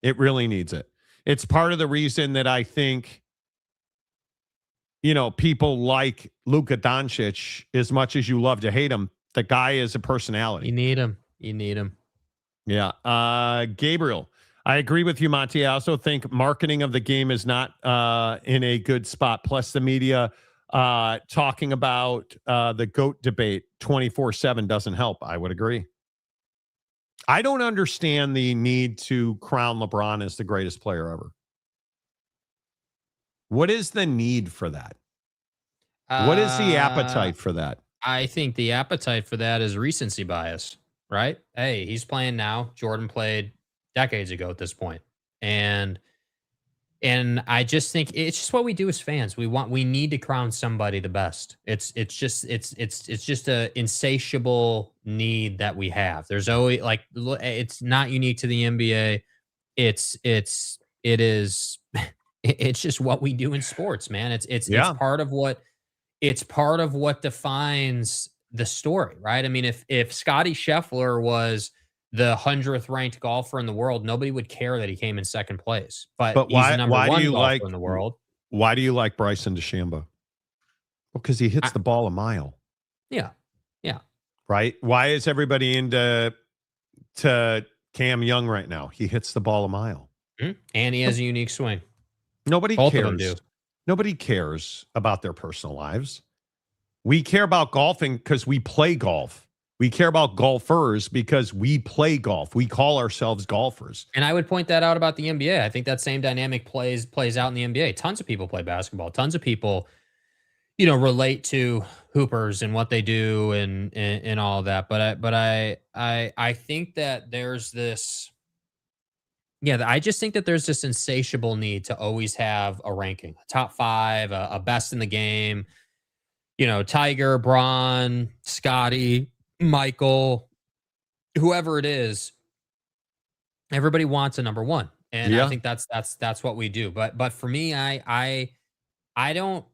It really needs it. It's part of the reason that I think, you know, people like Luka Doncic, as much as you love to hate him, the guy is a personality. You need him. Yeah. Gabriel, I agree with you, Monty. I also think marketing of the game is not in a good spot. Plus the media talking about the GOAT debate 24/7 doesn't help. I would agree. I don't understand the need to crown LeBron as the greatest player ever. What is the need for that? What is the appetite for that? I think the appetite for that is recency bias, right? Hey, he's playing now. Jordan played decades ago at this point. And I just think it's just what we do as fans. We need to crown somebody the best. It's just a insatiable need that we have. There's always it's not unique to the NBA. It is it's just what we do in sports, man. It's part of what defines the story, right? I mean, if Scotty Scheffler was the 100th ranked golfer in the world, nobody would care that he came in second place. But he's why, the number why one do you golfer like in the world. Why do you like Bryson DeChambeau? Well, because he hits the ball a mile. Yeah. Right? Why is everybody into Cam Young right now? He hits the ball a mile. And he has a unique swing. Nobody Both cares. of them do. Nobody cares about their personal lives. We care about golfing because we play golf. We care about golfers because we play golf. We call ourselves golfers. And I would point that out about the NBA. I think that same dynamic plays out in the NBA. Tons of people play basketball. Tons of people, relate to hoopers and what they do and all of that. But I think that there's this. Yeah, I just think that there's this insatiable need to always have a ranking, a top 5, a best in the game. Tiger, Bron, Scotty, Michael, whoever it is, everybody wants a number one, and I think that's what we do. But for me, I don't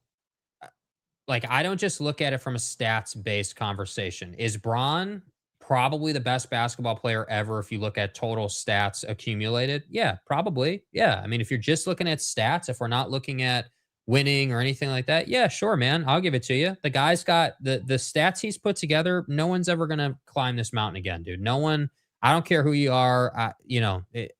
just look at it from a stats based conversation. Is Bron probably the best basketball player ever if you look at total stats accumulated? Yeah, probably. Yeah, I mean, if you're just looking at stats, if we're not looking at winning or anything like that, yeah, sure, man, I'll give it to you. The guy's got the stats he's put together. No one's ever gonna climb this mountain again, dude. No one. I don't care who you are.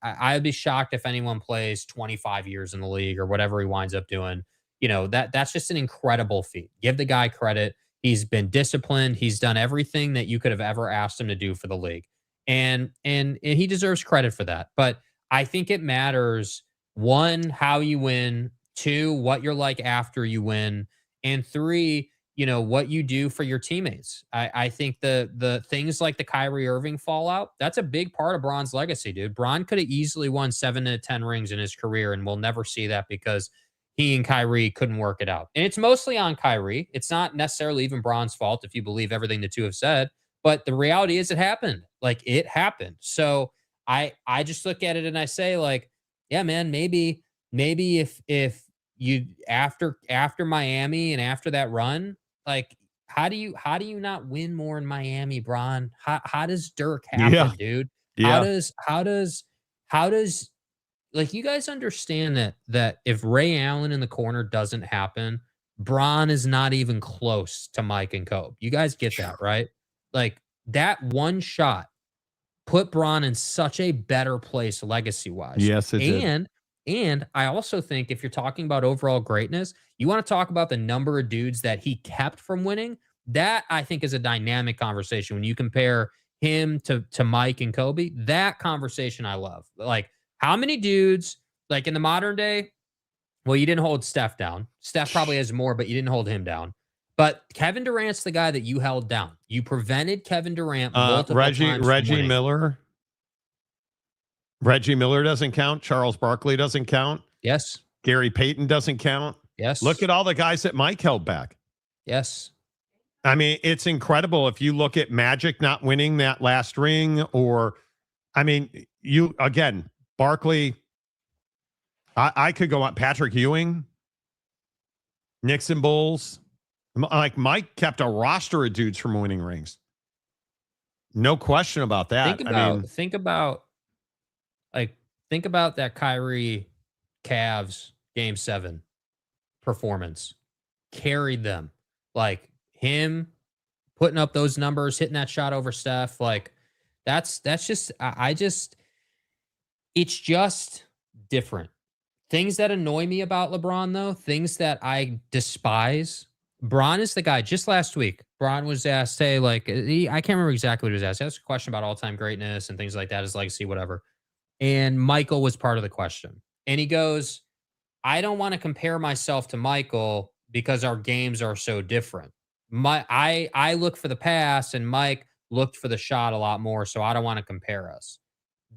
I'd be shocked if anyone plays 25 years in the league or whatever he winds up doing. That's just an incredible feat. Give the guy credit. He's been disciplined. He's done everything that you could have ever asked him to do for the league, and he deserves credit for that. But I think it matters, 1, how you win. 2, what you're like after you win. And 3, what you do for your teammates. I think the things like the Kyrie Irving fallout, that's a big part of Bron's legacy, dude. Bron could have easily won 7 to 10 rings in his career, and we'll never see that because he and Kyrie couldn't work it out. And it's mostly on Kyrie. It's not necessarily even Bron's fault if you believe everything the two have said. But the reality is it happened. Like, it happened. So I just look at it and I say, like, yeah, man, maybe if you after Miami and after that run, like, how do you not win more in Miami, Bron? How does Dirk happen, dude? How does like, you guys understand that if Ray Allen in the corner doesn't happen, Bron is not even close to Mike and Kobe. You guys get that, right? Like, that one shot put Bron in such a better place legacy-wise. Yes, it did. And I also think if you're talking about overall greatness, you want to talk about the number of dudes that he kept from winning. That, I think, is a dynamic conversation. When you compare him to Mike and Kobe, that conversation I love. Like, how many dudes, like in the modern day, well, you didn't hold Steph down. Steph probably has more, but you didn't hold him down. But Kevin Durant's the guy that you held down. You prevented Kevin Durant multiple times from winning. Miller. Reggie Miller doesn't count. Charles Barkley doesn't count. Yes. Gary Payton doesn't count. Yes. Look at all the guys that Mike held back. Yes. I mean, it's incredible. If you look at Magic not winning that last ring, or, I mean, Barkley, I could go on. Patrick Ewing, Nixon Bulls. Like, Mike kept a roster of dudes from winning rings. No question about that. Think about that Kyrie Cavs Game 7 performance. Carried them. Like, him putting up those numbers, hitting that shot over Steph. Like, that's just, it's just different. Things that annoy me about LeBron, though, things that I despise. Bron is the guy. Just last week, Bron was asked, hey, like, I can't remember exactly what he was asked. He asked a question about all-time greatness and things like that, his legacy, whatever. And Michael was part of the question. And he goes, I don't want to compare myself to Michael because our games are so different. I look for the pass and Mike looked for the shot a lot more, so I don't want to compare us.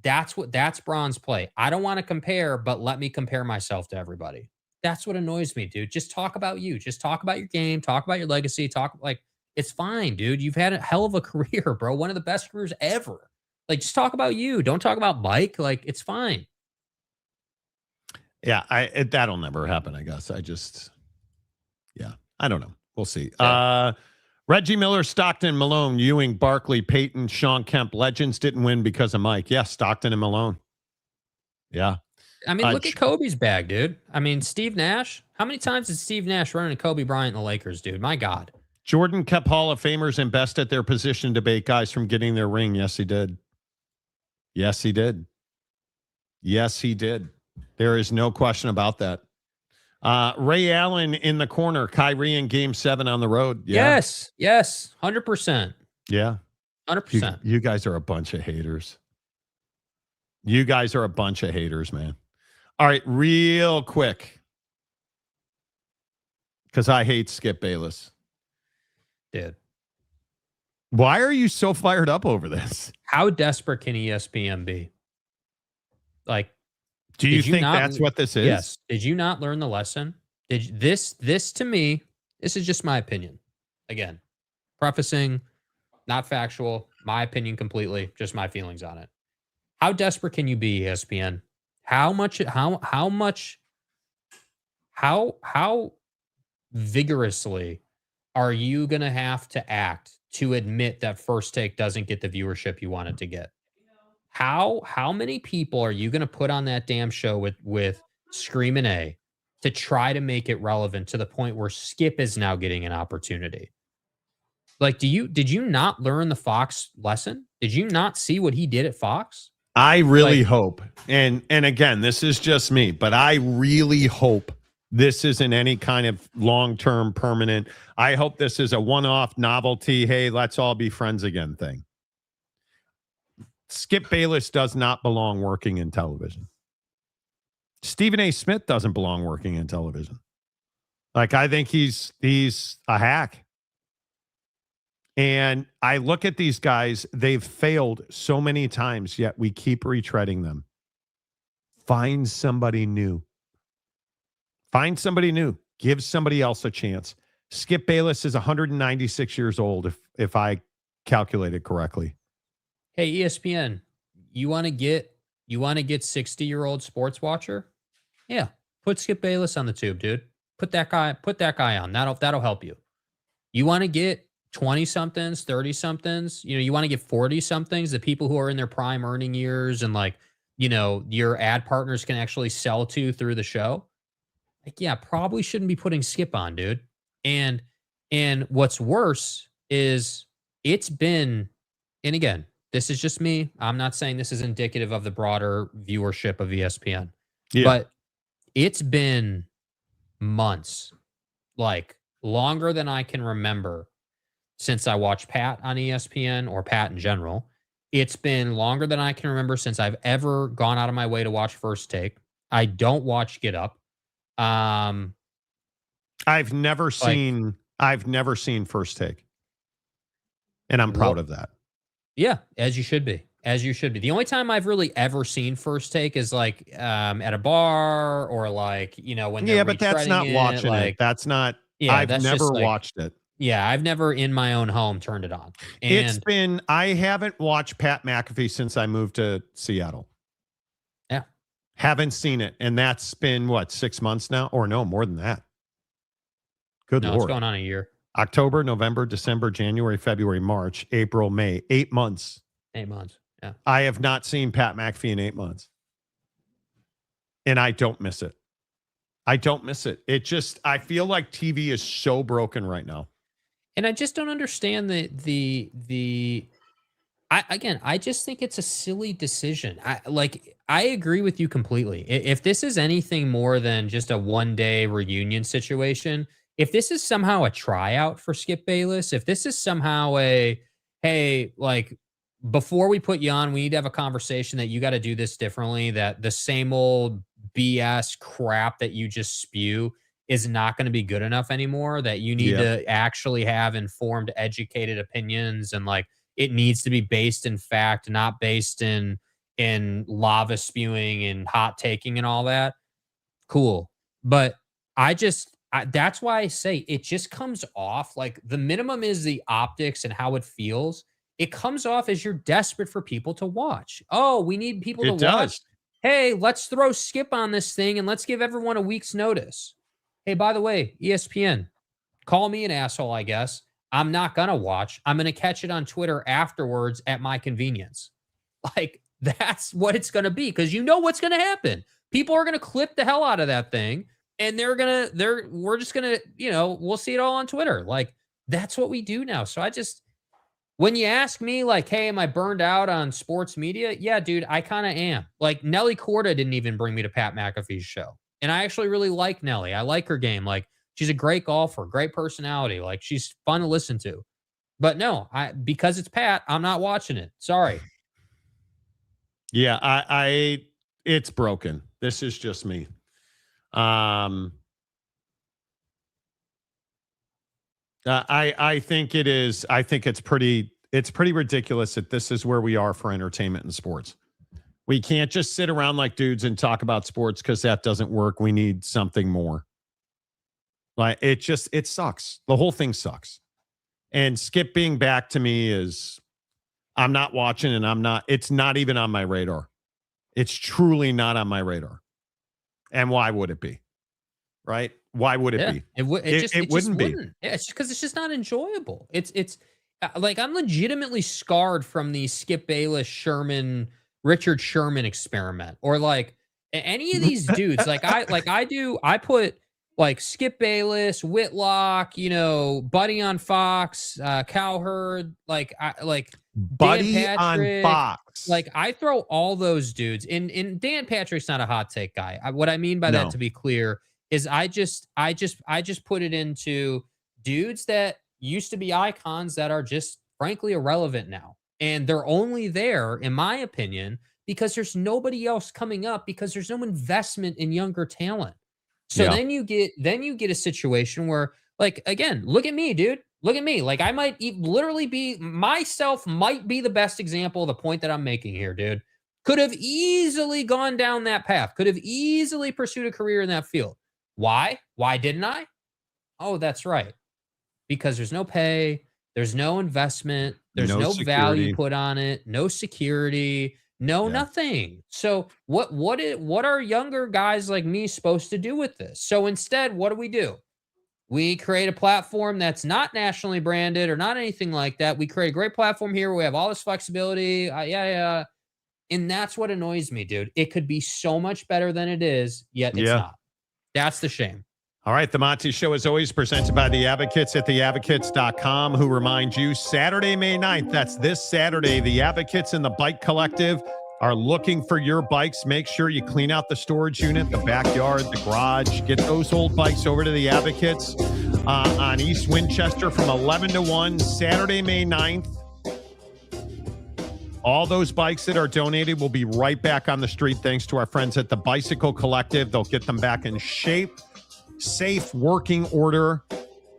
That's Bron's play. I don't want to compare, but let me compare myself to everybody. That's what annoys me, dude. Just talk about you. Just talk about your game. Talk about your legacy. Talk like it's fine, dude. You've had a hell of a career, bro. One of the best careers ever. Like, just talk about you. Don't talk about Mike. Like, it's fine. Yeah, that'll never happen, I guess. I don't know. We'll see. Yeah. Reggie Miller, Stockton, Malone, Ewing, Barkley, Peyton, Sean Kemp. Legends didn't win because of Mike. Yeah, Stockton and Malone. Yeah. I mean, look at Kobe's bag, dude. I mean, Steve Nash. How many times did Steve Nash run into Kobe Bryant and the Lakers, dude? My God. Jordan kept Hall of Famers and best at their position debate guys from getting their ring. Yes, he did. Yes, he did. Yes, he did. There is no question about that. Ray Allen in the corner, Kyrie in game 7 on the road. Yeah. Yes. 100%. Yeah. 100%. You guys are a bunch of haters. You guys are a bunch of haters, man. All right, real quick. Because I hate Skip Bayless. Dude. Why are you so fired up over this? How desperate can ESPN be? Like, do you think that's what this is? Yes. Did you not learn the lesson? This to me, this is just my opinion. Again, prefacing, not factual, my opinion completely, just my feelings on it. How desperate can you be, ESPN? How vigorously are you going to have to act to admit that First Take doesn't get the viewership you want it to get? How many people are you going to put on that damn show with Screamin' A to try to make it relevant to the point where Skip is now getting an opportunity? Like, did you not learn the Fox lesson? Did you not see what he did at Fox? I really hope, and again, this is just me, but I really hope this isn't any kind of long-term permanent. I hope this is a one-off novelty, hey, let's all be friends again thing. Skip Bayless does not belong working in television. Stephen A. Smith doesn't belong working in television. Like, I think he's a hack. And I look at these guys, they've failed so many times, yet we keep retreading them. Find somebody new. Find somebody new. Give somebody else a chance. Skip Bayless is 196 years old, if I calculated correctly. Hey, ESPN, you want to get 60-year-old sports watcher? Yeah, put Skip Bayless on the tube, dude. Put that guy on. That'll help you. You want to get 20-somethings, 30-somethings, you want to get 40-somethings, the people who are in their prime earning years and your ad partners can actually sell to through the show. Like, yeah, probably shouldn't be putting Skip on, dude. And what's worse is it's been, and again, this is just me. I'm not saying this is indicative of the broader viewership of ESPN, but it's been months, like longer than I can remember since I watched Pat on ESPN or Pat in general. It's been longer than I can remember since I've ever gone out of my way to watch First Take. I don't watch Get Up. I've never seen First Take. And I'm proud of that. Yeah, as you should be. As you should be. The only time I've really ever seen First Take is like at a bar or like, when they're but that's not watching it. That's not I've never watched it. Yeah, I've never in my own home turned it on. And I haven't watched Pat McAfee since I moved to Seattle. Yeah. Haven't seen it. And that's been 6 months now? Or no, more than that. Good Lord. It's going on a year. October, November, December, January, February, March, April, May. 8 months. 8 months. Yeah. I have not seen Pat McAfee in 8 months. And I don't miss it. I don't miss it. I feel like TV is so broken right now. And I just don't understand I just think it's a silly decision. I agree with you completely. If this is anything more than just a one-day reunion situation, if this is somehow a tryout for Skip Bayless, if this is somehow a, hey, like, before we put you on, we need to have a conversation that you got to do this differently, that the same old BS crap that you just spew is not going to be good enough anymore, that you need to actually have informed, educated opinions, and like it needs to be based in fact, not based in lava spewing and hot taking and all that. Cool. But that's why I say it just comes off like the minimum is the optics and how it feels. It comes off as you're desperate for people to watch. Oh, we need people to watch. Hey, let's throw Skip on this thing and let's give everyone a week's notice. Hey, by the way, ESPN, call me an asshole, I guess. I'm not going to watch. I'm going to catch it on Twitter afterwards at my convenience. Like, that's what it's going to be, because you know what's going to happen. People are going to clip the hell out of that thing, and we're just going to, we'll see it all on Twitter. Like, that's what we do now. So when you ask me, like, hey, am I burned out on sports media? Yeah, dude, I kind of am. Like, Nelly Corda didn't even bring me to Pat McAfee's show. And I actually really like Nelly. I like her game. Like, she's a great golfer, great personality. Like, she's fun to listen to. But no, because it's Pat, I'm not watching it. Sorry. Yeah, it's broken. This is just me. I think it is. I think it's pretty ridiculous that this is where we are for entertainment and sports. We can't just sit around like dudes and talk about sports, because that doesn't work. We need something more. Like, it sucks. The whole thing sucks. And Skip being back to me is, I'm not watching, and it's not even on my radar. It's truly not on my radar. And why would it be? Right? Why would it be? It wouldn't be. Yeah, it's just because it's just not enjoyable. It's like, I'm legitimately scarred from the Skip Bayless, Richard Sherman experiment, or like any of these dudes. I put like Skip Bayless, Whitlock, Buddy on Fox, Cowherd, Buddy on Fox. Like, I throw all those dudes in. Dan Patrick's not a hot take guy. What I mean by that, to be clear, is I just put it into dudes that used to be icons that are just frankly irrelevant now. And they're only there, in my opinion, because there's nobody else coming up, because there's no investment in younger talent. So then you get a situation where, like, again, look at me, dude. Look at me. Like, I might literally be the best example of the point that I'm making here, dude. Could have easily gone down that path. Could have easily pursued a career in that field. Why? Why didn't I? Oh, that's right. Because there's no pay. There's no investment. There's no value put on it. No security. Nothing. So what are younger guys like me supposed to do with this? So instead, what do? We create a platform that's not nationally branded or not anything like that. We create a great platform here where we have all this flexibility. And that's what annoys me, dude. It could be so much better than it is, yet it's not. That's the shame. All right. The Monty Show is always presented by the Advocates at theadvocates.com, who remind you Saturday, May 9th, that's this Saturday, the Advocates and the Bike Collective are looking for your bikes. Make sure you clean out the storage unit, the backyard, the garage. Get those old bikes over to the Advocates on East Winchester from 11 to 1, Saturday, May 9th. All those bikes that are donated will be right back on the street thanks to our friends at the Bicycle Collective. They'll get them back in shape, safe, working order.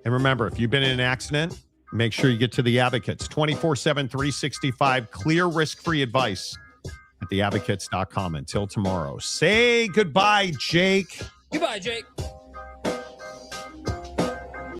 And remember, if you've been in an accident, make sure you get to the Advocates. 24/7, 365, clear, risk-free advice at theadvocates.com. Until tomorrow, say goodbye, Jake. Goodbye, Jake.